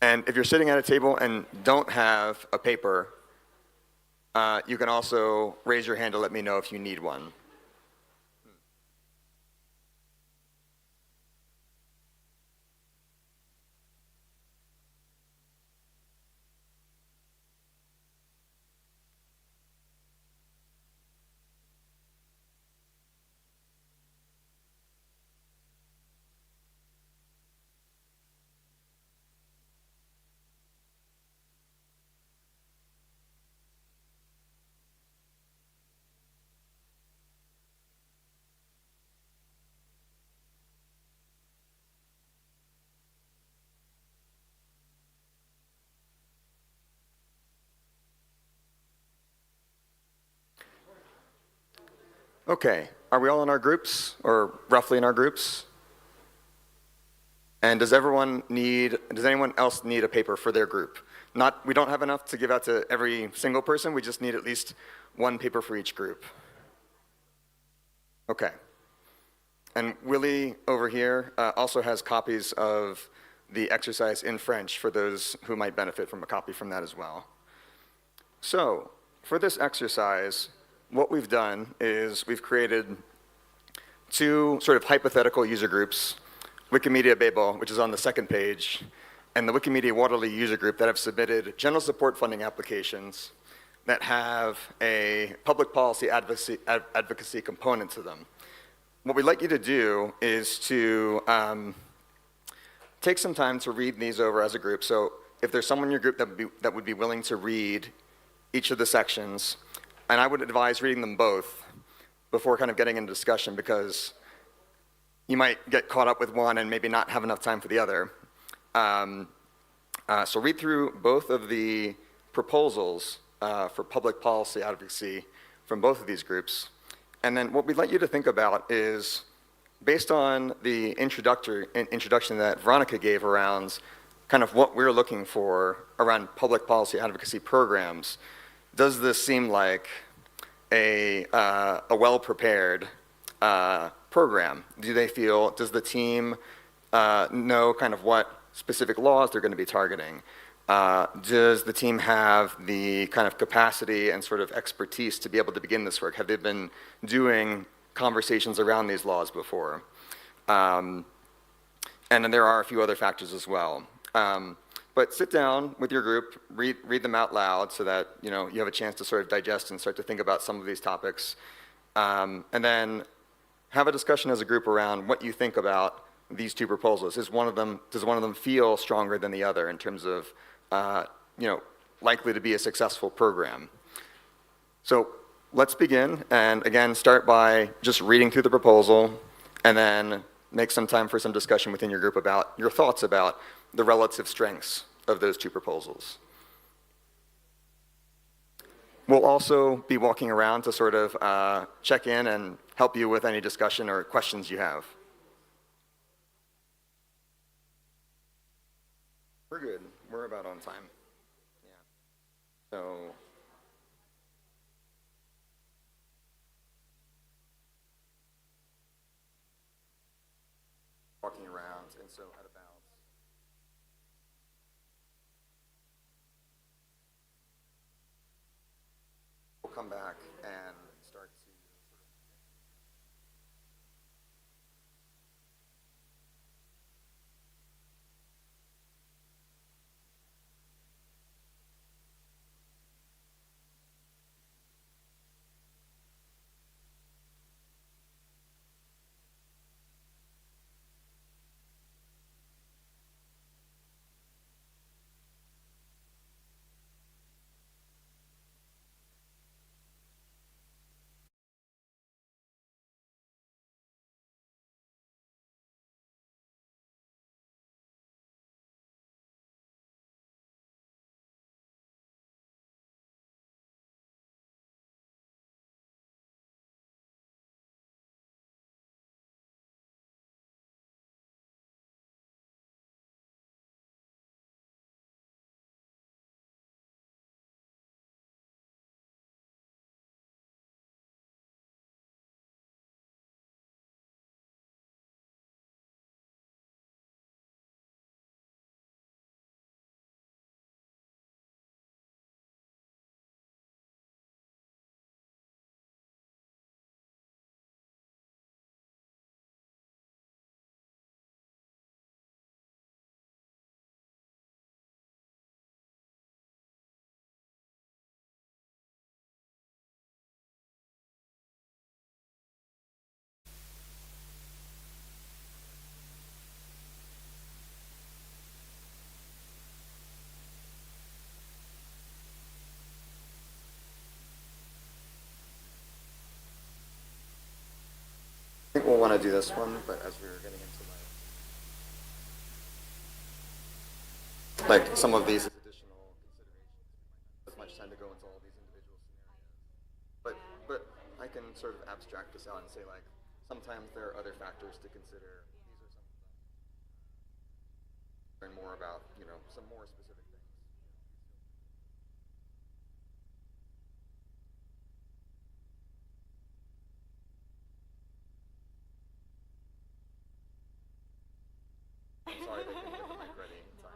And if you're sitting at a table and don't have a paper, you can also raise your hand to let me know if you need one. Okay, are we all in our groups, or roughly in our groups? And does anyone else need a paper for their group? We don't have enough to give out to every single person, we just need at least one paper for each group. Okay. And Willie over here also has copies of the exercise in French for those who might benefit from a copy from that as well. So, for this exercise, what we've done is we've created two sort of hypothetical user groups, Wikimedia Babel, which is on the second page, and the Wikimedia Waterloo user group that have submitted general support funding applications that have a public policy advocacy component to them. What we'd like you to do is to take some time to read these over as a group. So if there's someone in your group that would be willing to read each of the sections, and I would advise reading them both before kind of getting into discussion, because you might get caught up with one and maybe not have enough time for the other. So read through both of the proposals for public policy advocacy from both of these groups. And then what we'd like you to think about is, based on the introduction that Veronica gave around kind of what we're looking for around public policy advocacy programs, does this seem like a well-prepared program? Does the team know kind of what specific laws they're going to be targeting? Does the team have the kind of capacity and sort of expertise to be able to begin this work? Have they been doing conversations around these laws before? And then there are a few other factors as well. But sit down with your group, read them out loud so that you have a chance to sort of digest and start to think about some of these topics. And then have a discussion as a group around what you think about these two proposals. Does one of them feel stronger than the other in terms of likely to be a successful program? So let's begin, and again, start by just reading through the proposal, and then make some time for some discussion within your group about your thoughts about the relative strengths of those two proposals. We'll also be walking around to sort of check in and help you with any discussion or questions you have. We're good. We're about on time. Yeah. So. Walking around, and so out of bounds. We'll come back and start to think we'll want to do this one, but as we were getting into like some of these additional considerations, as much time to go into all these individual scenarios. But I can sort of abstract this out and say like sometimes there are other factors to consider. These are some of them. Learn more about some more specific things. I'm sorry they couldn't get the mic ready in time.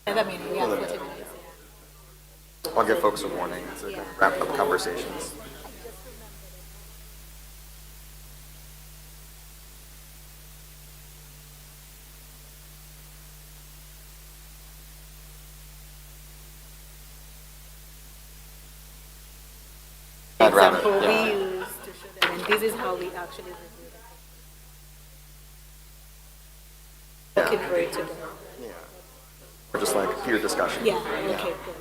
The meeting, yeah, 40 minutes. I'll give folks a warning to kind of wrap up conversations. Example we use to show them, and this is how we actually review it. Working for it together. Yeah. Or just like peer discussion. Yeah, okay, good.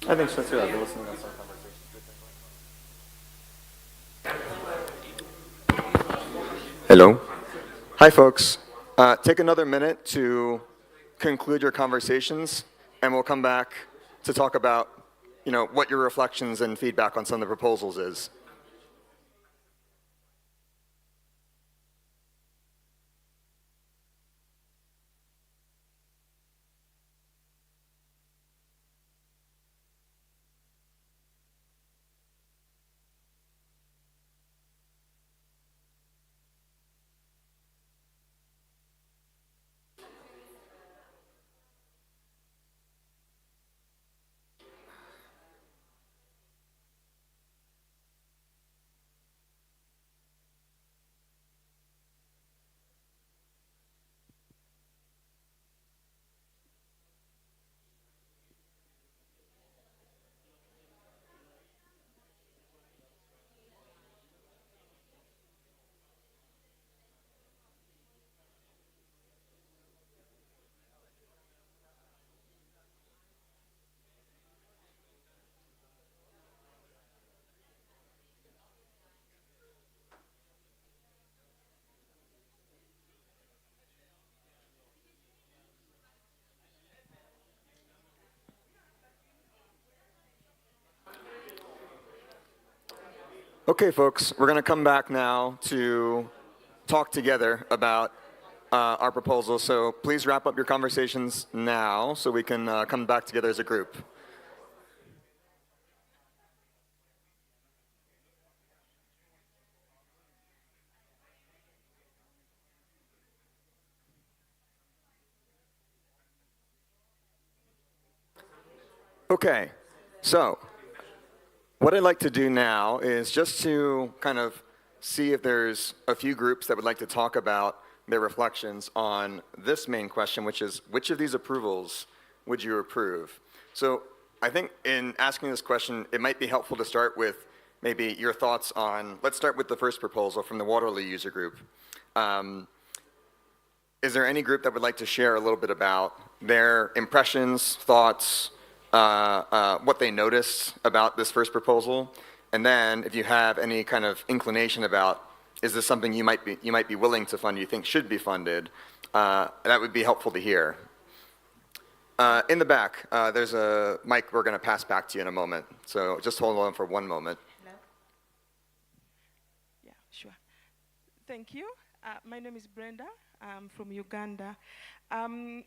I think so too. I've been listening to some conversations. Hello. Hi, folks. Take another minute to conclude your conversations, and we'll come back to talk about, what your reflections and feedback on some of the proposals is. Okay, folks, we're going to come back now to talk together about our proposal. So please wrap up your conversations now so we can come back together as a group. Okay, so what I'd like to do now is just to kind of see if there's a few groups that would like to talk about their reflections on this main question, which is, which of these approvals would you approve? So I think in asking this question, it might be helpful to start with maybe your thoughts on, let's start with the first proposal from the Waterloo user group. Is there any group that would like to share a little bit about their impressions, thoughts, what they noticed about this first proposal? And then if you have any kind of inclination about, is this something you might be willing to fund, you think should be funded, that would be helpful to hear. In the back, there's a mic we're going to pass back to you in a moment. So just hold on for one moment. Hello? Yeah, sure. Thank you. My name is Brenda. I'm from Uganda.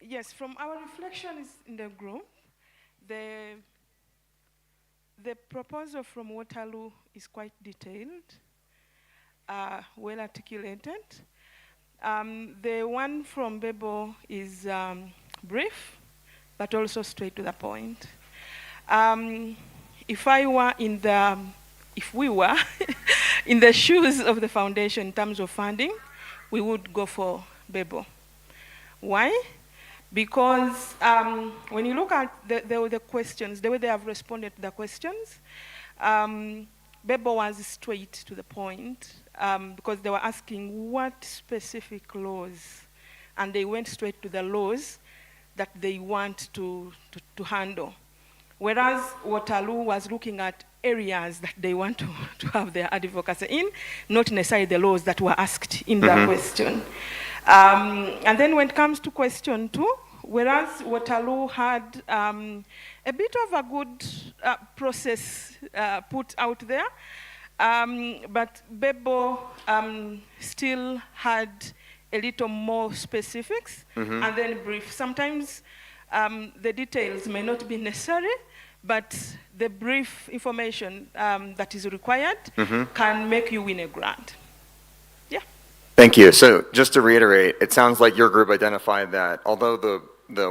Yes, from our reflections in the group, the proposal from Waterloo is quite detailed, well articulated. The one from Bebo is brief, but also straight to the point. If we were in the shoes of the foundation in terms of funding, we would go for Bebo. Why? Because when you look at the questions, the way they have responded to the questions, Bebo was straight to the point because they were asking what specific laws, and they went straight to the laws that they want to handle. Whereas Waterloo was looking at areas that they want to have their advocacy in, not necessarily the laws that were asked in that question. And then when it comes to question 2, whereas Waterloo had a bit of a good process put out there, but Bebo still had a little more specifics and then brief. Sometimes the details may not be necessary, but the brief information that is required can make you win a grant. Yeah. Thank you. So just to reiterate, it sounds like your group identified that although the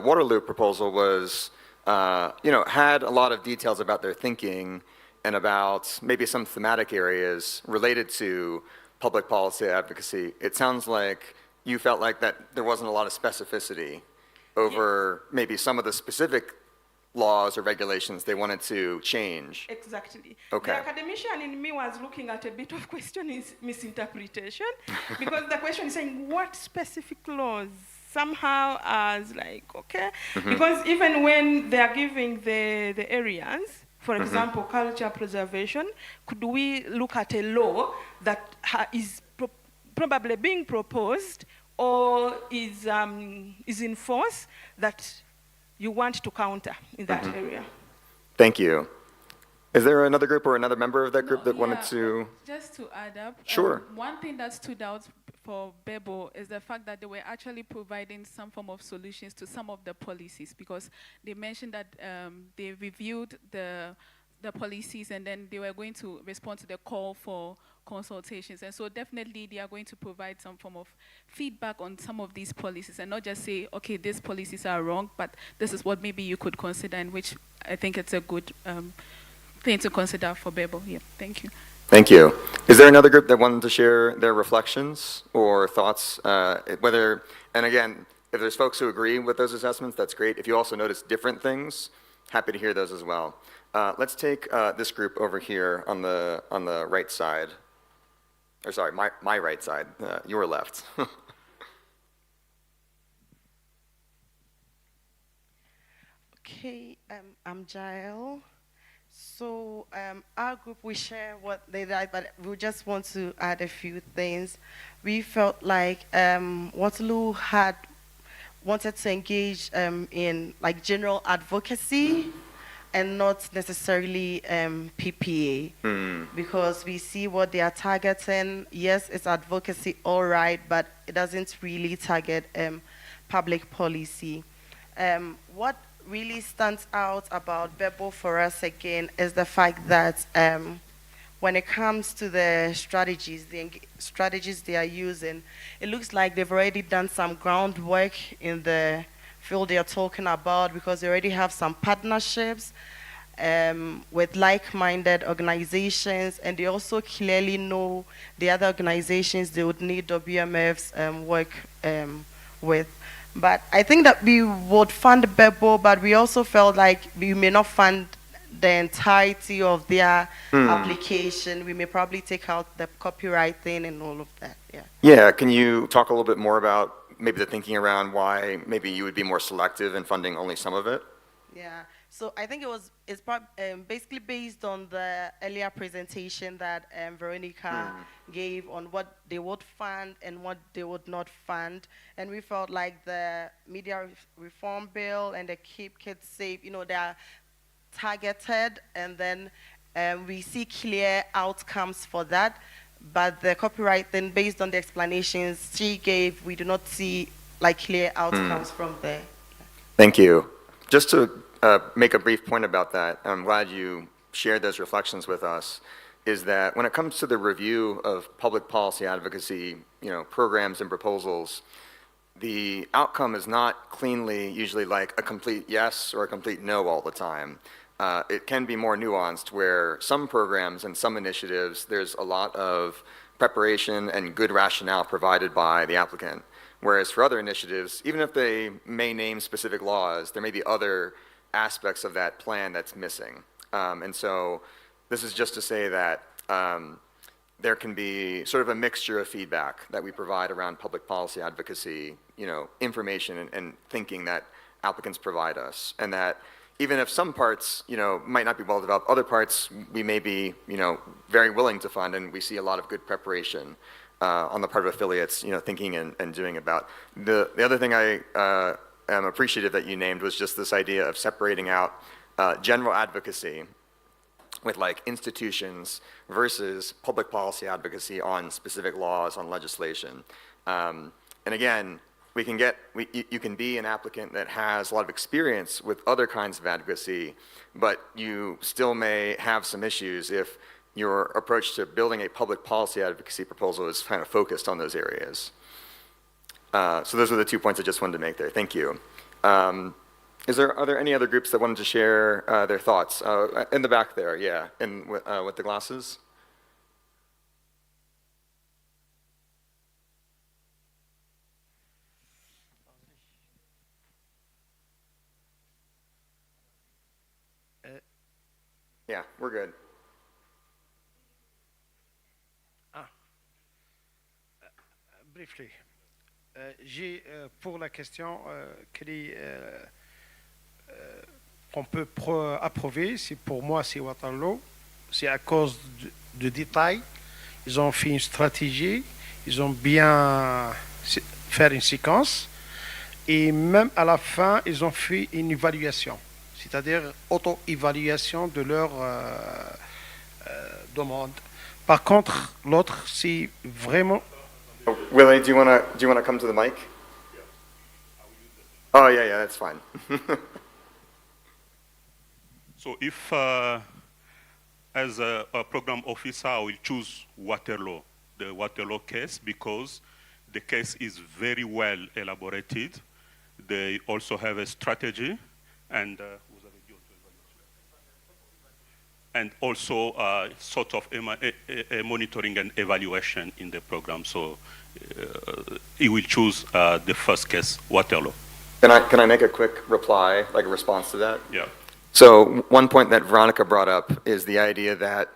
Waterloo proposal was, had a lot of details about their thinking and about maybe some thematic areas related to public policy advocacy, it sounds like you felt like that there wasn't a lot of specificity over maybe some of the specific laws or regulations they wanted to change. Exactly. Okay. The academician in me was looking at a bit of question is misinterpretation because the question is saying what specific laws somehow as like, okay, because even when they are giving the areas, for example, culture preservation, could we look at a law that is probably being proposed or is in force that you want to counter in that area? Thank you. Is there another group or another member of that group that wanted to? Just to add up, Sure. one thing that stood out for Bebo is the fact that they were actually providing some form of solutions to some of the policies, because they mentioned that they reviewed the policies and then they were going to respond to the call for consultations. And so definitely they are going to provide some form of feedback on some of these policies and not just say, okay, these policies are wrong, but this is what maybe you could consider, in which I think it's a good thing to consider for Bebo. Yeah, thank you. Thank you. Is there another group that wanted to share their reflections or thoughts? Whether, and again, if there's folks who agree with those assessments, that's great. If you also notice different things, happy to hear those as well. Let's take this group over here on the right side. Or sorry, my right side, your left. Okay, I'm Jael. So our group, we share what they did, but we just want to add a few things. We felt like Waterloo had wanted to engage in like general advocacy and not necessarily PPA, because we see what they are targeting. Yes, it's advocacy, all right, but it doesn't really target public policy. What really stands out about Bebo for us again is the fact that when it comes to the strategies they are using, it looks like they've already done some groundwork in the field they are talking about, because they already have some partnerships with like-minded organizations, and they also clearly know the other organizations they would need WMF's work with. But I think that we would fund Bebo, but we also felt like we may not fund the entirety of their application. We may probably take out the copyright thing and all of that, yeah. Yeah, can you talk a little bit more about maybe the thinking around why maybe you would be more selective in funding only some of it? Yeah, so I think it's basically based on the earlier presentation that Veronica gave on what they would fund and what they would not fund. And we felt like the media reform bill and the Keep Kids Safe, they are targeted, and then we see clear outcomes for that. But the copyright thing, based on the explanations she gave, we do not see like clear outcomes from there. Thank you. Just to make a brief point about that, and I'm glad you shared those reflections with us, is that when it comes to the review of public policy advocacy, programs and proposals, the outcome is not cleanly usually like a complete yes or a complete no all the time. It can be more nuanced, where some programs and some initiatives, there's a lot of preparation and good rationale provided by the applicant. Whereas for other initiatives, even if they may name specific laws, there may be other aspects of that plan that's missing. And so this is just to say that there can be sort of a mixture of feedback that we provide around public policy advocacy, information and thinking that applicants provide us. And that even if some parts, might not be well developed, other parts we may be, very willing to fund, and we see a lot of good preparation on the part of affiliates, thinking and doing about. The other thing I am appreciative that you named was just this idea of separating out general advocacy with like institutions versus public policy advocacy on specific laws, on legislation. And again, you can be an applicant that has a lot of experience with other kinds of advocacy, but you still may have some issues if your approach to building a public policy advocacy proposal is kind of focused on those areas. So those are the 2 points I just wanted to make there. Thank you. Are there any other groups that wanted to share their thoughts? In the back there, yeah, with the glasses. Yeah, we're good. Briefly, j'ai pour la question qu'on peut approuver, c'est pour moi c'est Waterloo, c'est à cause de détails. Ils ont fait une stratégie, ils ont bien fait une séquence, et même à la fin, ils ont fait une évaluation, c'est-à-dire auto-évaluation de leur demande. Par contre, l'autre, c'est vraiment. Willie, do you wanna come to the mic? Oh yeah, that's fine. So if, as a program officer, I will choose Waterloo, the Waterloo case, because the case is very well elaborated. They also have a strategy, and also sort of a monitoring and evaluation in the program. So he will choose the first case, Waterloo. Can I make a quick reply, like a response to that? Yeah. So one point that Veronica brought up is the idea that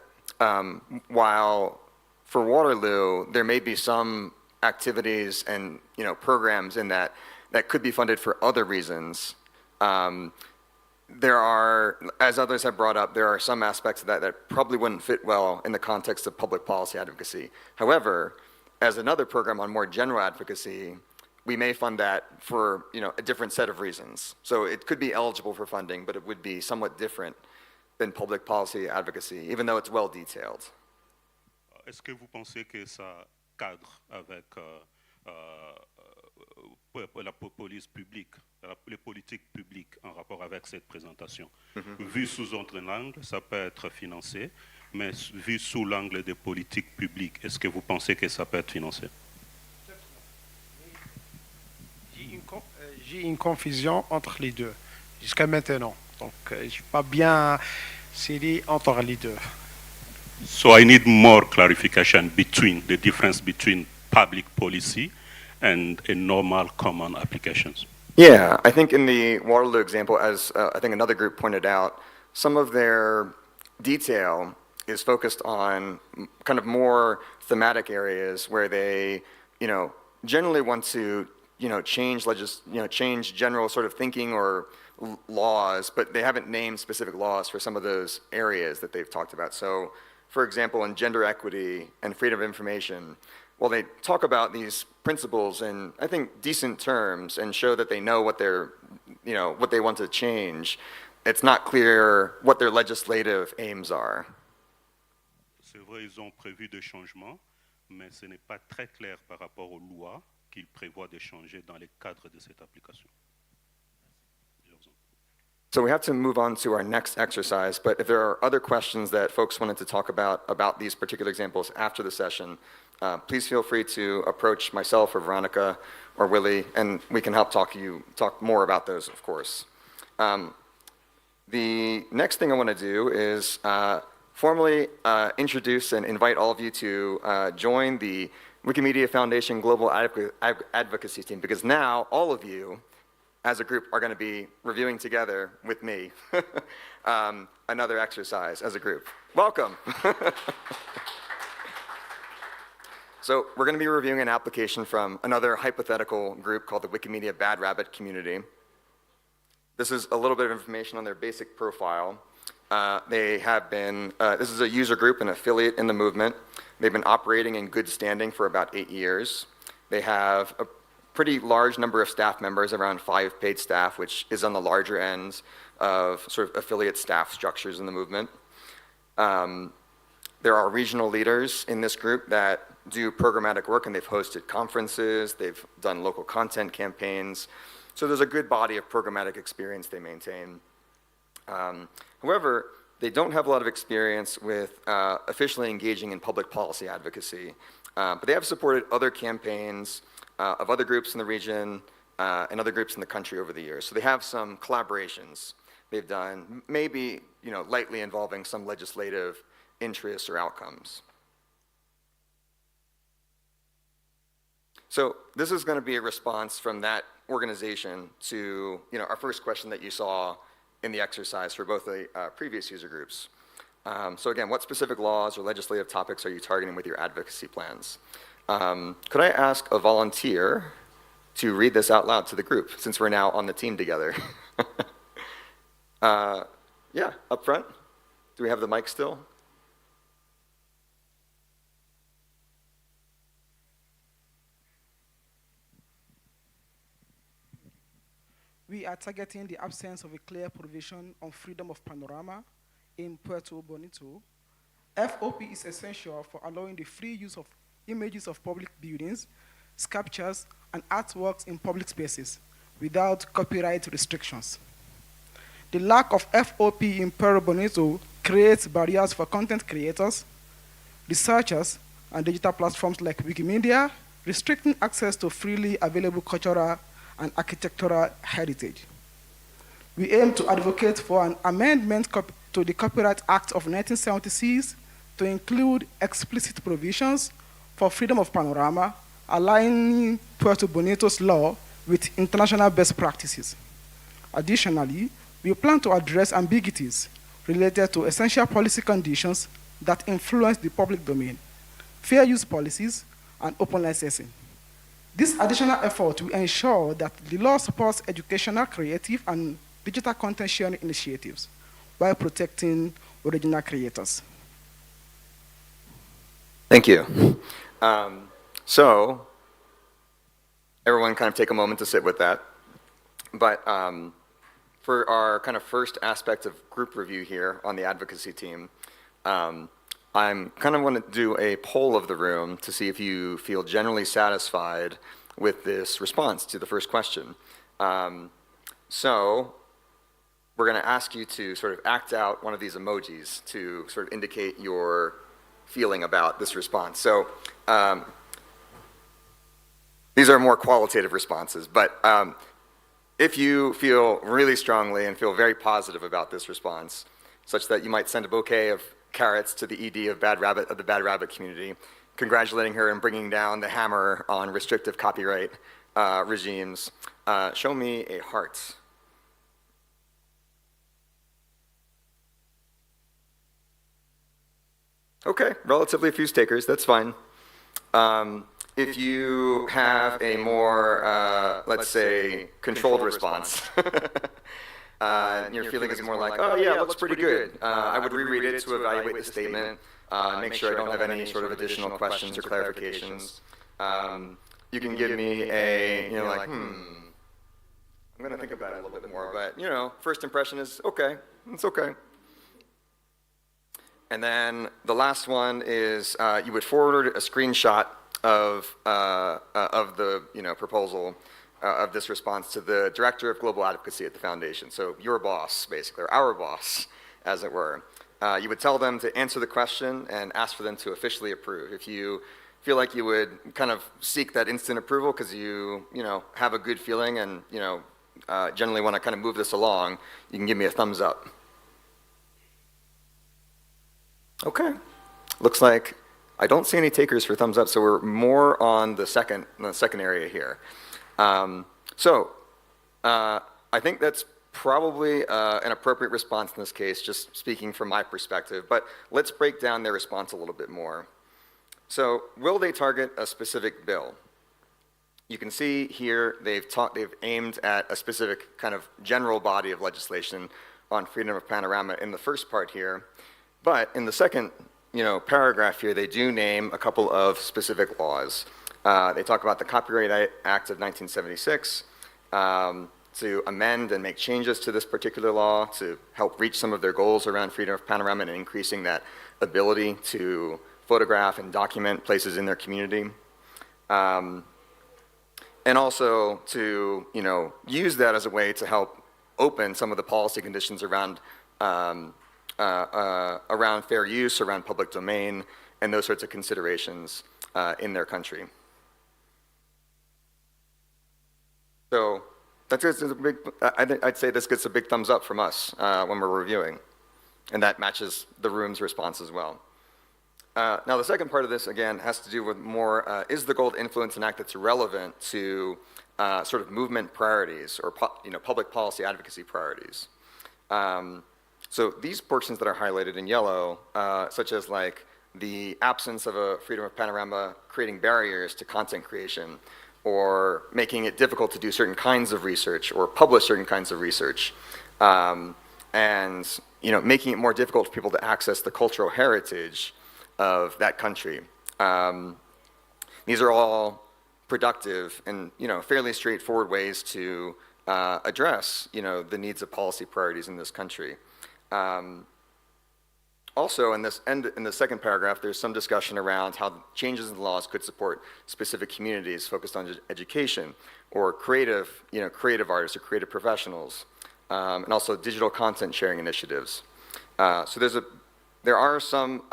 while for Waterloo, there may be some activities and programs in that could be funded for other reasons. There are, as others have brought up, there are some aspects of that probably wouldn't fit well in the context of public policy advocacy. However, as another program on more general advocacy, we may fund that for a different set of reasons. So it could be eligible for funding, but it would be somewhat different than public policy advocacy, even though it's well detailed. Est-ce que vous pensez que ça cadre avec la police publique, les politiques publiques en rapport avec cette présentation? Vu sous autre angle, ça peut être financé, mais vu sous l'angle des politiques publiques, est-ce que vous pensez que ça peut être financé? J'ai une confusion entre les deux, jusqu'à maintenant. Donc, je ne suis pas bien scellé entre les deux. So I need more clarification between the difference between public policy and a normal common applications. Yeah, I think in the Waterloo example, as I think another group pointed out, some of their detail is focused on kind of more thematic areas where they, generally want to, change general sort of thinking or laws, but they haven't named specific laws for some of those areas that they've talked about. So, for example, in gender equity and freedom of information, well, they talk about these principles in, I think, decent terms and show that they know what they're, what they want to change. It's not clear what their legislative aims are. C'est vrai, ils ont prévu des changements, mais ce n'est pas très clair par rapport aux lois qu'ils prévoient de changer dans le cadre de cette application. So we have to move on to our next exercise, but if there are other questions that folks wanted to talk about these particular examples after the session, please feel free to approach myself or Veronica or Willie, and we can help talk more about those, of course. The next thing I want to do is formally introduce and invite all of you to join the Wikimedia Foundation Global Advocacy Team, because now all of you as a group are going to be reviewing together with me another exercise as a group. Welcome. So we're going to be reviewing an application from another hypothetical group called the Wikimedia Bad Rabbit Community. This is a little bit of information on their basic profile. They have been, this is a user group, an affiliate in the movement. They've been operating in good standing for about 8 years. They have a pretty large number of staff members, around 5 paid staff, which is on the larger end of sort of affiliate staff structures in the movement. There are regional leaders in this group that do programmatic work, and they've hosted conferences, they've done local content campaigns. So there's a good body of programmatic experience they maintain. However, they don't have a lot of experience with officially engaging in public policy advocacy, but they have supported other campaigns of other groups in the region and other groups in the country over the years. So they have some collaborations they've done, maybe lightly involving some legislative interests or outcomes. So this is going to be a response from that organization to our first question that you saw in the exercise for both the previous user groups. So again, what specific laws or legislative topics are you targeting with your advocacy plans? Could I ask a volunteer to read this out loud to the group, since we're now on the team together? Yeah, up front. Do we have the mic still? We are targeting the absence of a clear provision on freedom of panorama in Puerto Bonito. FOP is essential for allowing the free use of images of public buildings, sculptures, and artworks in public spaces without copyright restrictions. The lack of FOP in Puerto Bonito creates barriers for content creators, researchers, and digital platforms like Wikimania, restricting access to freely available cultural and architectural heritage. We aim to advocate for an amendment to the Copyright Act of 1976 to include explicit provisions for freedom of panorama, aligning Puerto Bonito's law with international best practices. Additionally, we plan to address ambiguities related to essential policy conditions that influence the public domain, fair use policies, and open licensing. This additional effort will ensure that the law supports educational, creative, and digital content sharing initiatives while protecting original creators. Thank you. So everyone kind of take a moment to sit with that. But for our kind of first aspect of group review here on the advocacy team, I'm kind of want to do a poll of the room to see if you feel generally satisfied with this response to the first question. So we're going to ask you to sort of act out one of these emojis to sort of indicate your feeling about this response. So these are more qualitative responses, but if you feel really strongly and feel very positive about this response, such that you might send a bouquet of carrots to the ED of the Bad Rabbit community, congratulating her and bringing down the hammer on restrictive copyright regimes, show me a heart. Okay, relatively few takers, that's fine. If you have a more, let's say, controlled response, and your feeling is more like, oh yeah, it looks pretty good, I would reread it to evaluate the statement, make sure I don't have any sort of additional questions or clarifications. You can give me a, like, I'm going to think about it a little bit more, but, first impression is, okay, it's okay. And then the last one is you would forward a screenshot of the proposal of this response to the director of global advocacy at the foundation. So your boss, basically, or our boss, as it were. You would tell them to answer the question and ask for them to officially approve. If you feel like you would kind of seek that instant approval because you have a good feeling and generally want to kind of move this along, you can give me a thumbs up. Okay, looks like I don't see any takers for thumbs up, so we're more on the second area here. I think that's probably an appropriate response in this case, just speaking from my perspective, but let's break down their response a little bit more. So, will they target a specific bill? You can see here they've aimed at a specific kind of general body of legislation on freedom of panorama in the first part here. But in the second, paragraph here, they do name a couple of specific laws. They talk about the Copyright Act of 1976 to amend and make changes to this particular law to help reach some of their goals around freedom of panorama and increasing that ability to photograph and document places in their community. And also to, use that as a way to help open some of the policy conditions around around fair use, around public domain, and those sorts of considerations in their country. So that's a big, I'd say this gets a big thumbs up from us when we're reviewing, and that matches the room's response as well. Now the second part of this, again, has to do with more, is the goal to influence an act that's relevant to sort of movement priorities or public policy advocacy priorities? So these portions that are highlighted in yellow, such as like the absence of a freedom of panorama creating barriers to content creation, or making it difficult to do certain kinds of research or publish certain kinds of research, and making it more difficult for people to access the cultural heritage of that country. These are all productive and fairly straightforward ways to address the needs of policy priorities in this country. Also, in the second paragraph, there's some discussion around how changes in the laws could support specific communities focused on education, or creative artists or creative professionals, and also digital content sharing initiatives. So there are some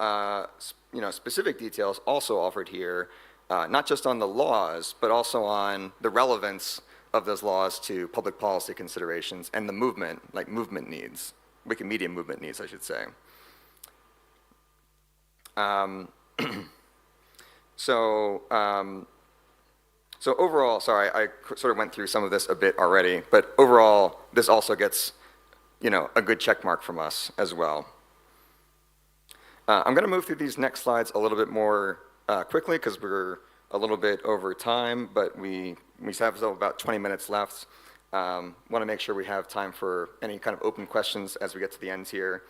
specific details also offered here, not just on the laws, but also on the relevance of those laws to public policy considerations and the movement needs, Wikimedia movement needs, I should say. So overall, sorry, I sort of went through some of this a bit already, but overall, this also gets, a good check mark from us as well. I'm going to move through these next slides a little bit more quickly because we're a little bit over time, but we have about 20 minutes left. Want to make sure we have time for any kind of open questions as we get to the end here.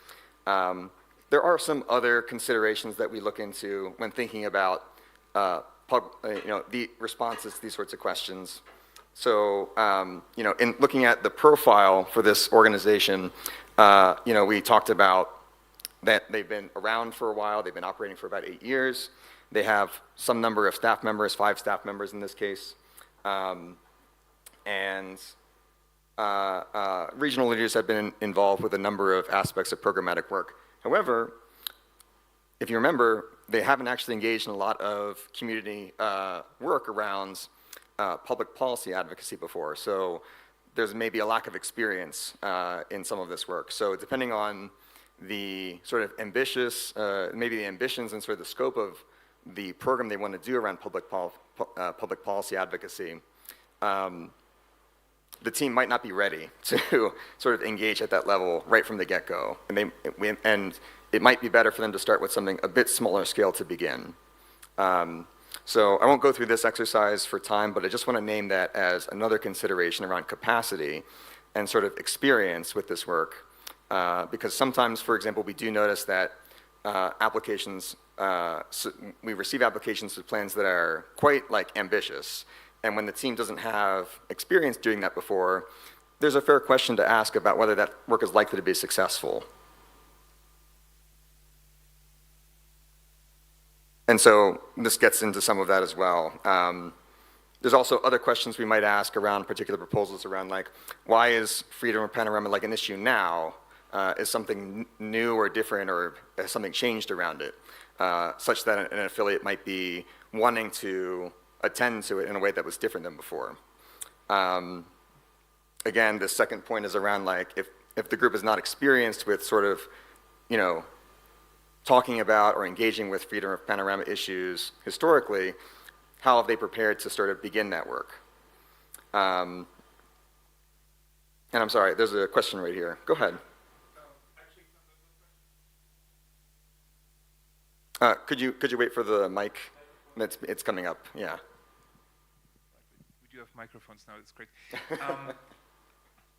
There are some other considerations that we look into when thinking about the responses to these sorts of questions. So, in looking at the profile for this organization, we talked about that they've been around for a while. They've been operating for about 8 years. They have some number of staff members, 5 staff members in this case. Regional leaders have been involved with a number of aspects of programmatic work. However, if you remember, they haven't actually engaged in a lot of community work around public policy advocacy before. So there's maybe a lack of experience in some of this work. So depending on the sort of maybe the ambitions and sort of the scope of the program they want to do around public policy advocacy, the team might not be ready to sort of engage at that level right from the get-go. And it might be better for them to start with something a bit smaller scale to begin. So I won't go through this exercise for time, but I just want to name that as another consideration around capacity and sort of experience with this work. Because sometimes, for example, we do notice that we receive applications with plans that are quite ambitious. And when the team doesn't have experience doing that before, there's a fair question to ask about whether that work is likely to be successful. And so this gets into some of that as well. There's also other questions we might ask around particular proposals around why is freedom of panorama an issue now? Is something new or different, or has something changed around it, such that an affiliate might be wanting to attend to it in a way that was different than before. Again, the second point is around if the group is not experienced with sort of, talking about or engaging with freedom of panorama issues historically, how have they prepared to sort of begin that work? And I'm sorry, there's a question right here. Go ahead. Could you wait for the mic? It's coming up, yeah. We do have microphones now, it's great.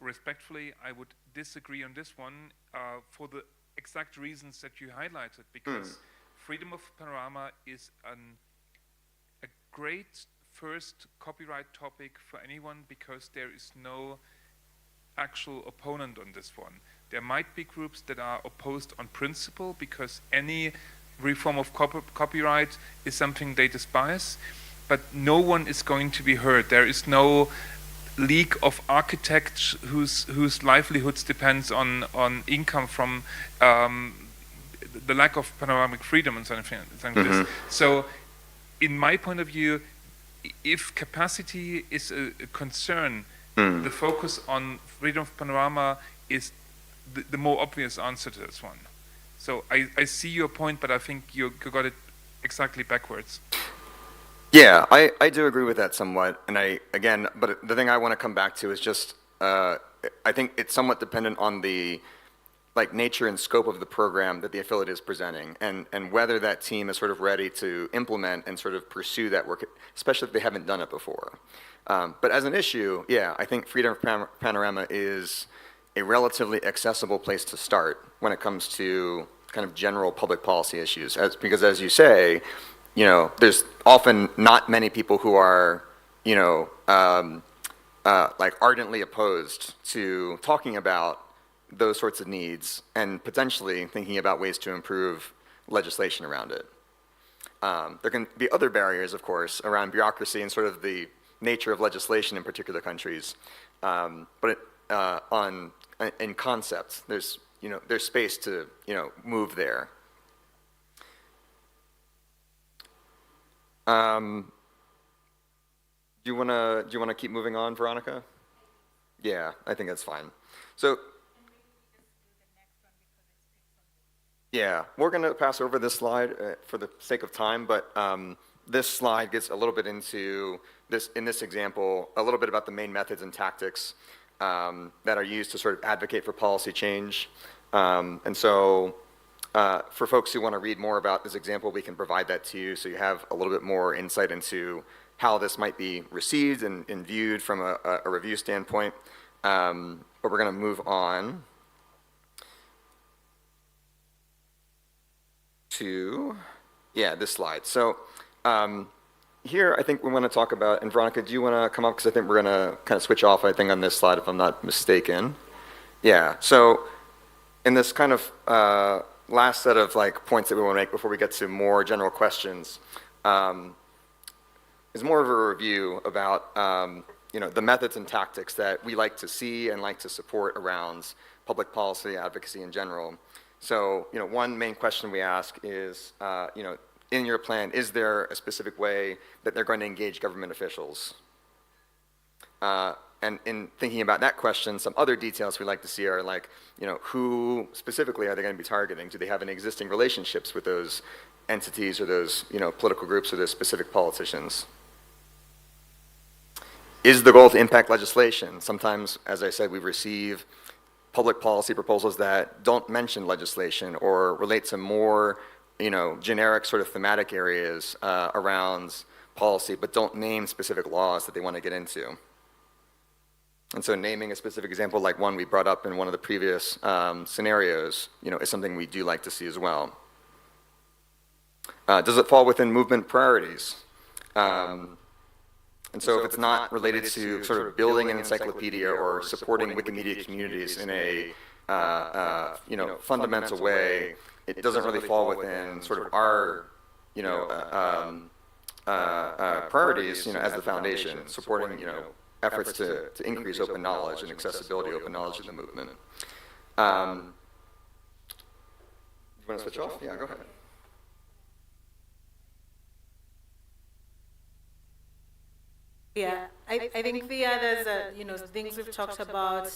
Respectfully, I would disagree on this one for the exact reasons that you highlighted, because freedom of panorama is a great first copyright topic for anyone, because there is no actual opponent on this one. There might be groups that are opposed on principle because any reform of copyright is something they despise, but no one is going to be heard. There is no league of architects whose livelihoods depends on income from the lack of panoramic freedom and something like this. So, in my point of view, if capacity is a concern, the focus on freedom of panorama is the more obvious answer to this one. So I see your point, but I think you got it exactly backwards. Yeah, I do agree with that somewhat, and but the thing I want to come back to is just, I think it's somewhat dependent on the nature and scope of the program that the affiliate is presenting, and whether that team is sort of ready to implement and sort of pursue that work, especially if they haven't done it before. But as an issue, yeah, I think freedom of panorama is a relatively accessible place to start when it comes to kind of general public policy issues, because as you say, there's often not many people who are, ardently opposed to talking about those sorts of needs and potentially thinking about ways to improve legislation around it. There can be other barriers, of course, around bureaucracy and sort of the nature of legislation in particular countries. But in concept, there's space to move there. Do you wanna keep moving on, Veronica? Yeah, I think that's fine. So. Yeah, we're going to pass over this slide for the sake of time, but this slide gets a little bit into this, in this example, a little bit about the main methods and tactics that are used to sort of advocate for policy change. And so for folks who want to read more about this example, we can provide that to you so you have a little bit more insight into how this might be received and viewed from a review standpoint. But we're going to move on to, this slide. So here I think we want to talk about, and Veronica, do you want to come up? Because I think we're going to kind of switch off, I think, on this slide, if I'm not mistaken. Yeah, so in this kind of last set of points that we want to make before we get to more general questions, is more of a review about the methods and tactics that we like to see and like to support around public policy advocacy in general. So, one main question we ask is, in your plan, is there a specific way that they're going to engage government officials? And in thinking about that question, some other details we like to see are who specifically are they going to be targeting? Do they have any existing relationships with those entities or those, political groups or those specific politicians? Is the goal to impact legislation? Sometimes, as I said, we receive public policy proposals that don't mention legislation or relate to more, generic sort of thematic areas around policy, but don't name specific laws that they want to get into. And so naming a specific example like one we brought up in one of the previous scenarios, is something we do like to see as well. Does it fall within movement priorities? And so if it's not related to sort of building an encyclopedia or supporting Wikimedia communities in a fundamental way, it doesn't really fall within sort of our priorities as the foundation, supporting efforts to increase open knowledge and accessibility open knowledge in the movement. You want to switch off? Yeah, go ahead. Yeah, I think the others, things we've talked about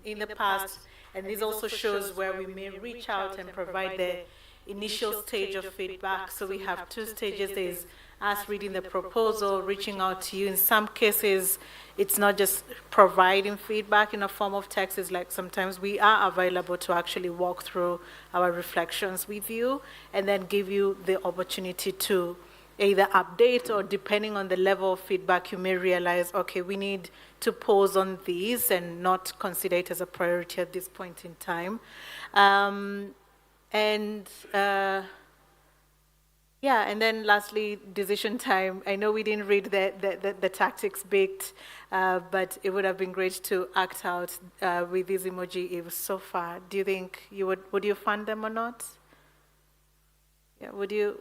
in the past, and this also shows where we may reach out and provide the initial stage of feedback. So we have two stages. There's us reading the proposal, reaching out to you. In some cases, it's not just providing feedback in a form of text. It's like sometimes we are available to actually walk through our reflections with you and then give you the opportunity to either update or, depending on the level of feedback, you may realize, okay, we need to pause on these and not consider it as a priority at this point in time. And then lastly, decision time. I know we didn't read the tactics bit, but it would have been great to act out with these emoji ifs so far. Do you think would you fund them or not? Yeah, would you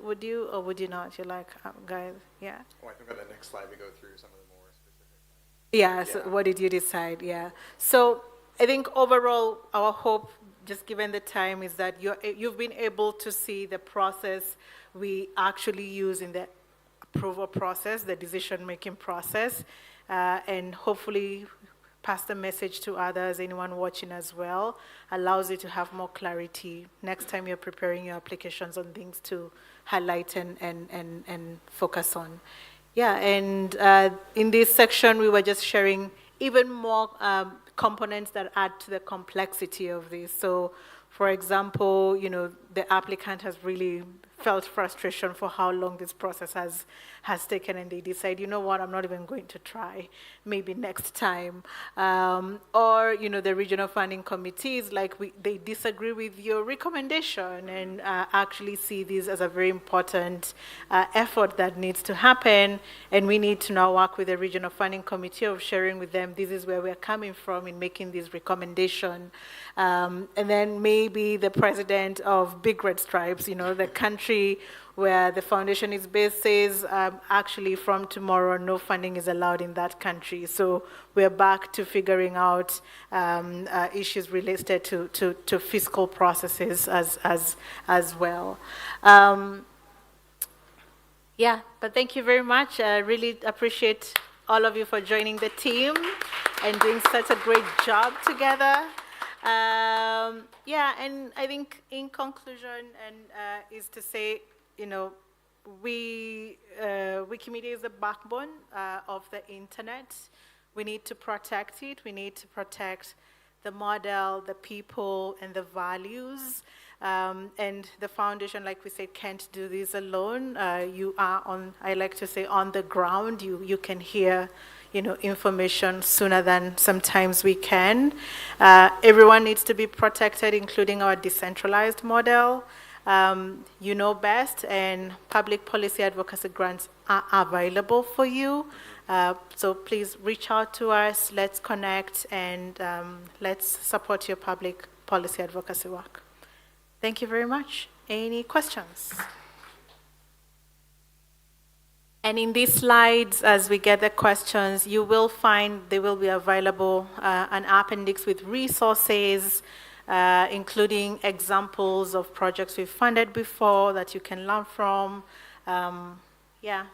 or would you not? You're like, guys, yeah. Oh, I think on the next slide we go through some of the more specific. Yeah, so what did you decide? Yeah. So I think overall, our hope, just given the time, is that you've been able to see the process we actually use in the approval process, the decision-making process, and hopefully pass the message to others, anyone watching as well, allows you to have more clarity next time you're preparing your applications on things to highlight and focus on. Yeah, and in this section, we were just sharing even more components that add to the complexity of this. So, for example, the applicant has really felt frustration for how long this process has taken, and they decide, you know what, I'm not even going to try, maybe next time. Or, the regional funding committees, they disagree with your recommendation and actually see this as a very important effort that needs to happen, and we need to now work with the regional funding committee of sharing with them, this is where we're coming from in making this recommendation. And then maybe the president of Big Red Stripes, the country where the foundation is based, says actually from tomorrow no funding is allowed in that country. So we're back to figuring out issues related to fiscal processes as well. Yeah, but thank you very much. I really appreciate all of you for joining the team and doing such a great job together. Yeah, and I think in conclusion, is to say, Wikimedia is the backbone of the internet. We need to protect it. We need to protect the model, the people, and the values. And the foundation, like we said, can't do this alone. You are I like to say, on the ground. You can hear information sooner than sometimes we can. Everyone needs to be protected, including our decentralized model. You know best, and public policy advocacy grants are available for you. So please reach out to us, let's connect, and let's support your public policy advocacy work. Thank you very much. Any questions? And in these slides, as we get the questions, you will find they will be available an appendix with resources, including examples of projects we've funded before that you can learn from. Yeah.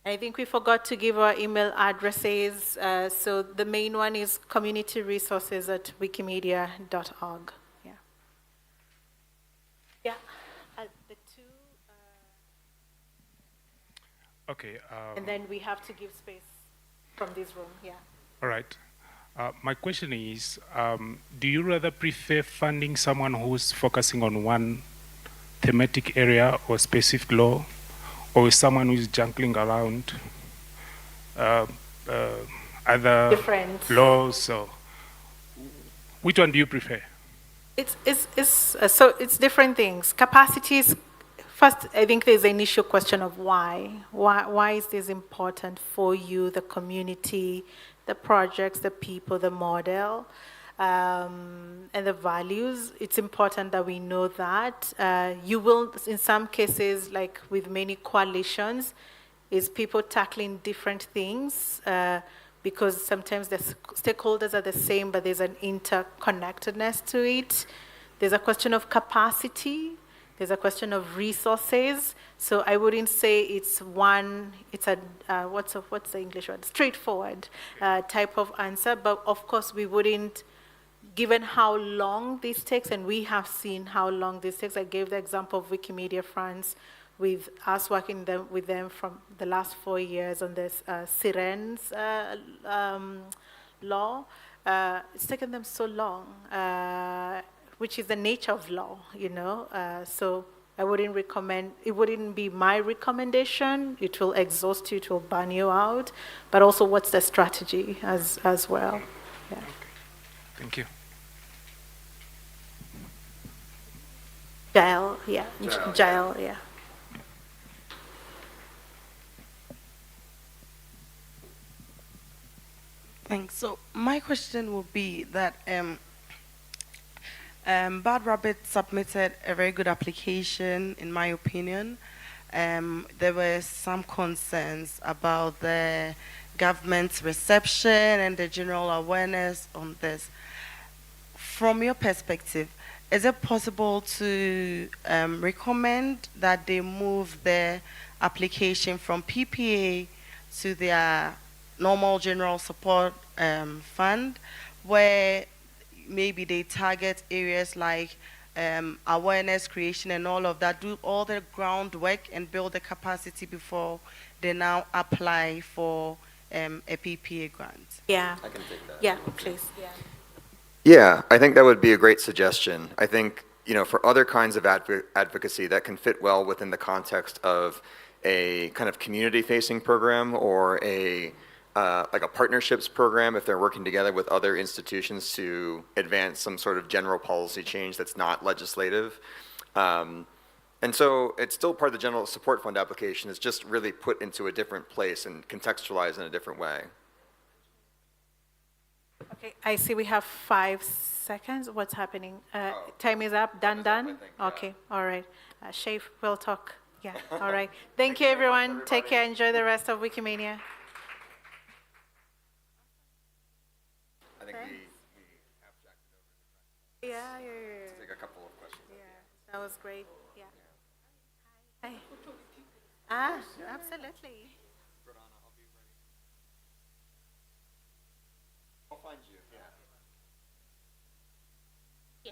I think we forgot to give our email addresses. So the main one is communityresources@wikimedia.org. Yeah. Yeah. The two. Okay. And then we have to give space from this room. Yeah. All right. My question is, do you rather prefer funding someone who's focusing on one thematic area or specific law, or someone who's juggling around other different laws? So, which one do you prefer? So it's different things. Capacities. First, I think there's an initial question of why. Why is this important for you, the community, the projects, the people, the model, and the values? It's important that we know that. You will, in some cases, like with many coalitions, is people tackling different things because sometimes the stakeholders are the same, but there's an interconnectedness to it. There's a question of capacity. There's a question of resources. So I wouldn't say it's a what's the English word? Straightforward type of answer. But of course, we wouldn't, given how long this takes, and we have seen how long this takes. I gave the example of Wikimedia France, with us working with them from the last 4 years on this Sirens law. It's taken them so long. Which is the nature of law, so I wouldn't recommend, it wouldn't be my recommendation. It will exhaust you, it will burn you out, but also what's the strategy as well. Yeah. Okay. Thank you. Jael, yeah. Jael, yeah. Thanks. So my question will be that Bad Rabbit submitted a very good application, in my opinion. There were some concerns about the government's reception and the general awareness on this. From your perspective, is it possible to recommend that they move their application from PPA to their normal general support fund, where maybe they target areas like awareness creation and all of that, do all the groundwork and build the capacity before they now apply for a PPA grant? Yeah. I can take that. Yeah, please. Yeah. Yeah, I think that would be a great suggestion. I think, for other kinds of advocacy that can fit well within the context of a kind of community-facing program or like a partnerships program if they're working together with other institutions to advance some sort of general policy change that's not legislative. And so it's still part of the general support fund application. It's just really put into a different place and contextualized in a different way. Okay, I see we have 5 seconds. What's happening? Time is up. Done? Okay, all right. Shaif, we'll talk. Yeah, all right. Thank you, everyone. Take care. Enjoy the rest of Wikimania. I think we abstracted over. Yeah. Take a couple of questions. Yeah, that was great. Yeah. Hi. Absolutely. I'll find you. Yeah.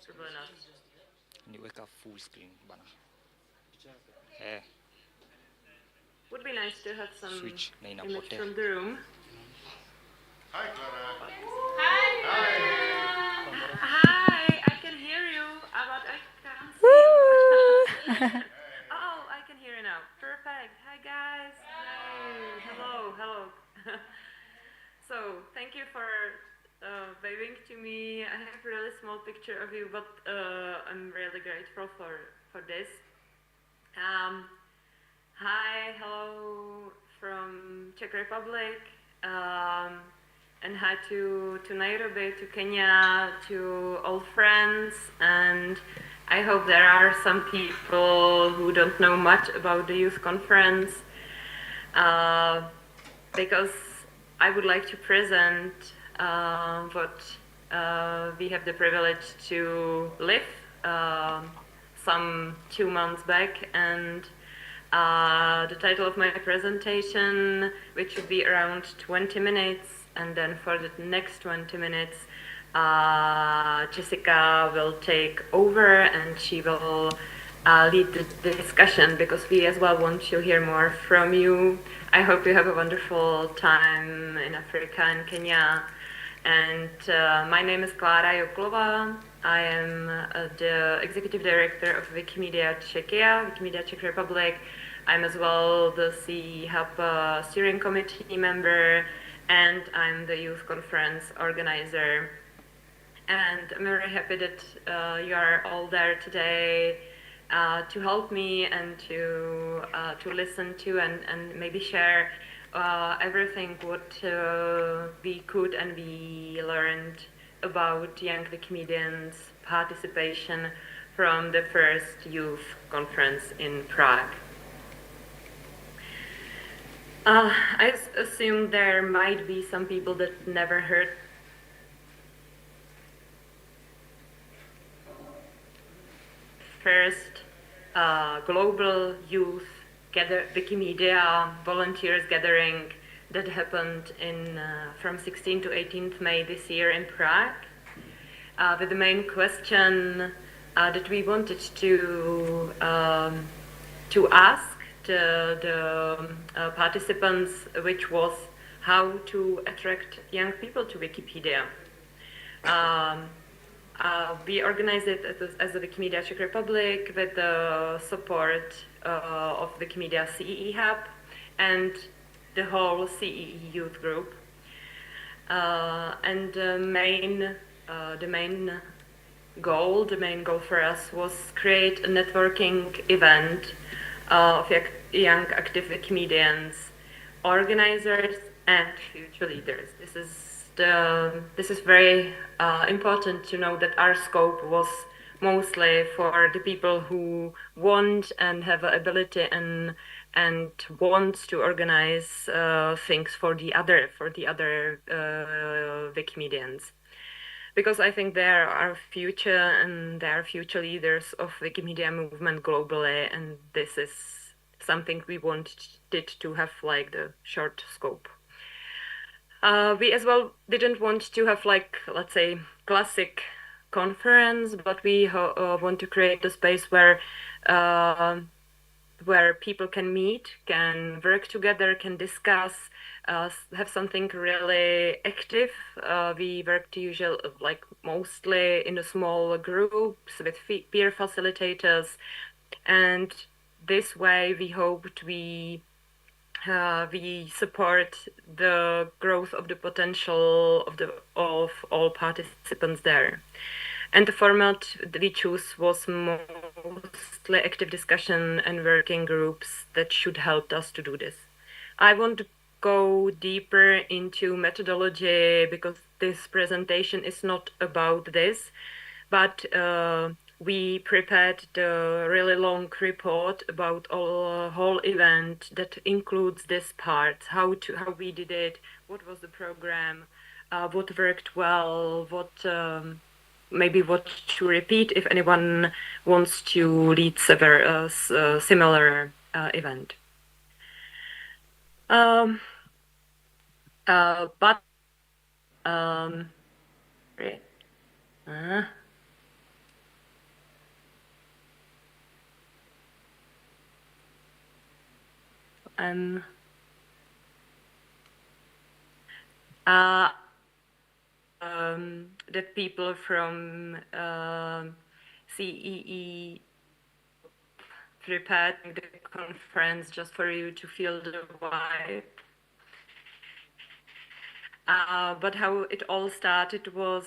Probably not. Ni weka full screen bana. Eh. Would be nice to have some Switch na image inapotea. from the room. Hi, Clara. Hi, I can hear you, but I can't see you. Oh, I can hear you now. Perfect. Hi, guys. Hey. Hello, hello. So, thank you for waving to me. I have a really small picture of you, but I'm really grateful for this. Hi, hello from Czech Republic. And hi to Nairobi, to Kenya, to all friends, and I hope there are some people who don't know much about the youth conference, because I would like to present what we have the privilege to live some 2 months back, and the title of my presentation, which should be around 20 minutes, and then for the next 20 minutes, Jessica will take over and she will lead the discussion, because we as well want to hear more from you. I hope you have a wonderful time in Africa and Kenya. And my name is Klára Joklova. I am the executive director of Wikimedia Czechia, Wikimedia Czech Republic. I'm as well the CE Hub steering committee member, and I'm the youth conference organizer. And I'm very happy that you are all there today to help me and to listen to and maybe share everything what we could and we learned about young Wikimedians' participation from the first youth conference in Prague. I assume there might be some people that never heard first global youth Wikimedia volunteers gathering that happened in from 16th to 18th May this year in Prague, with the main question that we wanted to ask the participants, which was how to attract young people to Wikipedia. We organized it as the Wikimedia Czech Republic with the support of Wikimedia CEE Hub and the whole CEE youth group. And the main goal for us was create a networking event of young active Wikimedians, organizers, and future leaders. This is very important to know that our scope was mostly for the people who want and have ability and want to organize things for the other Wikimedians, because I think they are our future and they are future leaders of Wikimedia movement globally, and this is something we wanted to have like the short scope. We as well didn't want to have like, let's say, classic conference, but we want to create a space where people can meet, can work together, can discuss, have something really active. We worked usually like mostly in a small groups with peer facilitators, and this way we hoped we support the growth of the potential of all participants there. And the format that we chose was mostly active discussion and working groups that should help us to do this. I want to go deeper into methodology because this presentation is not about this, but we prepared the really long report about a whole event that includes this part, how we did it, what was the program, what worked well, maybe what to repeat if anyone wants to lead a similar event. But sorry. Um, uh, that people from CEE prepared the conference just for you to feel the vibe. But how it all started was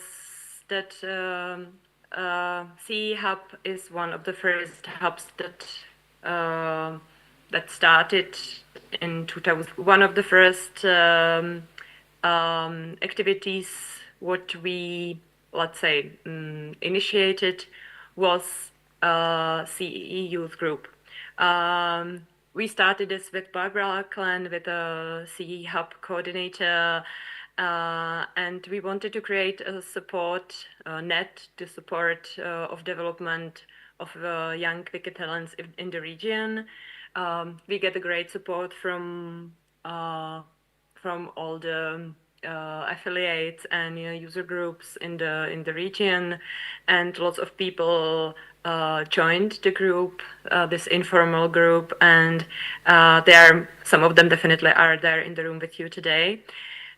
that CE Hub is one of the first hubs that started in 2000. One of the first activities what we, let's say, initiated was CEE Youth Group. We started this with Barbara Clan, with a CE Hub coordinator, and we wanted to create a support net to support of development of young wicked talents in the region. We get a great support from all the affiliates and user groups in the region, and lots of people joined the group, this informal group, and some of them definitely are there in the room with you today.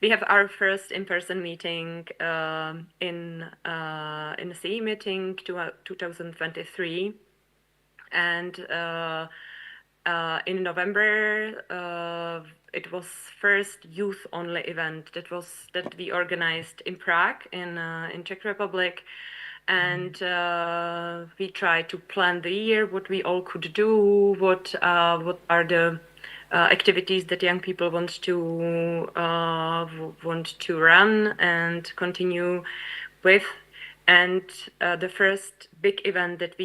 We have our first in-person meeting in the CE meeting 2023, and in November it was first youth-only event that we organized in Prague in Czech Republic, and we tried to plan the year, what we all could do, what are the activities that young people want to run and continue with. And the first big event that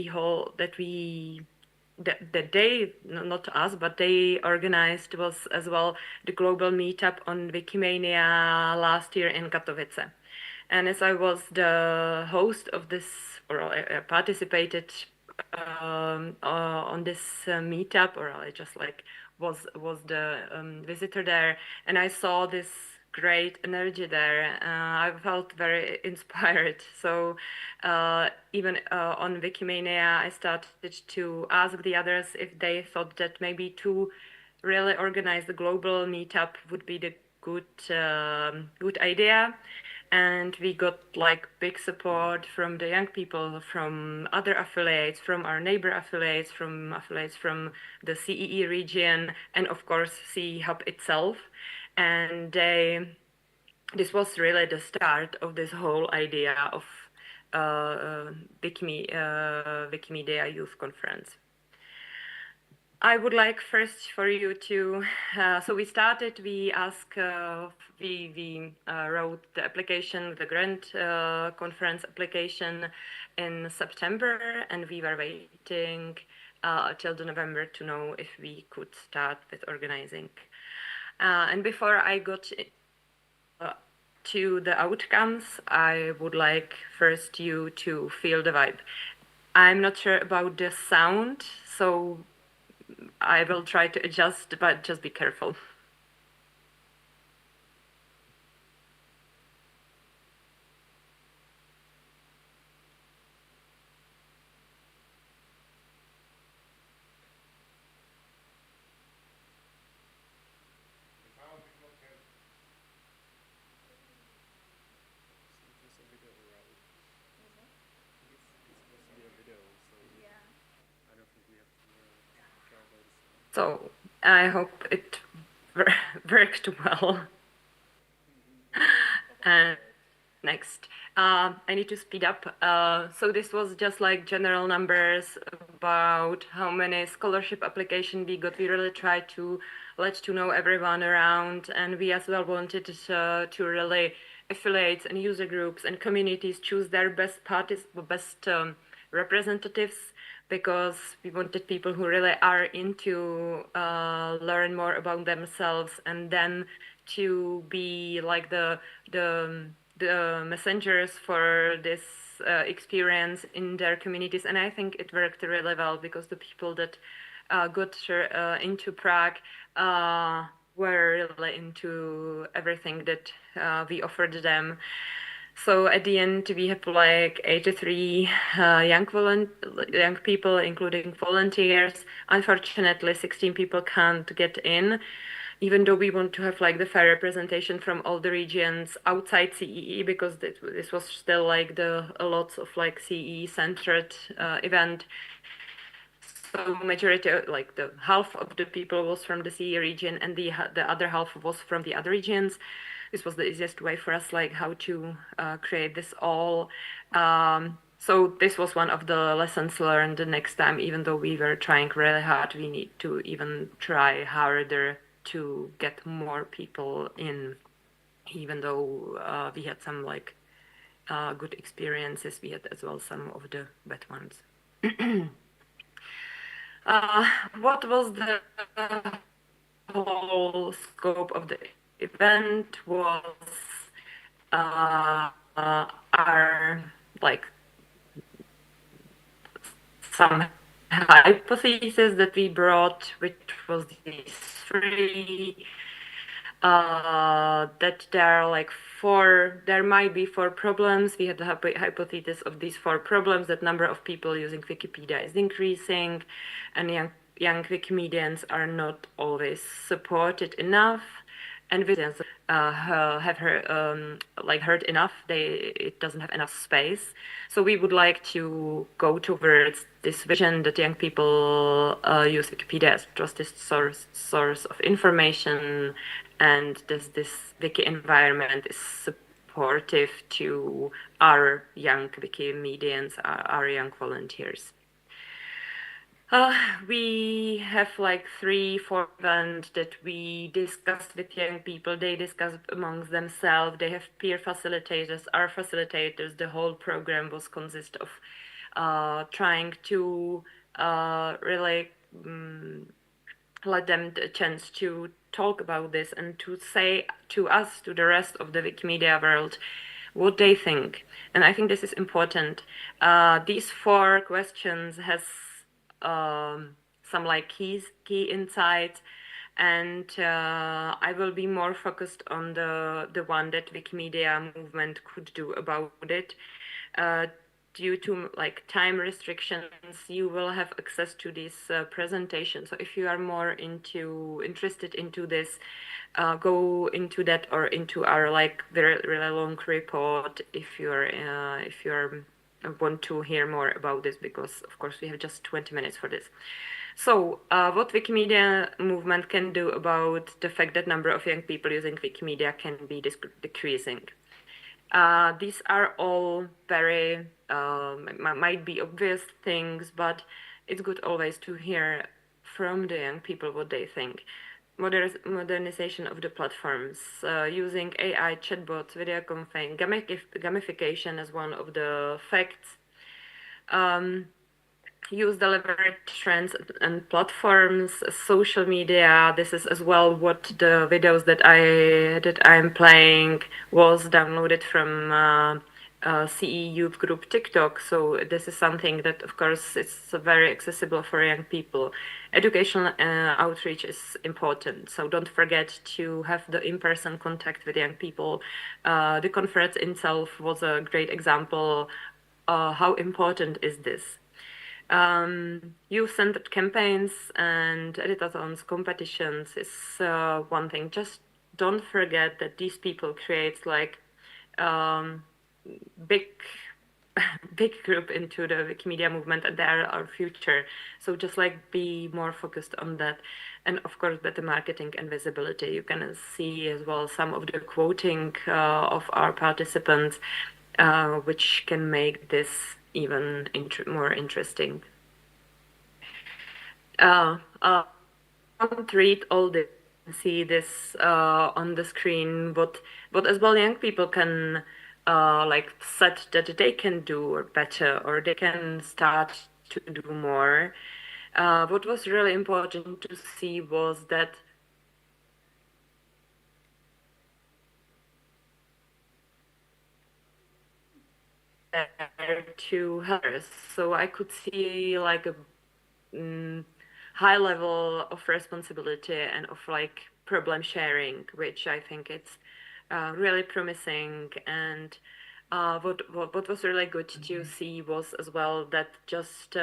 they, not us, but they organized was as well the global meetup on Wikimania last year in Katowice. And as I was the host of this, or I participated on this meetup, or I just was the visitor there, and I saw this great energy there. I felt very inspired. So even on Wikimania, I started to ask the others if they thought that maybe to really organize the global meetup would be the good idea. And we got big support from the young people, from other affiliates, from our neighbor affiliates from the CEE region, and of course CE Hub itself. And this was really the start of this whole idea of Wikimedia Youth Conference. I would like first for you to, so we wrote the application, the grant conference application in September, and we were waiting till the November to know if we could start with organizing. And before I got to the outcomes, I would like first you to feel the vibe. I'm not sure about the sound, so I will try to adjust, but just be careful. So I hope it worked well. And next, I need to speed up. So this was just general numbers about how many scholarship applications we got. We really tried to let to know everyone around, and we as well wanted to really affiliates and user groups and communities choose their best representatives, because we wanted people who really are into learn more about themselves, and then to be the messengers for this experience in their communities. And I think it worked really well, because the people that got into Prague were really into everything that we offered them. So at the end, we have like 83 young people, including volunteers. Unfortunately, 16 people can't get in, even though we want to have like the fair representation from all the regions outside CEE, because this was still like a lot of like CEE centered event. So majority, like the half of the people was from the CE region, and the other half was from the other regions. This was the easiest way for us, like how to create this all. So this was one of the lessons learned. The next time, even though we were trying really hard, we need to even try harder to get more people in. Even though we had some like good experiences, we had as well some of the bad ones. What was the whole scope of the event was our like some hypotheses that we brought, which was these three, that there are like there might be 4 problems. We had the hypothesis of these 4 problems, that number of people using Wikipedia is increasing, and young Wikimedians are not always supported enough, and Wikimedians have heard enough. It doesn't have enough space. So we would like to go towards this vision that young people use Wikipedia as trusted source of information, and this wiki environment is supportive to our young Wikimedians, our young volunteers. We have like 3-4 events that we discussed with young people. They discuss amongst themselves. They have peer facilitators, our facilitators. The whole program was consist of trying to really let them the chance to talk about this and to say to us, to the rest of the Wikimedia world, what they think. And I think this is important. These 4 questions has some like key insights, and I will be more focused on the one that Wikimedia movement could do about it. Due to like time restrictions, you will have access to this presentation. So if you are more interested into this, go into that or into our like very really long report if you're want to hear more about this, because of course we have just 20 minutes for this. So what Wikimedia movement can do about the fact that number of young people using Wikimedia can be decreasing. These are all very might be obvious things, but it's good always to hear from the young people what they think. Modernization of the platforms, using AI, chatbots, video conferencing, gamification as one of the facts. Use delivery trends and platforms, social media. This is as well what the videos that I'm playing was downloaded from CE youth group TikTok. So this is something that, of course, it's very accessible for young people. Educational outreach is important. So don't forget to have the in-person contact with young people. The conference itself was a great example. How important is this? Youth-centered campaigns and editathons, competitions is one thing. Just don't forget that these people create like big group into the Wikimedia movement, and they are our future. So just like be more focused on that, and of course better marketing and visibility. You can see as well some of the quoting of our participants, which can make this even more interesting. I won't read all this, see this on the screen, but as well young people can like set that they can do better, or they can start to do more. What was really important to see was that to others. So I could see like a high level of responsibility and of like problem sharing, which I think it's really promising. And what was really good to see was as well that just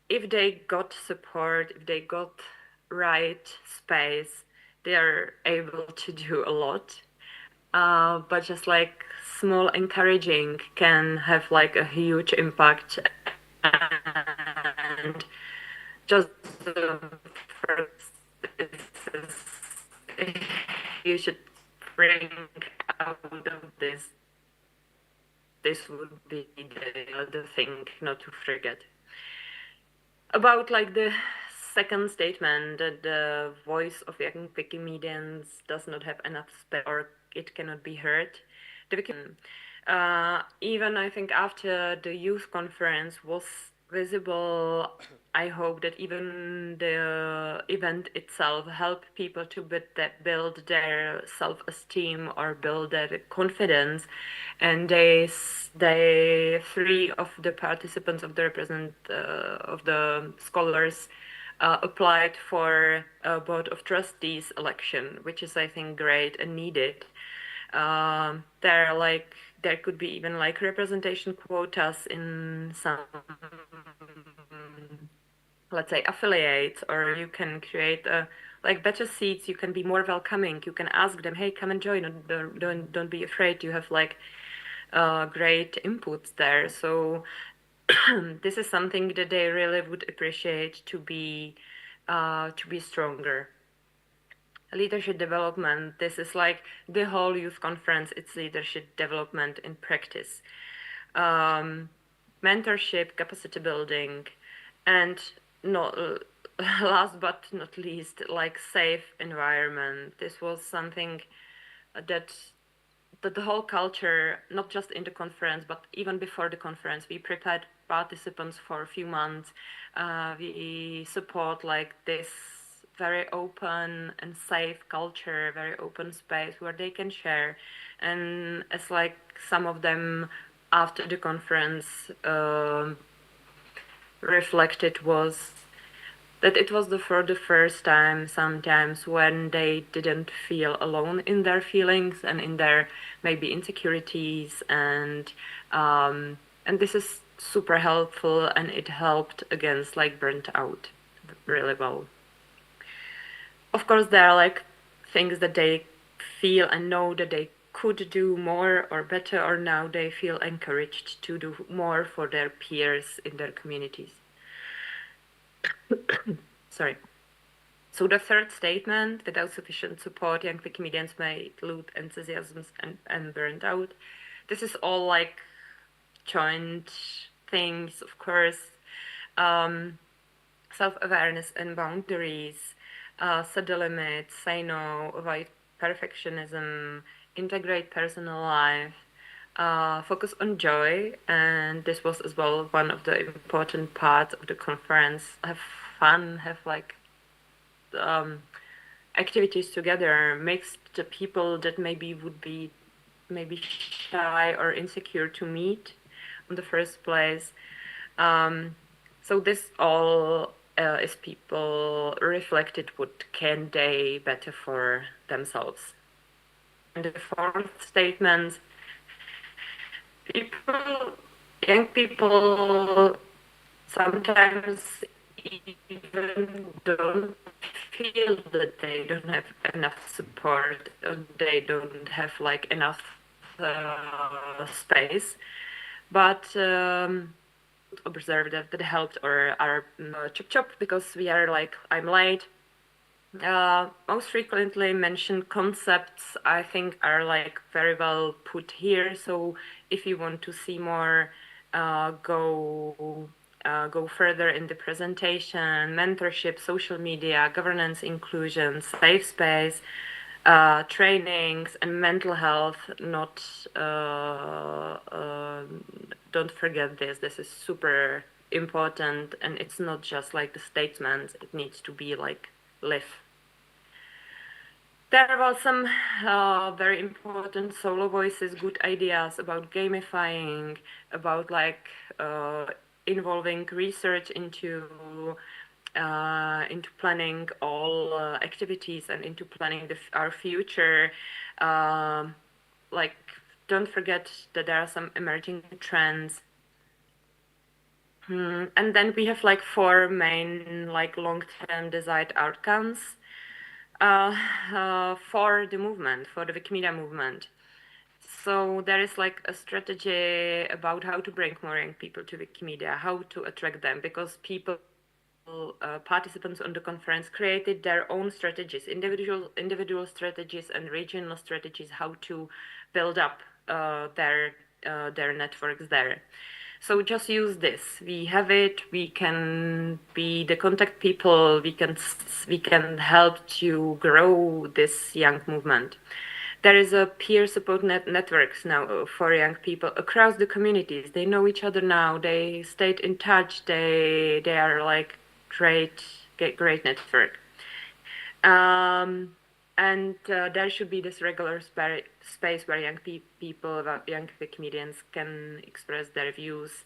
if they got support, if they got right space, they are able to do a lot. But just like small encouraging can have like a huge impact. And just the first is you should bring out of this. This would be the other thing not to forget. About like the second statement that the voice of young Wikimedians does not have enough space or it cannot be heard. Even I think after the youth conference was visible, I hope that even the event itself helped people to build their self-esteem or build their confidence, and they three of the participants of the scholars applied for a board of trustees election, which is I think great and needed. There could be even like representation quotas in some, let's say, affiliates, or you can create like better seats. You can be more welcoming. You can ask them, hey, come and join. Don't be afraid. You have like great inputs there. So this is something that they really would appreciate to be stronger. Leadership development, this is like the whole youth conference, it's leadership development in practice. Mentorship, capacity building, and not last but not least, like safe environment. This was something that the whole culture, not just in the conference, but even before the conference, we prepared participants for a few months. We support like this very open and safe culture, very open space where they can share. And as like some of them after the conference reflected was that it was for the first time sometimes when they didn't feel alone in their feelings and in their maybe insecurities, and this is super helpful, and it helped against like burnt out really well. Of course, there are like things that they feel and know that they could do more or better, or now they feel encouraged to do more for their peers in their communities. Sorry. So the third statement, without sufficient support, young Wikimedians may lose enthusiasm and burned out. This is all like joint things, of course. Self-awareness and boundaries, set the limits, say no, avoid perfectionism, integrate personal life, focus on joy, and this was as well one of the important parts of the conference. Have fun, have like activities together, mix the people that maybe would be maybe shy or insecure to meet in the first place. So this all is people reflected what can they better for themselves. And the fourth statement, young people sometimes even don't feel that they don't have enough support, or they don't have like enough space, but observe that helped or are chop chop because we are like I'm late. Most frequently mentioned concepts I think are like very well put here. So if you want to see more, go further in the presentation: mentorship, social media, governance, inclusion, safe space, trainings, and mental health. Don't forget this. This is super important, and it's not just like the statements. It needs to be like live. There were some very important solo voices, good ideas about gamifying, about like involving research into into planning all activities and into planning our future. Like, don't forget that there are some emerging trends. And then we have like 4 main like long-term desired outcomes for the movement, for the Wikimedia movement. So there is like a strategy about how to bring more young people to Wikimedia, how to attract them, because people, participants on the conference created their own strategies, individual strategies and regional strategies, how to build up their networks there. So just use this. We have it. We can be the contact people. We can help to grow this young movement. There is a peer support networks now for young people across the communities. They know each other now. They stayed in touch. They are like great network. And there should be this regular space where young people, young comedians can express their views,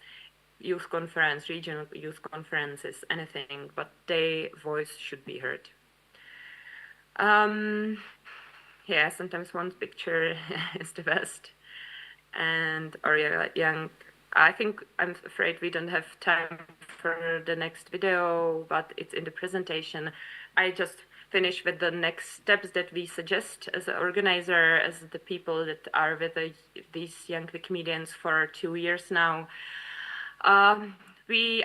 youth conference, regional youth conferences, anything, but their voice should be heard. Yeah, sometimes one picture is the best. And, or yeah, young, I'm afraid we don't have time for the next video, but it's in the presentation. I just finish with the next steps that we suggest as an organizer, as the people that are with these young Wikimedians for 2 years now. We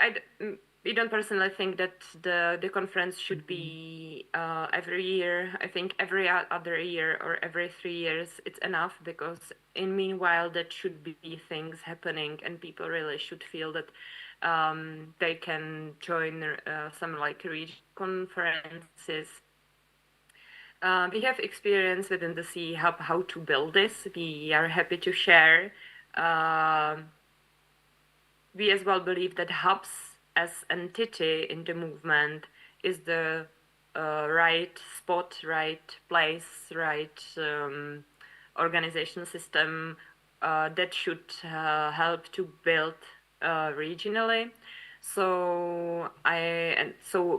don't personally think that the conference should be every year. I think every other year or every 3 years it's enough, because in meanwhile that should be things happening and people really should feel that they can join some like regional conferences. We have experience within the CE Hub how to build this. We are happy to share. We as well believe that hubs as entity in the movement is the right spot, right place, right organization system that should help to build regionally. So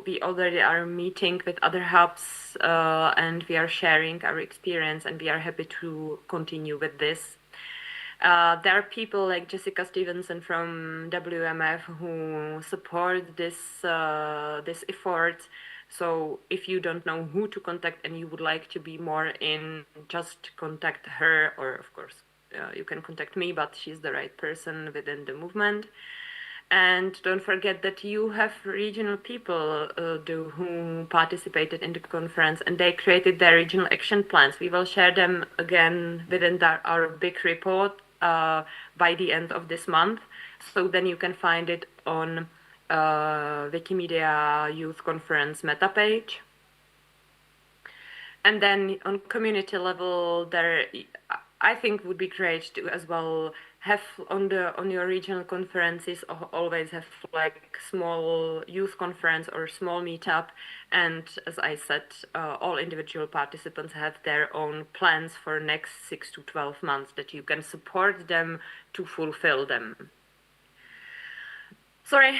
we already are meeting with other hubs and we are sharing our experience, and we are happy to continue with this. There are people like Jessica Stevenson from WMF who support this effort. So if you don't know who to contact and you would like to be more in, just contact her, or of course you can contact me, but she's the right person within the movement. And don't forget that you have regional people who participated in the conference, and they created their regional action plans. We will share them again within our big report by the end of this month. So then you can find it on Wikimedia Youth Conference meta page. And then on community level, I think would be great to as well have on your regional conferences always have like small youth conference or small meetup, and as I said, all individual participants have their own plans for next 6 to 12 months that you can support them to fulfill them. Sorry,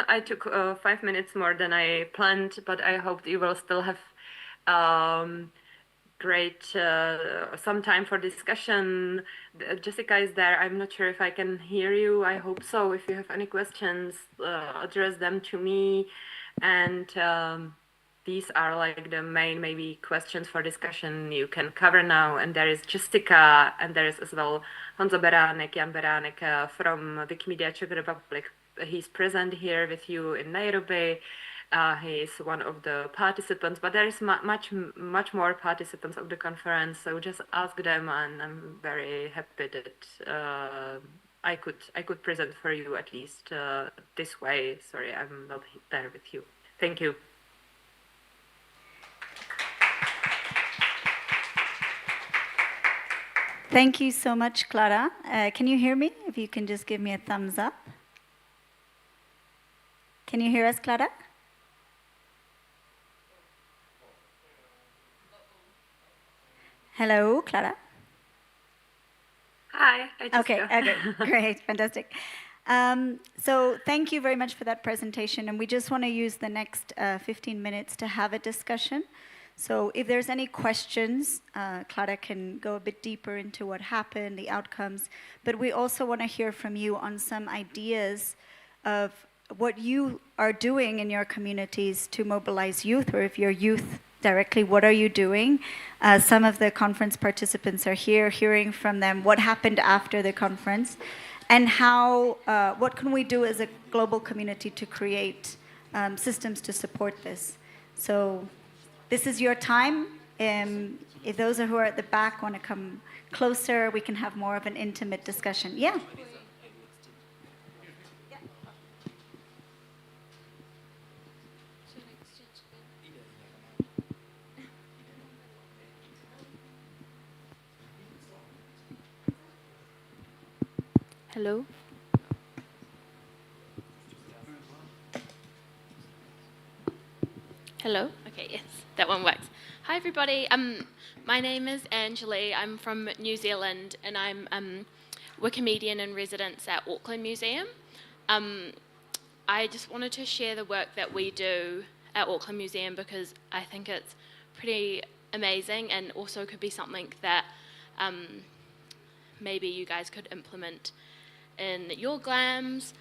I took 5 minutes more than I planned, but I hope you will still have great some time for discussion. Jessica is there. I'm not sure if I can hear you. I hope so. If you have any questions, address them to me. And these are like the main maybe questions for discussion you can cover now. And there is Jessica, and there is as well Honza Beránek, Jan Beránek from Wikimedia Czech Republic. He's present here with you in Nairobi. He is one of the participants, but there is much more participants of the conference. So just ask them, and I'm very happy that I could present for you at least this way. Sorry, I'm not there with you. Thank you. Thank you so much, Clara. Can you hear me? If you can just give me a thumbs up. Can you hear us, Clara? Hello, Clara. Hi. Okay, great, fantastic. So thank you very much for that presentation, and we just want to use the next 15 minutes to have a discussion. So if there's any questions, Clara can go a bit deeper into what happened, the outcomes, but we also want to hear from you on some ideas of what you are doing in your communities to mobilize youth, or if you're youth directly, what are you doing? Some of the conference participants are here, hearing from them what happened after the conference, and how, what can we do as a global community to create systems to support this? So this is your time. If those who are at the back want to come closer, we can have more of an intimate discussion. Yeah. Hello. Hello. Okay, yes, that one works. Hi, everybody. My name is Angeli. I'm from New Zealand, and I'm Wikimedian in residence at Auckland Museum. I just wanted to share the work that we do at Auckland Museum because I think it's pretty amazing, and also could be something that maybe you guys could implement in your GLAMs.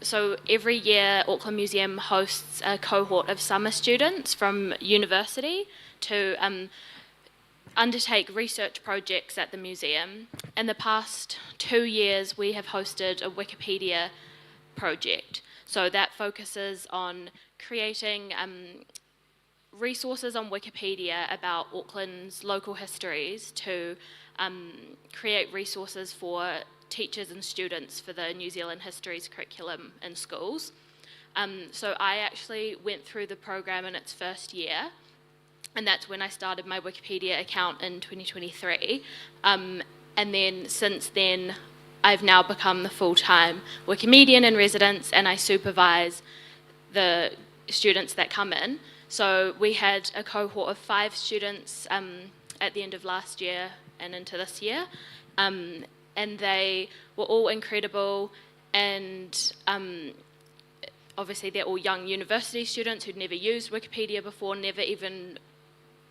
So every year Auckland Museum hosts a cohort of summer students from university to undertake research projects at the museum. In the past 2 years we have hosted a Wikipedia project. So that focuses on creating resources on Wikipedia about Auckland's local histories to create resources for teachers and students for the New Zealand Histories curriculum in schools. So I actually went through the program in its first year, and that's when I started my Wikipedia account in 2023. And then since then, I've now become the full-time Wikimedian in residence, and I supervise the students that come in. So we had a cohort of 5 students at the end of last year and into this year. And they were all incredible, and obviously they're all young university students who'd never used Wikipedia before, never even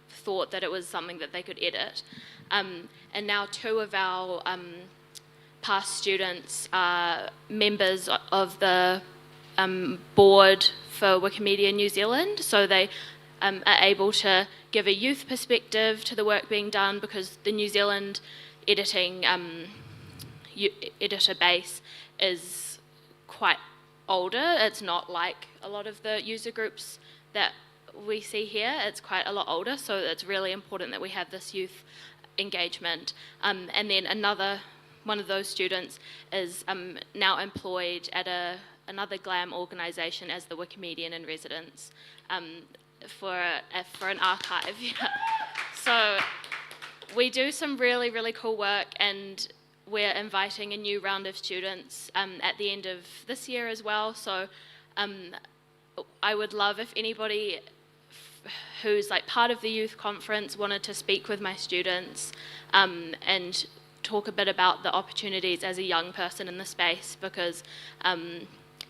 thought that it was something that they could edit. And now 2 of our past students are members of the board for Wikimedia New Zealand, so they are able to give a youth perspective to the work being done, because the New Zealand editing editor base is quite older. It's not like a lot of the user groups that we see here. It's quite a lot older, so it's really important that we have this youth engagement. And then another one of those students is now employed at another GLAM organisation as the Wikimedian in residence for an archive. Yeah. So we do some really, really cool work, and we're inviting a new round of students at the end of this year as well. So I would love if anybody who's like part of the youth conference wanted to speak with my students and talk a bit about the opportunities as a young person in the space, because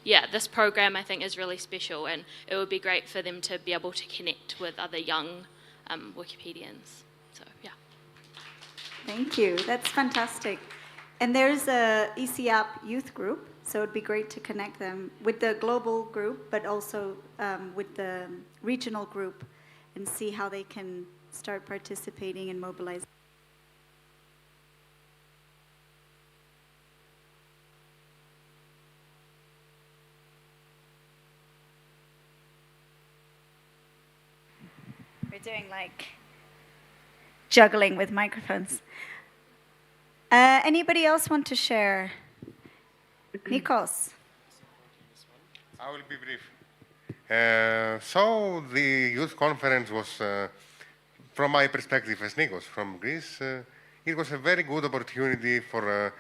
yeah, this program I think is really special, and it would be great for them to be able to connect with other young Wikipedians. So yeah. Thank you. That's fantastic. And there's a ECAP youth group, so it'd be great to connect them with the global group, but also with the regional group, and see how they can start participating and mobilizing. We're doing like juggling with microphones. Anybody else want to share? Nikos. I will be brief. So the youth conference was, from my perspective as Nikos from Greece, it was a very good opportunity for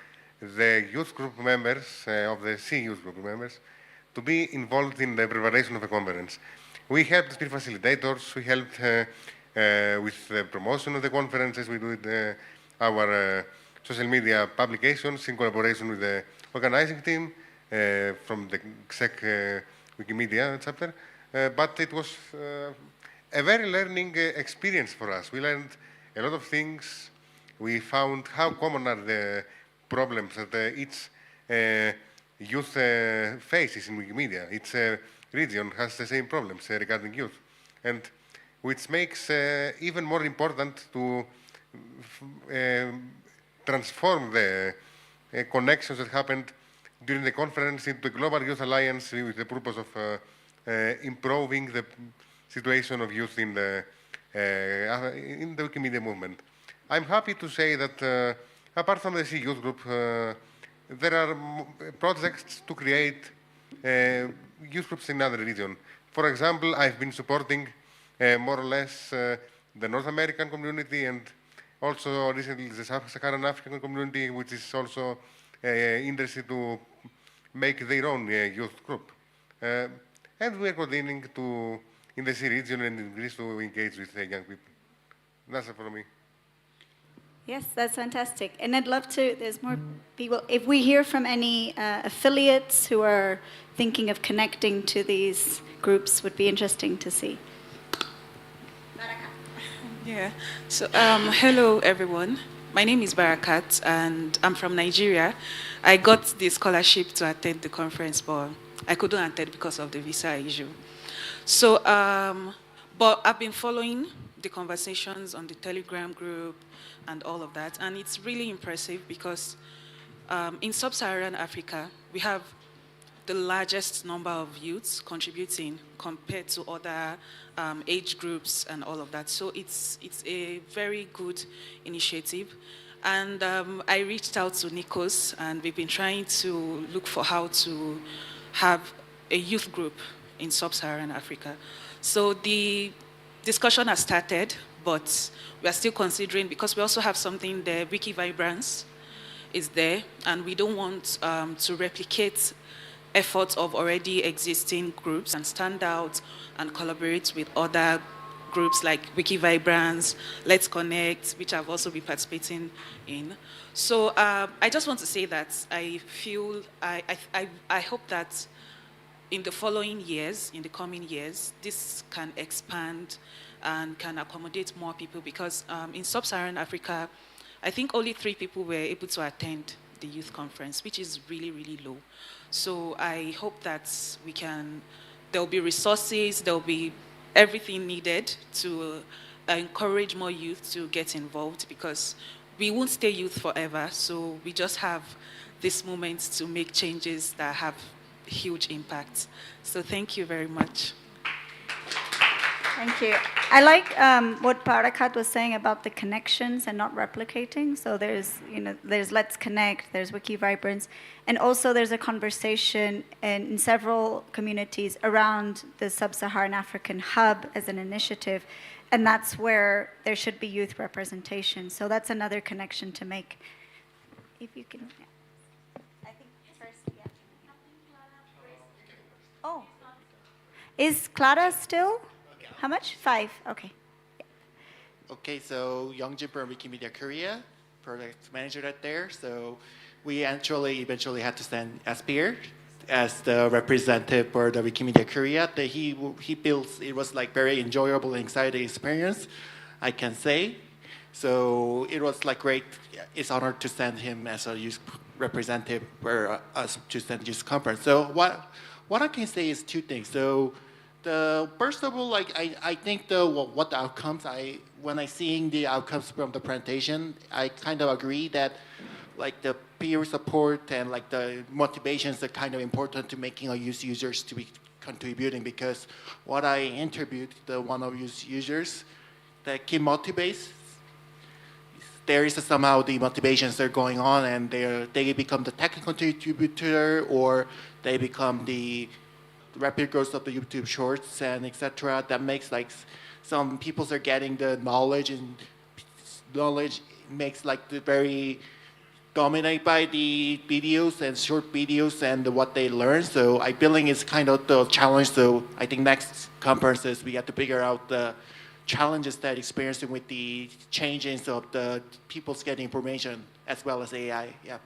the youth group members, of the C youth group members, to be involved in the preparation of the conference. We helped be facilitators, we helped with the promotion of the conferences, we did our social media publications in collaboration with the organizing team, from the Czech Wikimedia chapter, but it was a very learning experience for us. We learned a lot of things. We found how common are the problems that each youth faces in Wikimedia. Each region has the same problems regarding youth, and which makes even more important to transform the connections that happened during the conference into a global youth alliance with the purpose of improving the situation of youth in the Wikimedia movement. I'm happy to say that apart from the C Youth Group, there are projects to create youth groups in other regions. For example, I've been supporting more or less the North American community and also recently the Sub-Saharan African community, which is also interested to make their own youth group. And we are continuing to, in the sea region and in Greece, to engage with young people. That's it for me. Yes, that's fantastic. And I'd love to, there's more people, if we hear from any affiliates who are thinking of connecting to these groups, would be interesting to see. Yeah, so hello everyone. My name is Barakat and I'm from Nigeria. I got the scholarship to attend the conference, but I couldn't attend because of the visa issue. So, but I've been following the conversations on the Telegram group and all of that, and it's really impressive because in sub-Saharan Africa, we have the largest number of youths contributing compared to other age groups and all of that. So it's a very good initiative. And I reached out to Nikos, and we've been trying to look for how to have a youth group in sub-Saharan Africa. So the discussion has started, but we are still considering, because we also have something there, Wikivibrance is there, and we don't want to replicate efforts of already existing groups and stand out and collaborate with other groups like Wikivibrance, Let's Connect, which I've also been participating in. So I just want to say that I feel, I hope that in the following years, in the coming years, this can expand and can accommodate more people, because in sub-Saharan Africa, I think only 3 people were able to attend the youth conference, which is really, really low. So I hope that we can, there'll be resources, there'll be everything needed to encourage more youth to get involved, because we won't stay youth forever. So we just have this moment to make changes that have huge impact. So thank you very much. Thank you. I like what Barakat was saying about the connections and not replicating. So there's, there's Let's Connect, there's Wikivibrance, and also there's a conversation in several communities around the Sub-Saharan African Hub as an initiative, and that's where there should be youth representation. So that's another connection to make. If you can, I think first, yeah. Oh, is Clara still? How much? 5, okay. Okay, so Youngjin from Wikimedia Korea, product manager right there. So we eventually had to send Aspir as the representative for the Wikimedia Korea. That he feels it was like very enjoyable and exciting experience, I can say. So it was like great. It's an honor to send him as a youth representative for us to send youth conference. So what I can say is 2 things. So first of all, like I think what the outcomes, when I seeing the outcomes from the presentation, I kind of agree that like the peer support and like the motivations are kind of important to making our youth users to be contributing, because what I interviewed one of youth users, the key motivates, there is somehow the motivations are going on and they become the technical contributor, or they become the rapid growth of the YouTube shorts and etc. That makes like some people are getting the knowledge, and knowledge makes like the very dominated by the videos and short videos and what they learn. So I feeling it's kind of the challenge. So I think next conferences we have to figure out the challenges that experiencing with the changes of the people's getting information as well as AI. Yeah.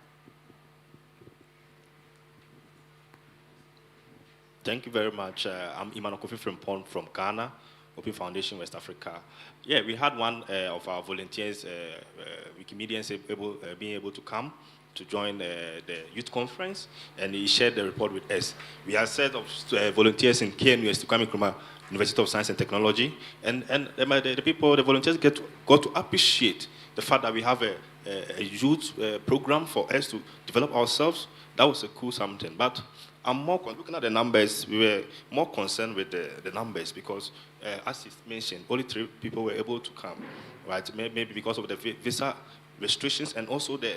Thank you very much. I'm Imano Kofi Frimpong from Ghana, Open Foundation, West Africa. Yeah, we had one of our volunteers, Wikimedians, being able to come to join the youth conference, and he shared the report with us. We have set of volunteers in KNUS to come from University of Science and Technology, and the people, the volunteers got to appreciate the fact that we have a youth program for us to develop ourselves. That was a cool something. But I'm more looking at the numbers. We were more concerned with the numbers because, as is mentioned, only 3 people were able to come, right? Maybe because of the visa restrictions and also the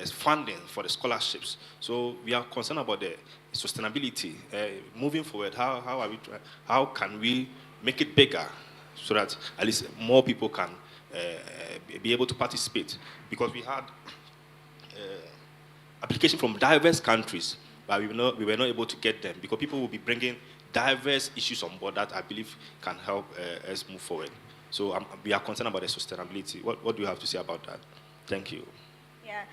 funding for the scholarships. So we are concerned about the sustainability moving forward. How can we make it bigger so that at least more people can be able to participate? Because we had application from diverse countries, but we were not able to get them because people will be bringing diverse issues on board that I believe can help us move forward. So we are concerned about the sustainability. What do you have to say about that? Thank you. Yeah,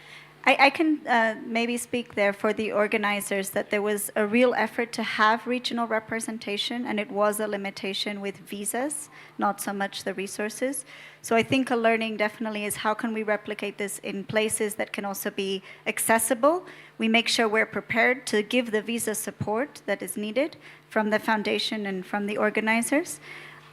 I can maybe speak there for the organizers that there was a real effort to have regional representation, and it was a limitation with visas, not so much the resources. So I think a learning definitely is how can we replicate this in places that can also be accessible. We make sure we're prepared to give the visa support that is needed from the foundation and from the organizers.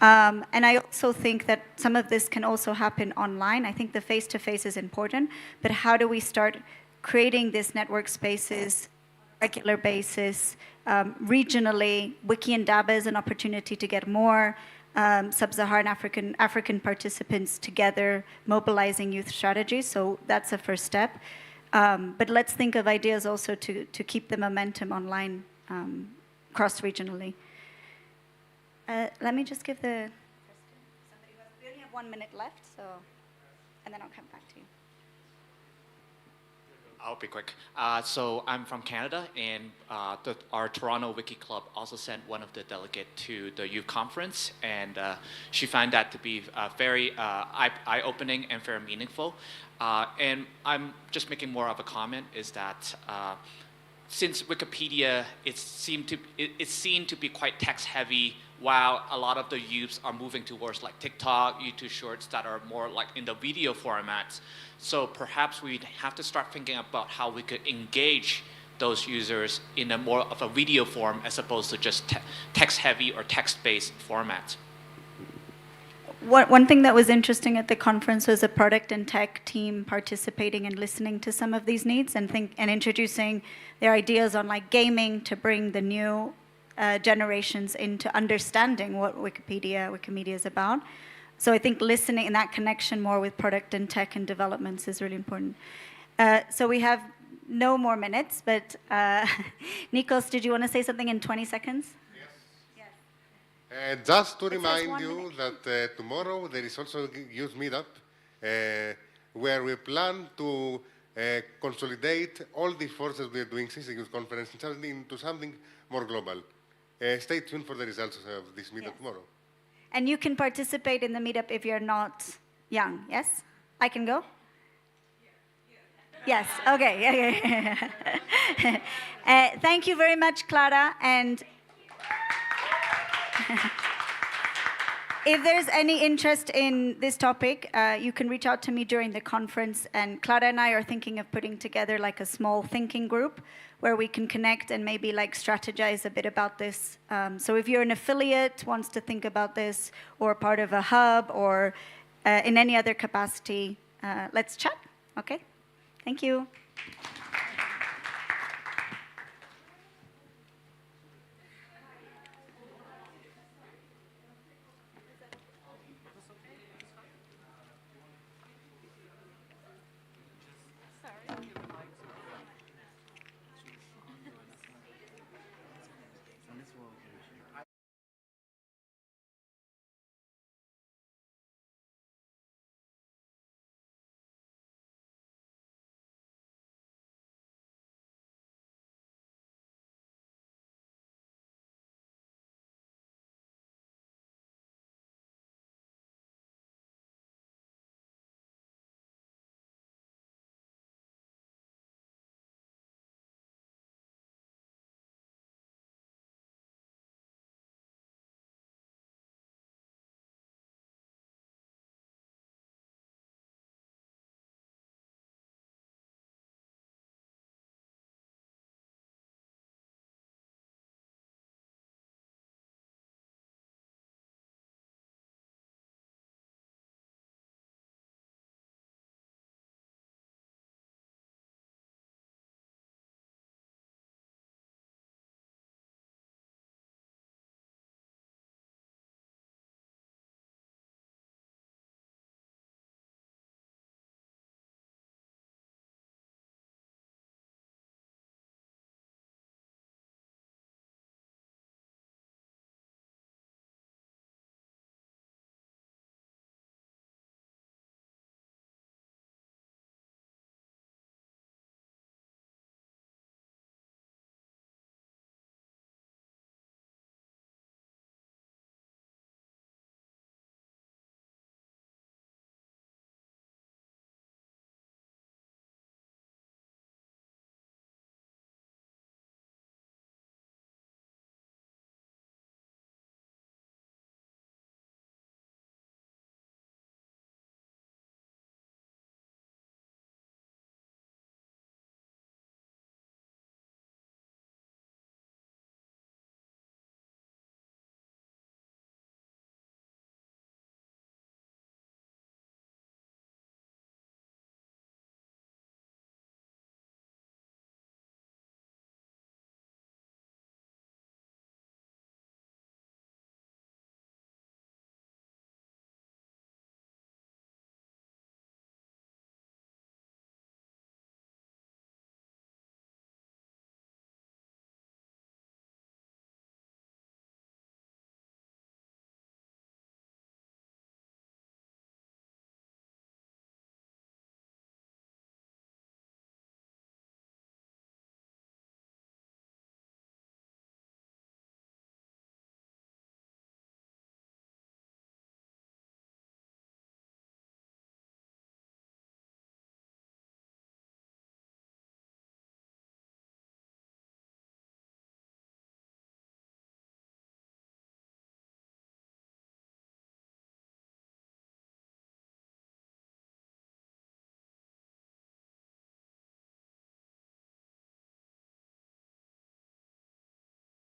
And I also think that some of this can also happen online. I think the face-to-face is important, but how do we start creating these network spaces on a regular basis, regionally? Wiki and Daba is an opportunity to get more sub-Saharan African participants together, mobilizing youth strategies. So that's a first step. But let's think of ideas also to keep the momentum online cross-regionally. Let me just give the we only have 1 minute left, so, and then I'll come back to you. I'll be quick. So I'm from Canada, and our Toronto Wiki Club also sent one of the delegates to the youth conference, and she found that to be very eye-opening and very meaningful. And I'm just making more of a comment is that since Wikipedia, it's seen to be quite text-heavy, while a lot of the youths are moving towards like TikTok, YouTube Shorts that are more like in the video formats. So perhaps we'd have to start thinking about how we could engage those users in a more of a video form as opposed to just text-heavy or text-based format. One thing that was interesting at the conference was a product and tech team participating and listening to some of these needs and introducing their ideas on like gaming to bring the new generations into understanding what Wikimedia is about. So I think listening and that connection more with product and tech and developments is really important. So we have no more minutes, but Nikos, did you want to say something in 20 seconds? Just to remind you that tomorrow there is also a youth meetup where we plan to consolidate all the forces we are doing since the youth conference into something more global. Stay tuned for the results of this meetup tomorrow. And you can participate in the meetup if you're not young, yes? I can go? Yes, okay. Thank you very much, Clara. And if there's any interest in this topic, you can reach out to me during the conference. And Clara and I are thinking of putting together like a small thinking group where we can connect and maybe like strategize a bit about this. So if you're an affiliate, wants to think about this, or part of a hub, or in any other capacity, let's chat, okay? Thank you.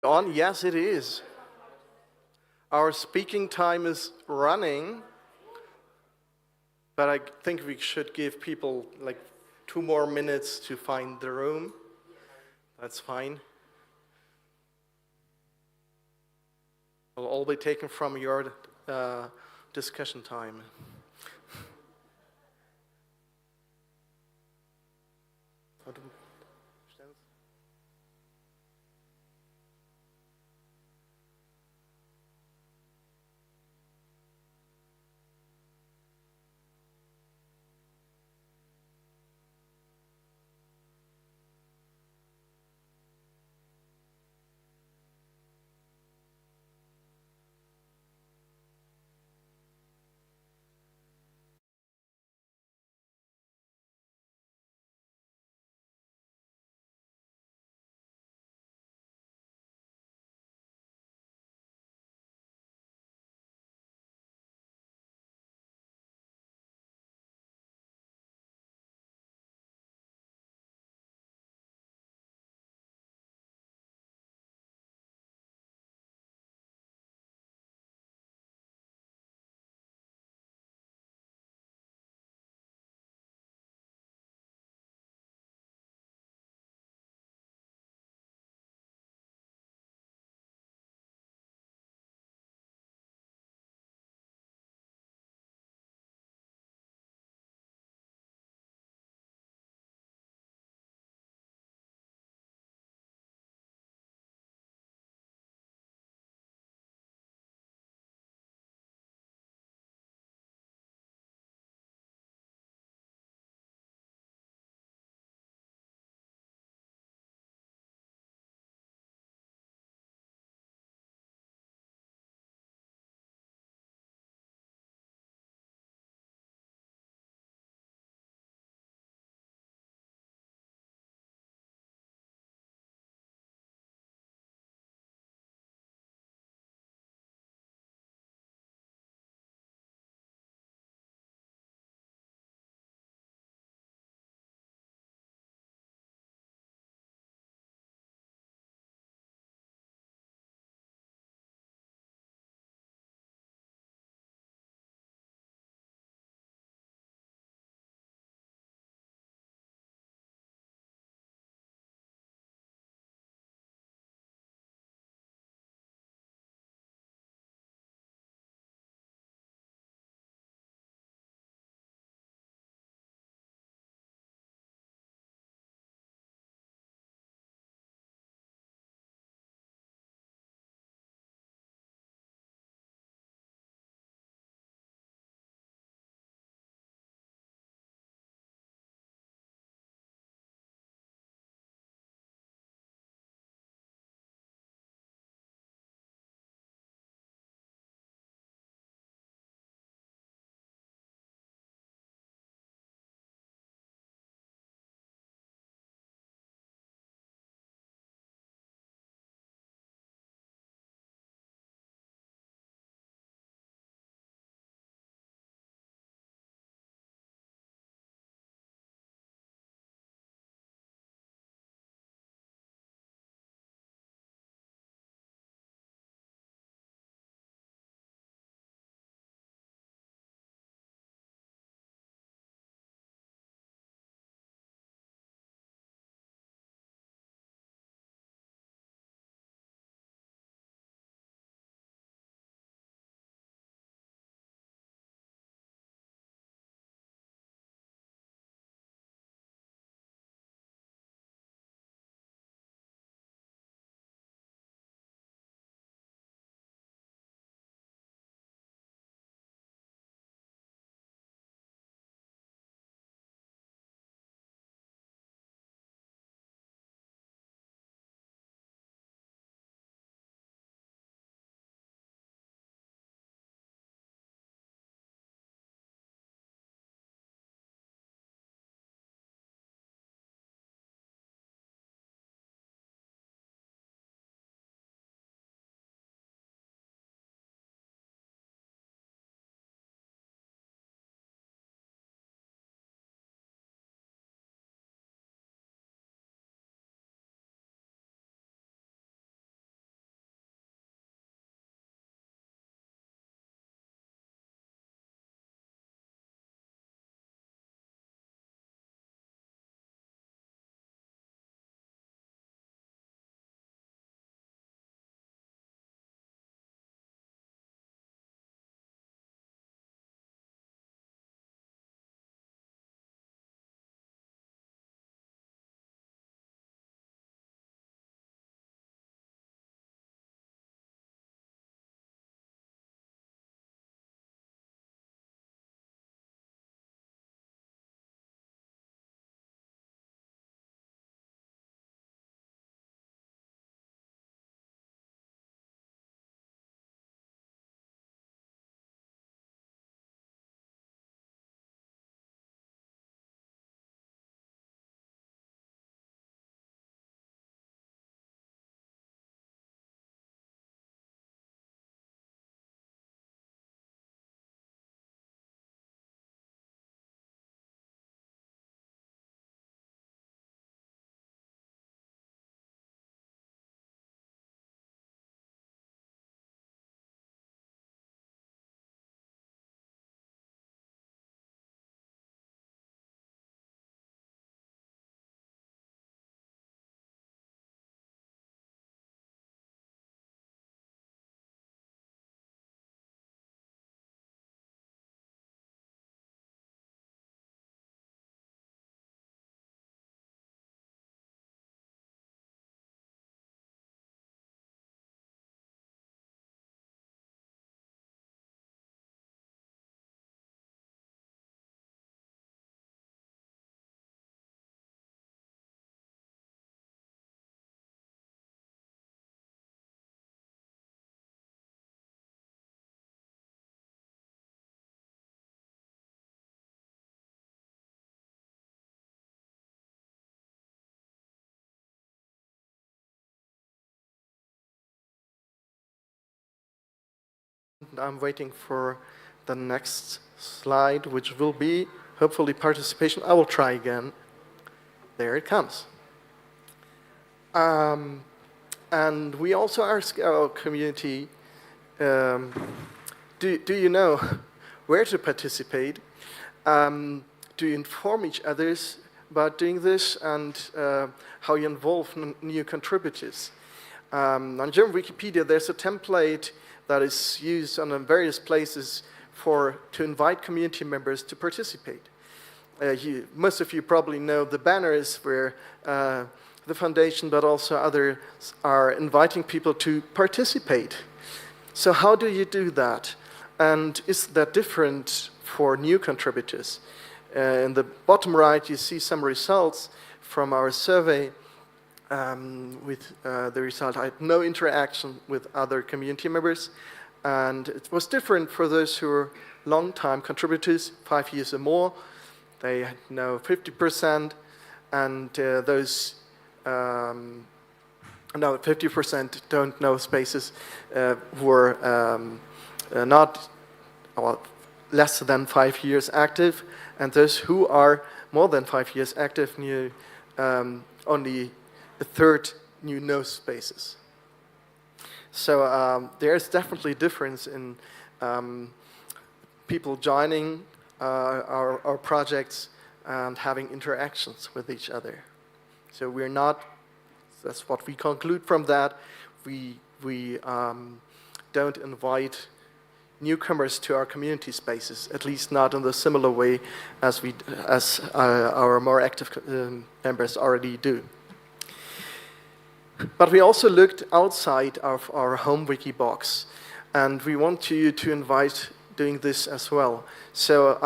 on? Yes, it is. Our speaking time is running, but I think we should give people like 2 more minutes to find the room. That's fine. It'll all be taken from your discussion time. I'm waiting for the next slide, which will be hopefully participation. I will try again. There it comes. And we also ask our community, do you know where to participate? Do you inform each others about doing this, and how you involve new contributors? On German Wikipedia, there's a template that is used on various places to invite community members to participate. Most of you probably know the banners where the foundation, but also others, are inviting people to participate. So how do you do that? And is that different for new contributors? In the bottom right, you see some results from our survey. With the result, I had no interaction with other community members. And it was different for those who were long-time contributors, 5 years or more. They know 50%, and those, no, 50% don't know spaces who are not, or less than 5 years active, and those who are more than 5 years active knew only a third knew no spaces. So there's definitely a difference in people joining our projects and having interactions with each other. So we're not, that's what we conclude from that, we don't invite newcomers to our community spaces, at least not in the similar way as our more active members already do. But we also looked outside of our home wiki box, and we want you to invite doing this as well. So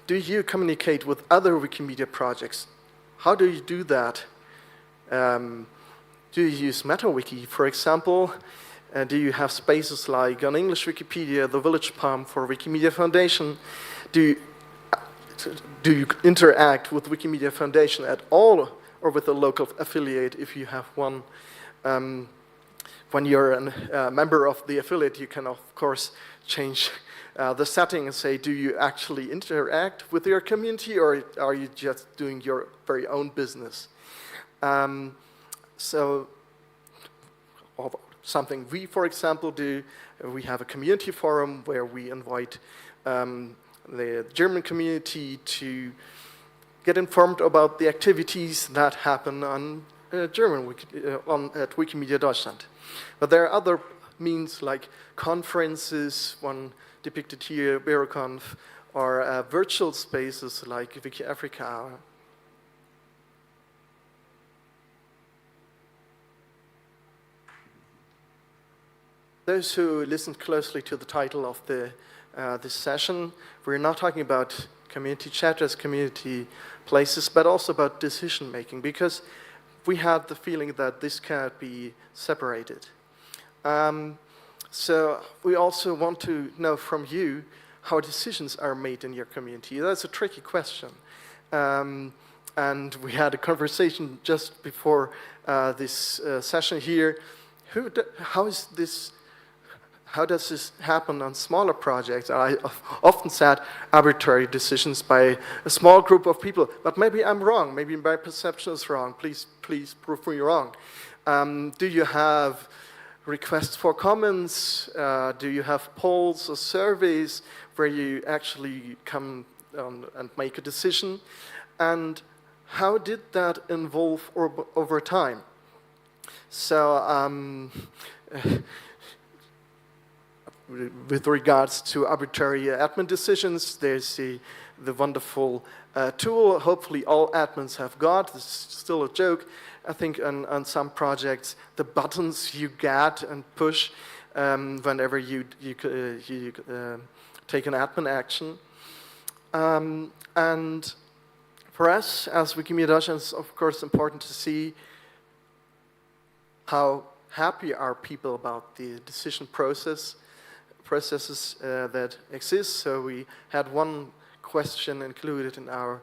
do you communicate with other Wikimedia projects? How do you do that? Do you use MetaWiki, for example? Do you have spaces like on English Wikipedia, the Village Palm for Wikimedia Foundation? Do you interact with Wikimedia Foundation at all, or with a local affiliate if you have one? When you're a member of the affiliate, you can, of course, change the setting and say, do you actually interact with your community, or are you just doing your very own business? So, something we, for example, do, we have a community forum where we invite the German community to get informed about the activities that happen on German at Wikimedia Deutschland. But there are other means like conferences, one depicted here, BeroConf, or virtual spaces like Wiki Africa. Those who listened closely to the title of this session, we're not talking about community chapters, community places, but also about decision making, because we had the feeling that this cannot be separated. So we also want to know from you how decisions are made in your community. That's a tricky question. And we had a conversation just before this session here. How does this happen on smaller projects? I often said arbitrary decisions by a small group of people, but maybe I'm wrong. Maybe my perception is wrong. Please prove me wrong. Do you have requests for comments? Do you have polls or surveys where you actually come and make a decision? And how did that evolve over time? So, with regards to arbitrary admin decisions, there's the wonderful tool. Hopefully all admins have got. It's still a joke. I think on some projects, the buttons you get and push whenever you take an admin action. And for us, as Wikimedia Deutschland, it's of course important to see how happy are people about the decision processes that exist. So we had one question included in our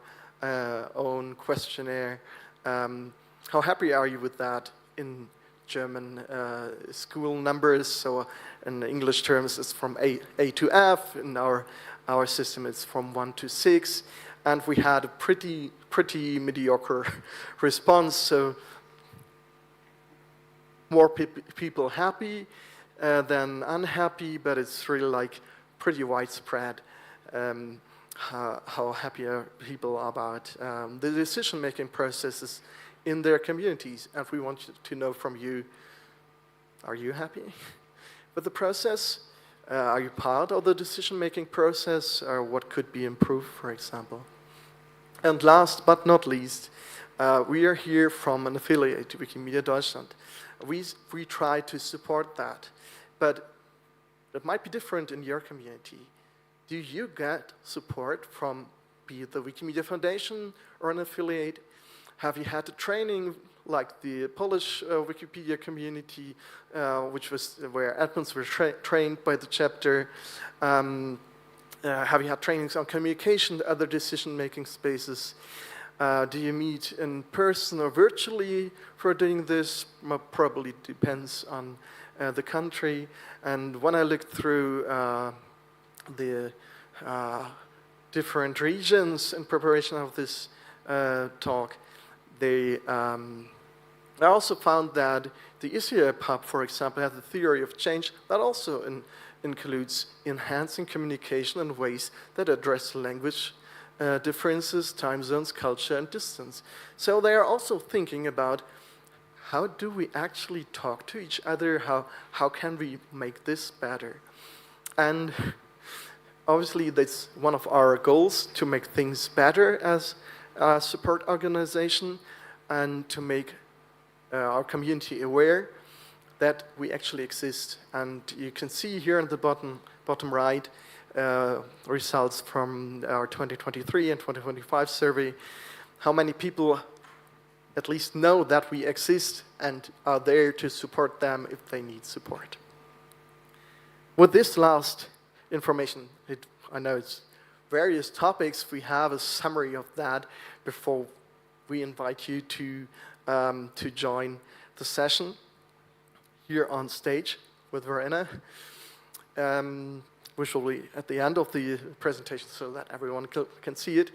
own questionnaire. How happy are you with that in German school numbers. So in English terms, it's from A to F. In our system, it's from 1 to 6. And we had a pretty mediocre response. So more people happy than unhappy, but it's really like pretty widespread how happy people are about the decision-making processes in their communities. And we want to know from you, are you happy with the process? Are you part of the decision-making process? Or what could be improved, for example? And last but not least, we are here from an affiliate to Wikimedia Deutschland. We try to support that, but it might be different in your community. Do you get support from, be it the Wikimedia Foundation or an affiliate? Have you had a training like the Polish Wikipedia community, which was where admins were trained by the chapter? Have you had trainings on communication, other decision-making spaces? Do you meet in person or virtually for doing this? Probably depends on the country. And when I looked through the different regions in preparation of this talk, I also found that the ISIA Hub, for example, has a theory of change that also includes enhancing communication in ways that address language differences, time zones, culture, and distance. So they are also thinking about how do we actually talk to each other? How can we make this better? And obviously, that's one of our goals, to make things better as a support organization and to make our community aware that we actually exist. And you can see here in the bottom right results from our 2023 and 2025 survey, how many people at least know that we exist and are there to support them if they need support. With this last information, I know it's various topics. We have a summary of that before we invite you to join the session here on stage with Verena, which will be at the end of the presentation so that everyone can see it.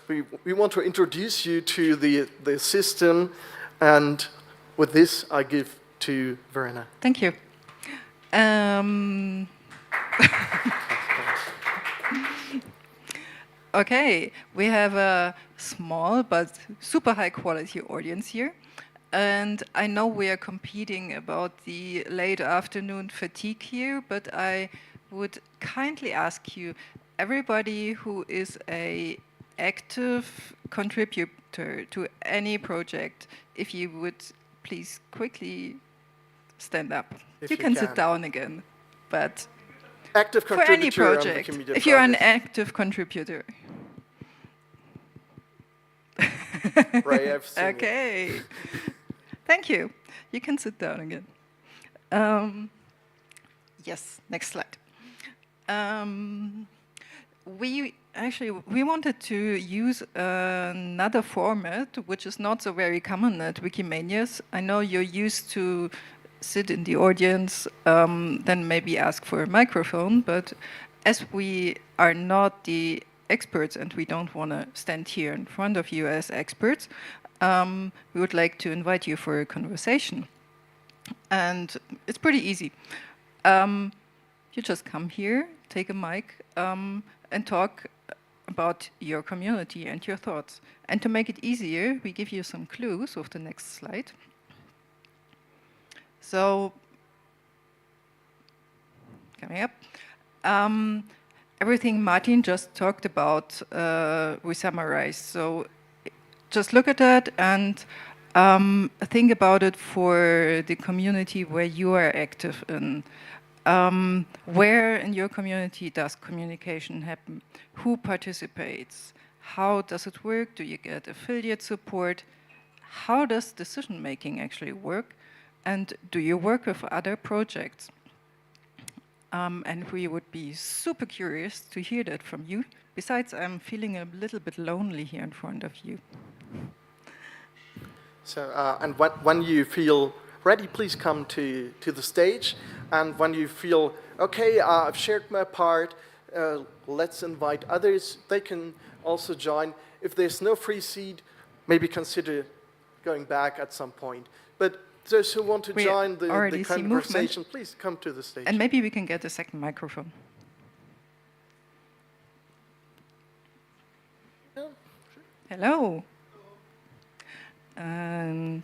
We want to introduce you to the system, and with this, I give to Verena. Thank you. Okay, we have a small but super high quality audience here. And I know we are competing about the late afternoon fatigue here, but I would kindly ask you, everybody who is an active contributor to any project, if you would please quickly stand up. You can sit down again, but active for any project, if you're an active contributor. Ray, I've seen okay. Thank you. You can sit down again. Yes, next slide. We wanted to use another format, which is not so very common at Wikimanias. I know you're used to sit in the audience, then maybe ask for a microphone, but as we are not the experts and we don't want to stand here in front of you as experts, we would like to invite you for a conversation. And it's pretty easy. You just come here, take a mic, and talk about your community and your thoughts. And to make it easier, we give you some clues with the next slide. So, coming up. Everything Martin just talked about, we summarized. So just look at that and think about it for the community where you are active in. Where in your community does communication happen? Who participates? How does it work? Do you get affiliate support? How does decision-making actually work? And do you work with other projects? And we would be super curious to hear that from you. Besides, I'm feeling a little bit lonely here in front of you. So, and when you feel ready, please come to the stage. And when you feel, okay, I've shared my part, let's invite others. They can also join. If there's no free seat, maybe consider going back at some point. But those who want to join the conversation, please come to the stage. And maybe we can get a second microphone. Hello. And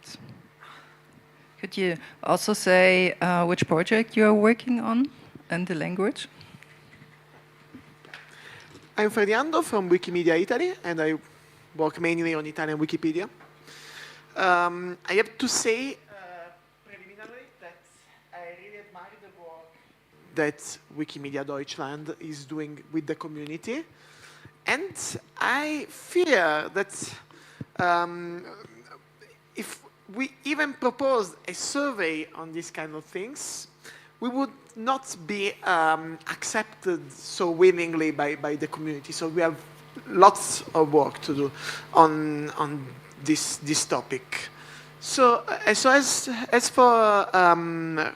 could you also say which project you are working on and the language? I'm Ferdinando from Wikimedia Italy, and I work mainly on Italian Wikipedia. I have to say preliminarily that I really admire the work that Wikimedia Deutschland is doing with the community. And I fear that if we even proposed a survey on these kind of things, we would not be accepted so willingly by the community. So we have lots of work to do on this topic. So as for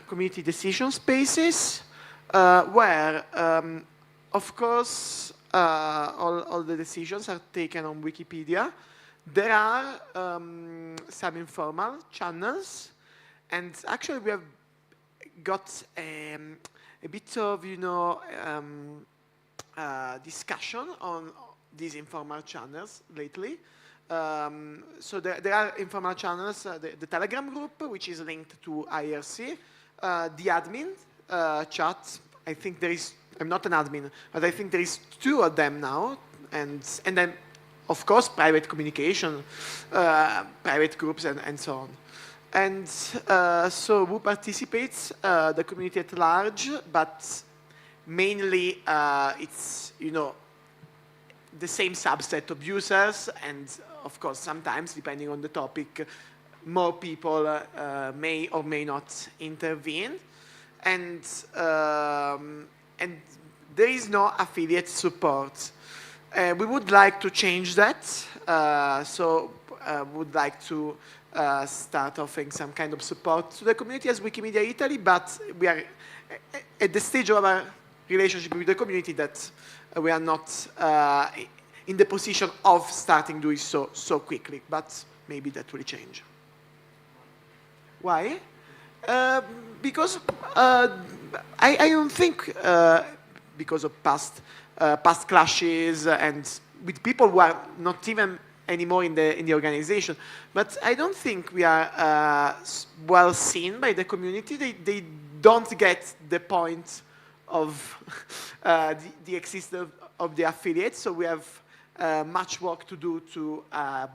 community decision spaces, where of course all the decisions are taken on Wikipedia, there are some informal channels, and actually we have got a bit of discussion on these informal channels lately. So there are informal channels, the Telegram group, which is linked to IRC, the admin chat. I think there is, I'm not an admin, but I think there is 2 of them now, and then of course private communication, private groups and so on. And so who participates? The community at large, but mainly it's the same subset of users, and of course sometimes, depending on the topic, more people may or may not intervene. And there is no affiliate support. We would like to change that, so would like to start offering some kind of support to the community as Wikimedia Italy, but we are at the stage of our relationship with the community that we are not in the position of starting doing so quickly, but maybe that will change. Why? Because I don't think because of past clashes and with people who are not even anymore in the organization, but I don't think we are well seen by the community. They don't get the point of the existence of the affiliates, so we have much work to do to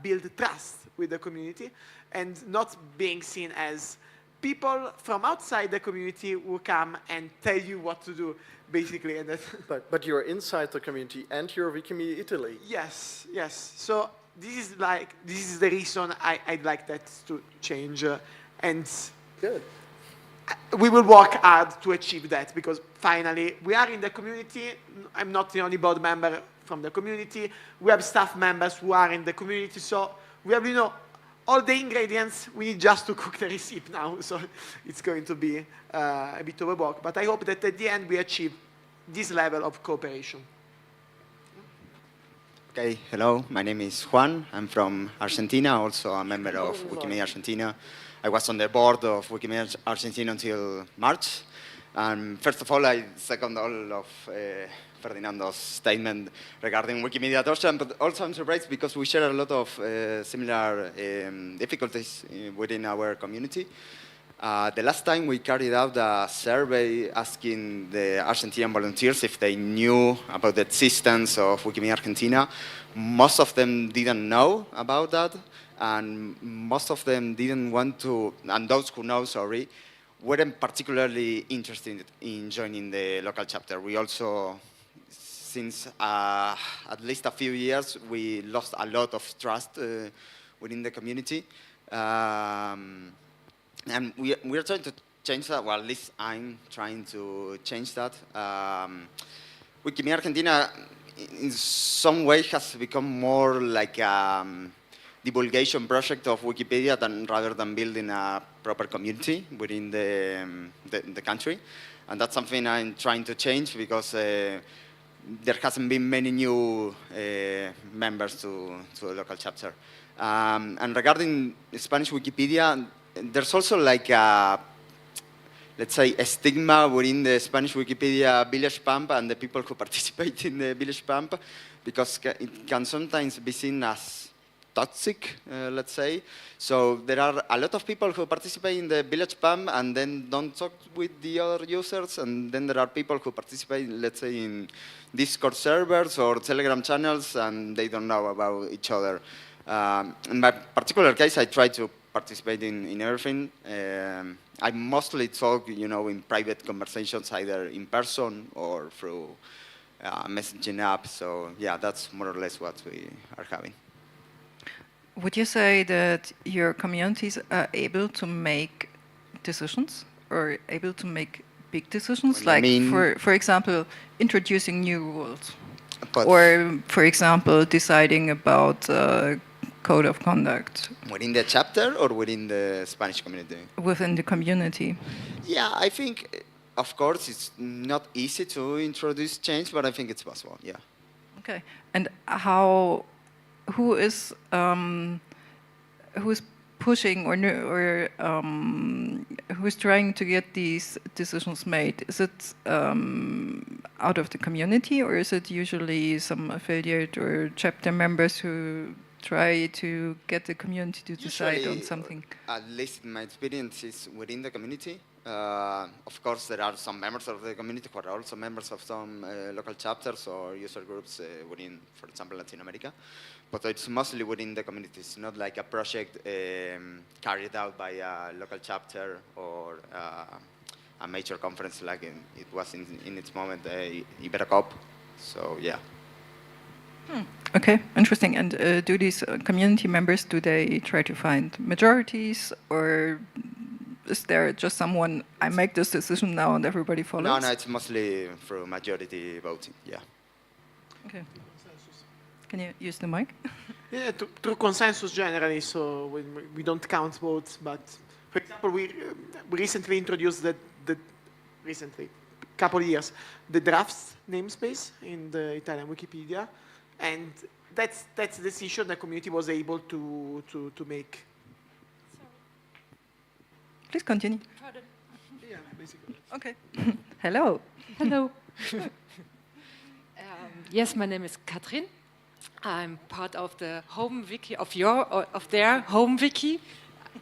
build trust with the community and not being seen as people from outside the community who come and tell you what to do, basically. And but you're inside the community and you're Wikimedia Italy. Yes, yes. So this is the reason I'd like that to change, and good. We will work hard to achieve that, because finally we are in the community. I'm not the only board member from the community. We have staff members who are in the community, so we have all the ingredients. We need just to cook the recipe now, so it's going to be a bit of a work. But I hope that at the end we achieve this level of cooperation. Okay, hello, my name is Juan. I'm from Argentina, also a member of Wikimedia Argentina. I was on the board of Wikimedia Argentina until March. And first of all, I second all of Ferdinando's statement regarding Wikimedia Deutschland, but also I'm surprised because we share a lot of similar difficulties within our community. The last time we carried out a survey asking the Argentinian volunteers if they knew about the existence of Wikimedia Argentina, most of them didn't know about that, and most of them didn't want to, and those who know, sorry, weren't particularly interested in joining the local chapter. We also, since at least a few years, we lost a lot of trust within the community. And we are trying to change that, well, at least I'm trying to change that. Wikimedia Argentina, in some way, has become more like divulgation project of Wikipedia rather than building a proper community within the country. And that's something I'm trying to change because there hasn't been many new members to the local chapter. And regarding Spanish Wikipedia, there's also like let's say, a stigma within the Spanish Wikipedia village pump and the people who participate in the village pump, because it can sometimes be seen as toxic, let's say. So there are a lot of people who participate in the village pump and then don't talk with the other users, and then there are people who participate, let's say, in Discord servers or Telegram channels, and they don't know about each other. In my particular case, I try to participate in everything. I mostly talk, in private conversations, either in person or through messaging app. So yeah, that's more or less what we are having. Would you say that your communities are able to make decisions, or able to make big decisions, like for example, introducing new rules, or for example, deciding about code of conduct? Within the chapter or within the Spanish community? Within the community. Yeah, I think, of course, it's not easy to introduce change, but I think it's possible, yeah. Okay, and who is pushing or who is trying to get these decisions made? Is it out of the community, or is it usually some affiliate or chapter members who try to get the community to decide on something? At least in my experience, is within the community. Of course, there are some members of the community who are also members of some local chapters or user groups within, for example, Latin America. But it's mostly within the community. It's not like a project carried out by a local chapter or a major conference like it was in its moment, IberoCop. So, yeah. Okay, interesting. And do these community members, do they try to find majorities, or is there just someone, I make this decision now and everybody follows? No, it's mostly through majority voting, yeah. Okay. Can you use the mic? Yeah, through consensus generally, so we don't count votes, but for example, we recently introduced couple of years, the drafts namespace in the Italian Wikipedia, and that's the decision the community was able to make. Please continue. Pardon. Yeah, basically. Okay. Hello. Hello. Yes, my name is Katrin. I'm part of the home wiki of their home wiki.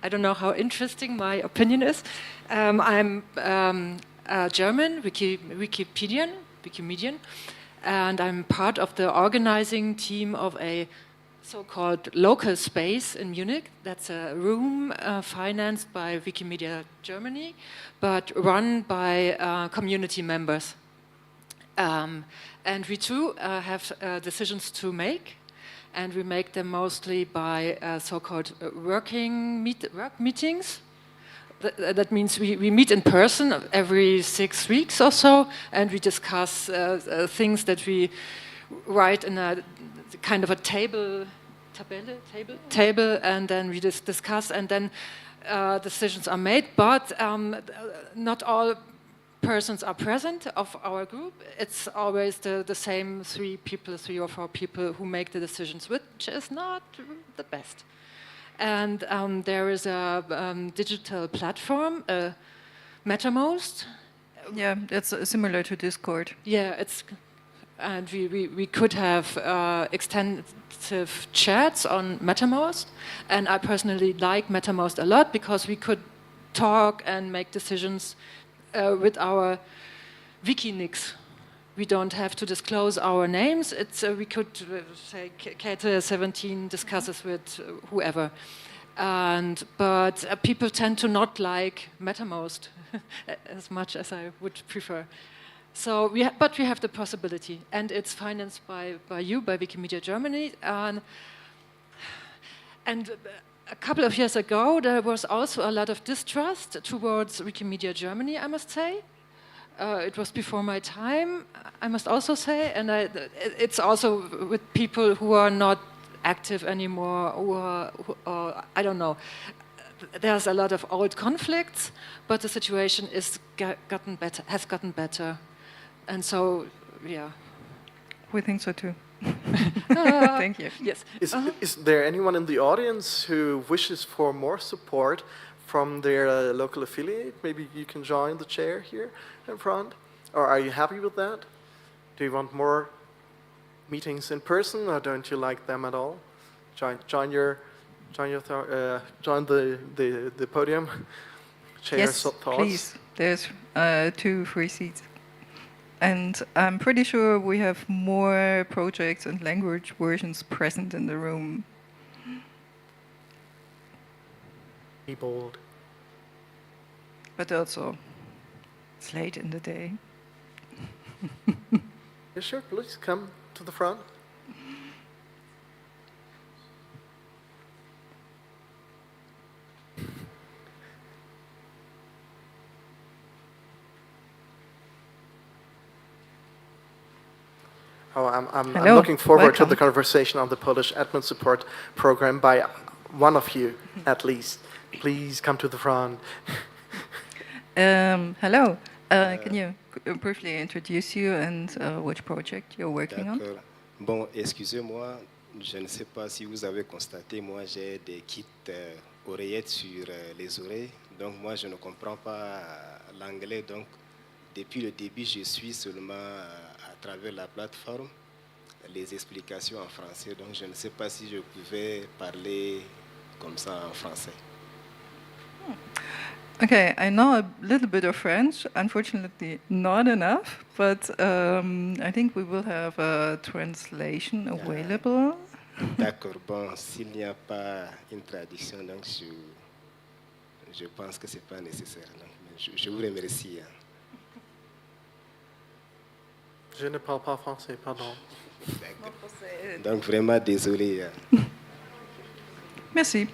I don't know how interesting my opinion is. I'm a German Wikimedian, and I'm part of the organizing team of a so-called local space in Munich. That's a room financed by Wikimedia Germany, but run by community members. And we too have decisions to make, and we make them mostly by so-called work meetings. That means we meet in person every 6 weeks or so, and we discuss things that we write in a kind of a table, and then we just discuss, and then decisions are made. But not all persons are present of our group. It's always the same 3 or 4 people who make the decisions, which is not the best. And there is a digital platform, MetaMost. Yeah, it's similar to Discord. Yeah, and we could have extensive chats on MetaMost, and I personally like MetaMost a lot because we could talk and make decisions with our Wikinicks. We don't have to disclose our names. It's we could say Kate 17 discusses with whoever, but people tend to not like MetaMost as much as I would prefer. So but we have the possibility, and it's financed by Wikimedia Germany, and a couple of years ago there was also a lot of distrust towards Wikimedia Germany, I must say. It was before my time, I must also say, and it's also with people who are not active anymore, or I don't know. There's a lot of old conflicts, but the situation is has gotten better, and so yeah. We think so too. Thank you. Yes. Is there anyone in the audience who wishes for more support from their local affiliate? Maybe you can join the chair here in front. Or are you happy with that? Do you want more meetings in person, or don't you like them at all? Join the podium. Share Yes, your thoughts. please. There's 2 free seats. And I'm pretty sure we have more projects and language versions present in the room. Be bold. But also, it's late in the day. Yeah, sure, please come to the front. Oh, I'm looking forward to the conversation on the Polish admin support program by one of you, at least. Please come to the front. Hello. Can you briefly introduce you and which project you're working on? Bon, excusez-moi, je ne sais pas si vous avez constaté, moi j'ai des kits oreillettes sur les oreilles, donc moi je ne comprends pas l'anglais, donc depuis le début je suis seulement à travers la plateforme les explications en français, donc je ne sais pas si je pouvais parler comme ça en français. Okay, I know a little bit of French, unfortunately not enough, but I think we will have a translation available. D'accord, bon, s'il n'y a pas une traduction, donc je pense que ce n'est pas nécessaire. Donc, je vous remercie. Je ne parle pas français, pardon. Donc vraiment désolé. Merci.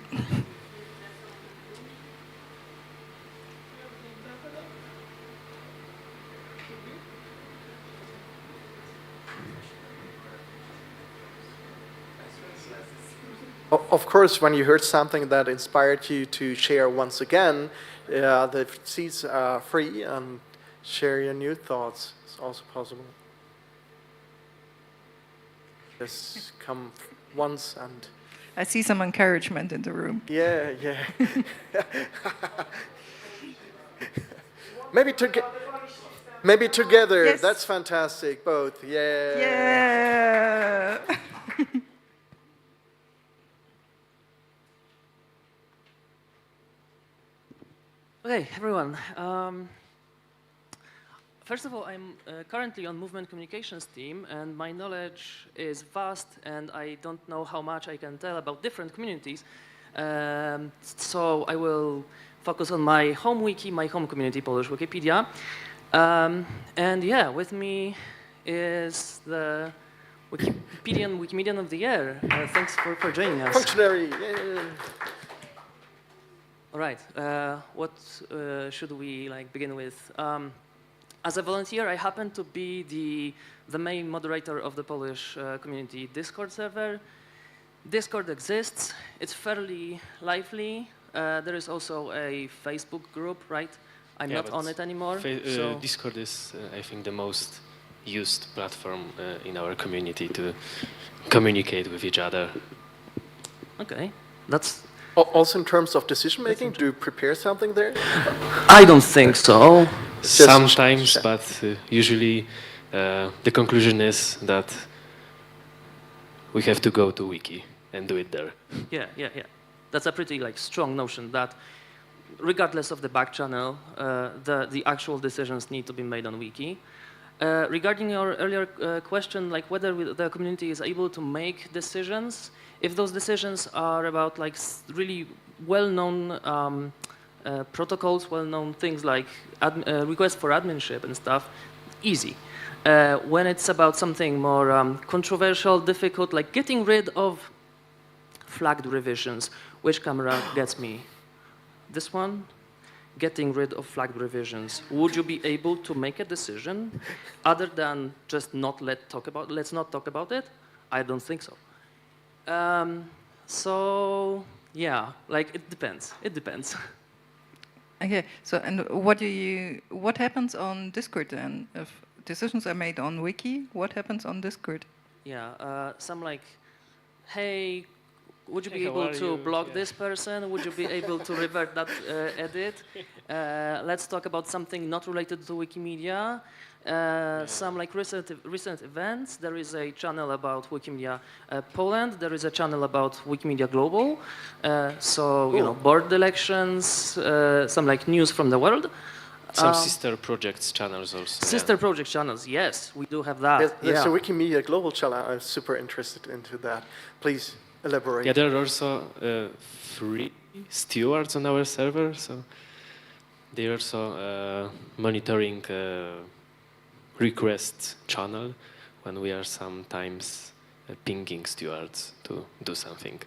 Of course, when you heard something that inspired you to share once again, the seats are free, and share your new thoughts. It's also possible. Just come once and... I see some encouragement in the room. Yeah, yeah. Maybe together. Yes. That's fantastic. Both. Yeah. Yeah. Okay, everyone. First of all, I'm currently on movement communications team, and my knowledge is vast, and I don't know how much I can tell about different communities. So I will focus on my home wiki, my home community, Polish Wikipedia. And yeah, with me is the Wikimedian of the Year. Thanks for joining us. Functionary, yeah. All right, what should we begin with? As a volunteer, I happen to be the main moderator of the Polish community Discord server. Discord exists. It's fairly lively. There is also a Facebook group, right? I'm not on it anymore. So Discord is, I think, the most used platform in our community to communicate with each other. Okay, that's... Also in terms of decision making, do you prepare something there? I don't think so. Sometimes, but usually the conclusion is that we have to go to Wiki and do it there. Yeah. That's a pretty strong notion that regardless of the back channel, the actual decisions need to be made on Wiki. Regarding your earlier question, whether the community is able to make decisions, if those decisions are about really well-known protocols, well-known things like requests for adminship and stuff, easy. When it's about something more controversial, difficult, like getting rid of flagged revisions, which camera gets me? This one? Getting rid of flagged revisions. Would you be able to make a decision other than just let's not talk about it? I don't think so. So yeah, like it depends. It depends. Okay, so and what happens on Discord then? If decisions are made on Wiki, what happens on Discord? Yeah, some like, hey, would you be Hey, how able are to you? block Yeah. this person? Would you be able to revert that edit? Let's talk about something not related to Wikimedia. Some like recent events. There is a channel about Wikimedia Poland. There is a channel about Wikimedia Global. So you know, board elections. Some like news from the world. Some sister projects channels also. Sister project channels. Yes, we do have that. There's a Wikimedia Global channel. I'm super interested into that. Please elaborate. Yeah, there are also 3 stewards on our server, so they are also monitoring request channel when we are sometimes pinging stewards to do something.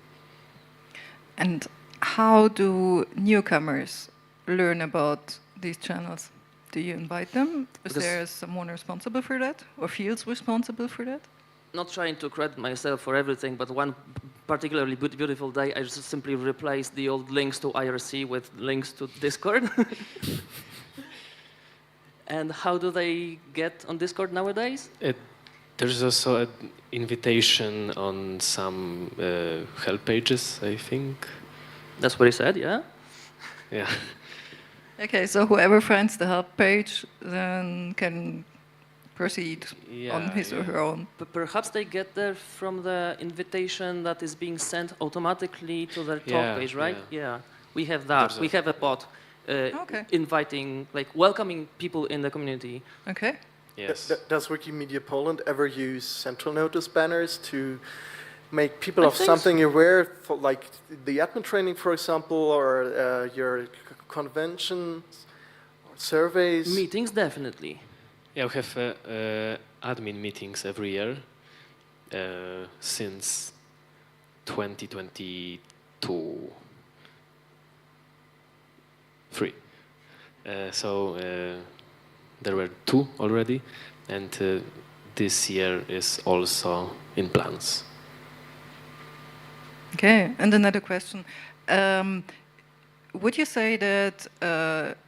And how do newcomers learn about these channels? Do you invite them? Is there someone responsible for that, or feels responsible for that? Not trying to credit myself for everything, but one particularly beautiful day, I just simply replaced the old links to IRC with links to Discord. And how do they get on Discord nowadays? There's also an invitation on some help pages, I think. That's what he said, yeah? Yeah. Okay, so whoever finds the help page then can proceed on his or her own. But perhaps they get there from the invitation that is being sent automatically to their talk page, right? Yeah. We have that. We have a bot inviting, like welcoming people in the community. Okay. Yes. Does Wikimedia Poland ever use central notice banners to make people I of think something aware, for like the admin training, for example, or your conventions, or surveys? Meetings, definitely. Yeah, we have admin meetings every year since 2022. 3. So there were 2 already, and this year is also in plans. Okay, and another question. Would you say that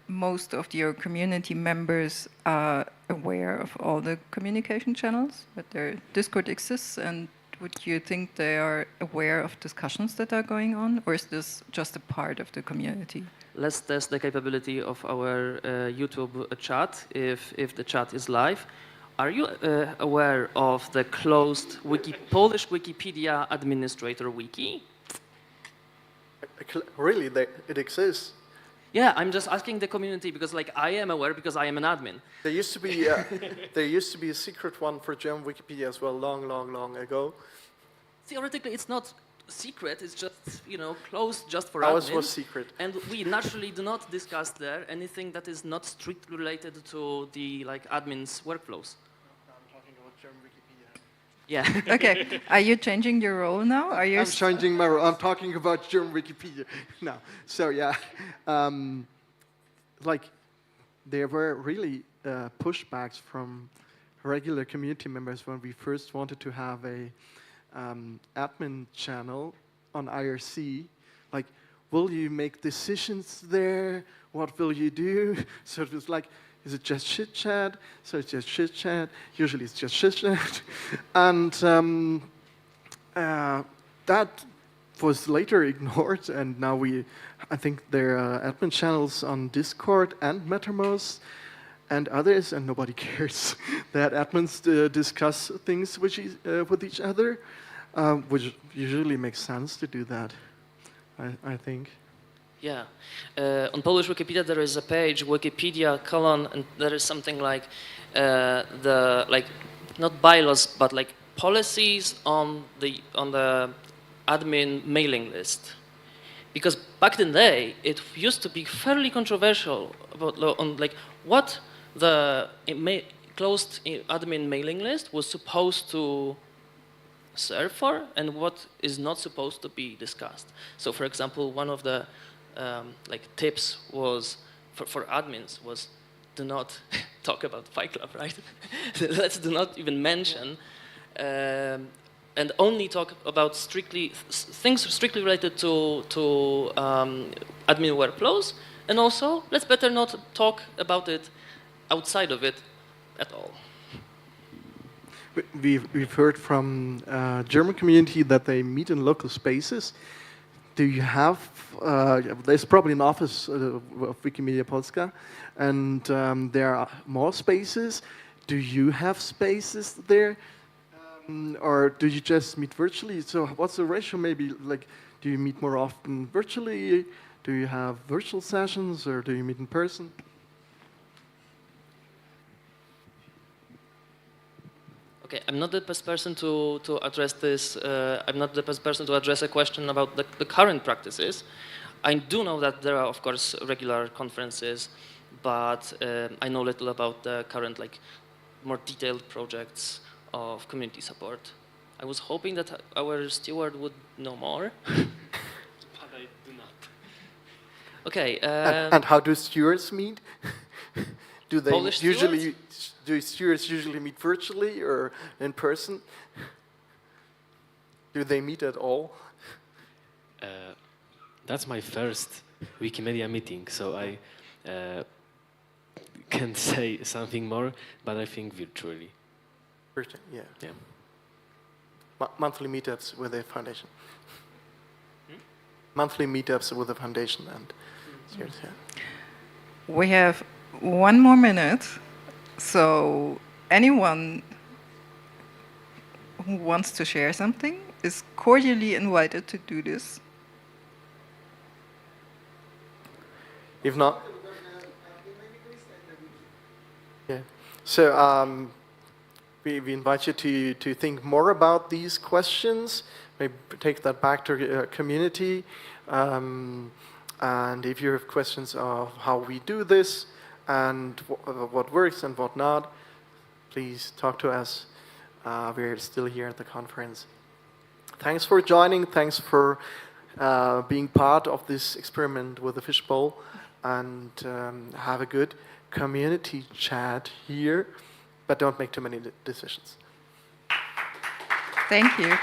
most of your community members are aware of all the communication channels, that their Discord exists, and would you think they are aware of discussions that are going on, or is this just a part of the community? Let's test the capability of our YouTube chat, if the chat is live. Are you aware of the closed Polish Wikipedia administrator wiki? Really, it exists. Yeah, I'm just asking the community because, like, I am aware because I am an admin. There used to be a secret one for German Wikipedia as well, long ago. Theoretically, it's not secret. It's just, you know, closed just for Ours admins. was secret. And we naturally do not discuss there anything that is not strictly related to the admin's workflows. I'm talking about German Wikipedia. Yeah. Okay. Are you changing your role now? Are you? I'm changing my role. I'm talking about German Wikipedia now. So yeah, there were really pushbacks from regular community members when we first wanted to have a admin channel on IRC. Like, will you make decisions there? What will you do? So it was like, is it just chit chat? So it's just chit chat. Usually it's just chit chat. And that was later ignored. And now I think there are admin channels on Discord and Mattermost and others, and nobody cares that admins discuss things with each other, which usually makes sense to do that, I think. Yeah. On Polish Wikipedia, there is a page, Wikipedia : and there is something like not bylaws, but like policies on the admin mailing list. Because back in the day, it used to be fairly controversial about what the closed admin mailing list was supposed to serve for and what is not supposed to be discussed. So, for example, one of the tips was for admins was do not talk about Fight Club, right? Let's do not even mention and only talk about things strictly related to admin workflows. And also, let's better not talk about it outside of it at all. We've heard from German community that they meet in local spaces. Do you have, there's probably an office of Wikimedia Polska, and there are more spaces. Do you have spaces there? Or do you just meet virtually? So what's the ratio maybe? Like, do you meet more often virtually? Do you have virtual sessions, or do you meet in person? Okay, I'm not the best person to address this. I'm not the best person to address a question about the current practices. I do know that there are, of course, regular conferences, but I know little about the current, like, more detailed projects of community support. I was hoping that our steward would know more, but I do not. Okay. And how do stewards meet? Do they Polish usually? Do stewards usually meet virtually or in person? Do they meet at all? That's my first Wikimedia meeting, so I can't say something more, but I think virtually. Virtually, yeah. Monthly meetups with the foundation. Monthly meetups with the foundation and stewards, yeah. We have 1 more minute, so anyone who wants to share something is cordially invited to do this. If not, yeah. So we invite you to think more about these questions. Maybe take that back to your community. And if you have questions of how we do this and what works and what not, please talk to us. We're still here at the conference. Thanks for joining. Thanks for being part of this experiment with the fishbowl. And have a good community chat here, but don't make too many decisions. Thank you.